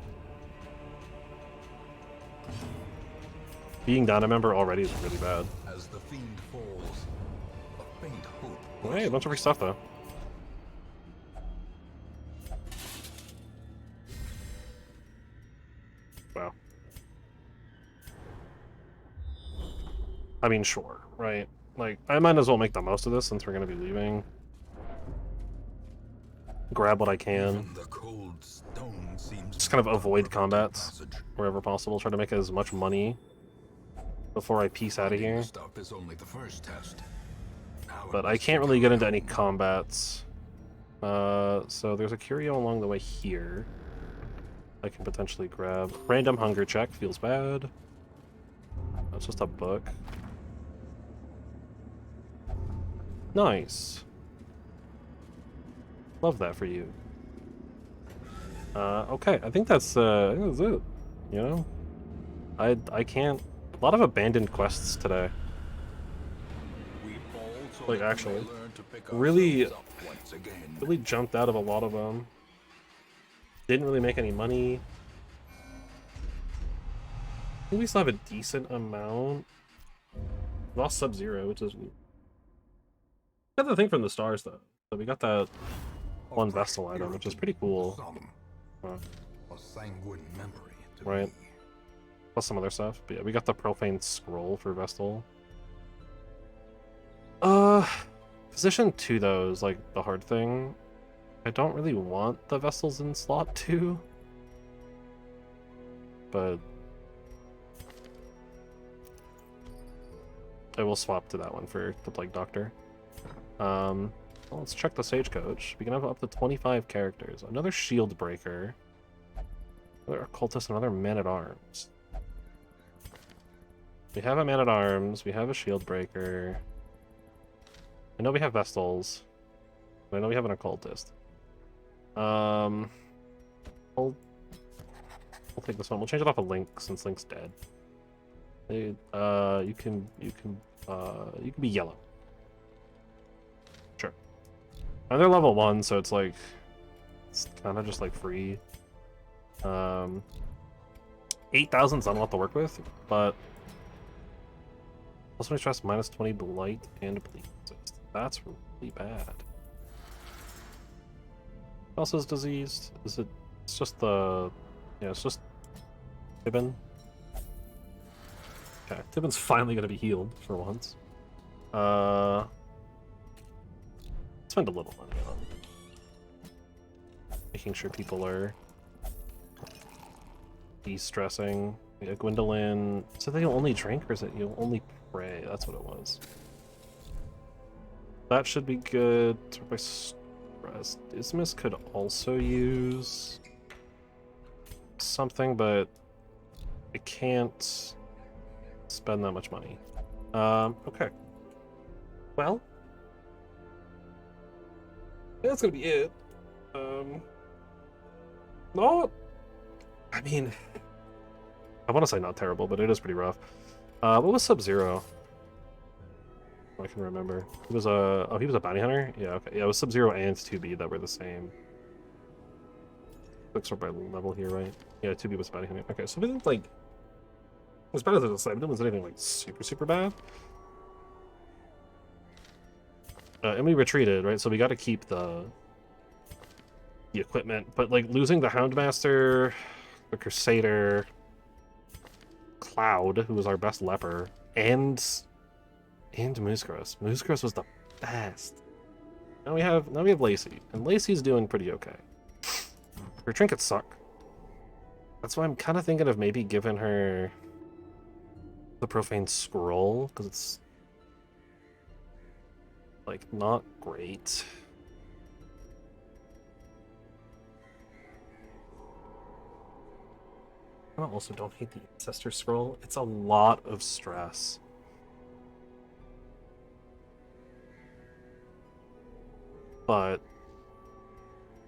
[SPEAKER 1] Being down a member already is really bad.
[SPEAKER 2] As the fiend falls, a faint hope.
[SPEAKER 1] Hey, a bunch of free stuff though. Wow. I mean, sure, right? Like, I might as well make the most of this since we're gonna be leaving. Grab what I can.
[SPEAKER 2] The cold stone seems
[SPEAKER 1] Just kind of avoid combats wherever possible. Try to make as much money before I peace out of here.
[SPEAKER 2] Stop is only the first test.
[SPEAKER 1] But I can't really get into any combats. So there's a curio along the way here. I can potentially grab. Random hunger check feels bad. That's just a book. Nice. Love that for you. Okay, I think that's it. You know, I can't. A lot of abandoned quests today. Like actually, really jumped out of a lot of them. Didn't really make any money. I think we still have a decent amount. Lost Sub-Zero, which is... Got the thing from the stars, though. So we got that one Vestal item, which is pretty cool. Right. Plus some other stuff. But yeah, we got the Profane Scroll for Vestal. Position 2, though, is like the hard thing. I don't really want the Vestals in slot 2. But I will swap to that one for the Plague Doctor. Well, let's check the Stagecoach. We can have up to 25 characters. Another Shield Breaker. Another Occultist, another Man-at-Arms. We have a Man-at-Arms, we have a Shield Breaker. I know we have Vestals. I know we have an Occultist. We'll take this one. We'll change it off of Link since Link's dead. You can be yellow. Sure. And they're level 1, so it's like it's kind of just like free. 8,000's not a lot to work with, but plus 20 stress, minus 20 blight and bleed. That's really bad. What else is diseased? Is it? It's just the. Yeah, it's just Tibbin. Okay, Tibbin's finally gonna be healed for once. Spend a little money on making sure people are de-stressing. Yeah, Gwendolyn. So they only drink, or is it you only pray? That's what it was. That should be good. By stress. Isthmus could also use something, but it can't spend that much money. Okay. Well, that's gonna be it. Not. I mean, I want to say not terrible, but it is pretty rough. What was Sub-Zero? I can remember. He was a he was a bounty hunter. Yeah, okay. Yeah, it was Sub-Zero and 2B that were the same. Quick sort by level here, right? Yeah, 2B was bounty hunter. Okay, so we didn't like as bad as it was. It wasn't anything like super bad. And we retreated, right? So we got to keep the equipment, but like losing the Houndmaster, the Crusader, Cloud, who was our best leper, and Moose-Gross. Moose-Gross was the best. Now we have Lacey, and Lacey's doing pretty okay. Her trinkets suck. That's why I'm kind of thinking of maybe giving her the Profane Scroll, because it's like not great. I also don't hate the Ancestor Scroll. It's a lot of stress. But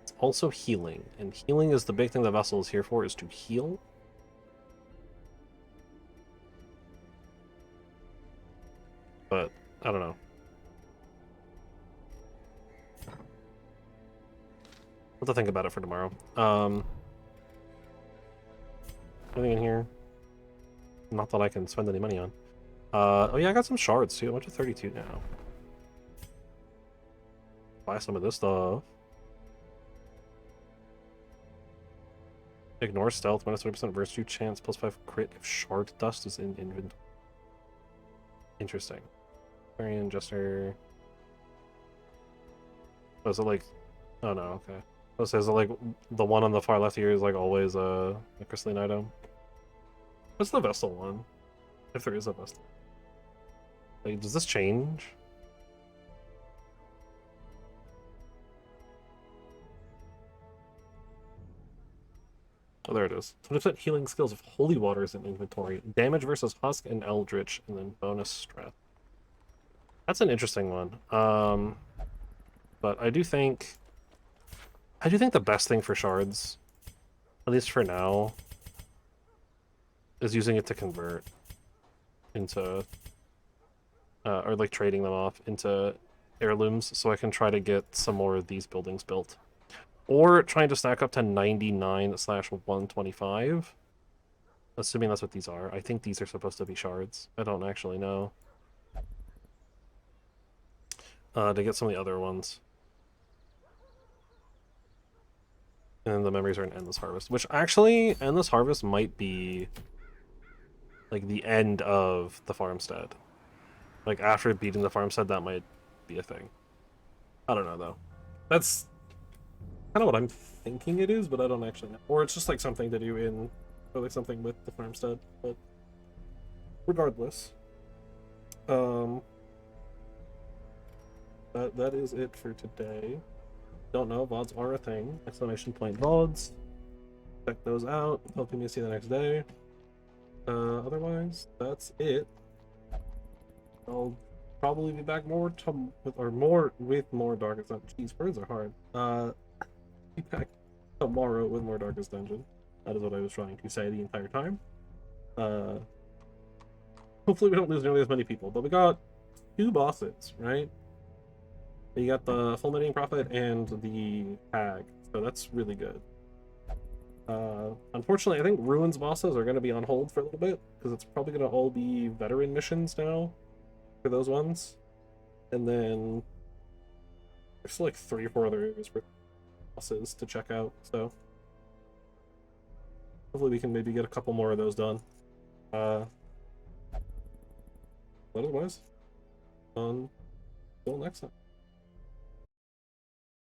[SPEAKER 1] it's also healing, and healing is the big thing the vessel is here for, is to heal. But I don't know. What to think about it for tomorrow. Anything in here? Not that I can spend any money on. Oh yeah, I got some shards too. I'm up to 32 now. Buy some of this stuff. Ignore stealth, minus 20% versus chance, plus 5 crit if shard dust is in inventory. Interesting. Varian, Jester. Oh, is it like... Oh no, okay. Oh, so is it like the one on the far left here is like always a crystalline item? What's the Vestal one? If there is a Vestal. Like, does this change? Oh, there it is. 20% healing skills of Holy Waters in inventory. Damage versus Husk and Eldritch, and then bonus strength. That's an interesting one. But I do think the best thing for shards, at least for now, is using it to convert into, or like trading them off into heirlooms, so I can try to get some more of these buildings built. Or trying to stack up to 99/125. Assuming that's what these are. I think these are supposed to be shards. I don't actually know. To get some of the other ones. And then the memories are in Endless Harvest. Which actually, Endless Harvest might be like the end of the farmstead. Like after beating the farmstead, that might be a thing. I don't know though. That's kind of what I'm thinking it is, but I don't actually know. Or it's just like something to do in, or like something with the farmstead. But regardless, that is it for today. Don't know, VODs are a thing. Exclamation point VODs. Check those out. Helping me see the next day. Otherwise, that's it. I'll probably be back more with more Darkest Dungeon. Jeez, words are hard. Be back tomorrow with more Darkest Dungeon. That is what I was trying to say the entire time. Hopefully we don't lose nearly as many people, but we got 2 bosses, right? You got the Fulminating Prophet and the Hag, so that's really good. Unfortunately, I think Ruins bosses are going to be on hold for a little bit, because it's probably going to all be veteran missions now for those ones. And then there's still like 3 or 4 other areas for bosses to check out, so hopefully we can maybe get a couple more of those done. Otherwise, until next time.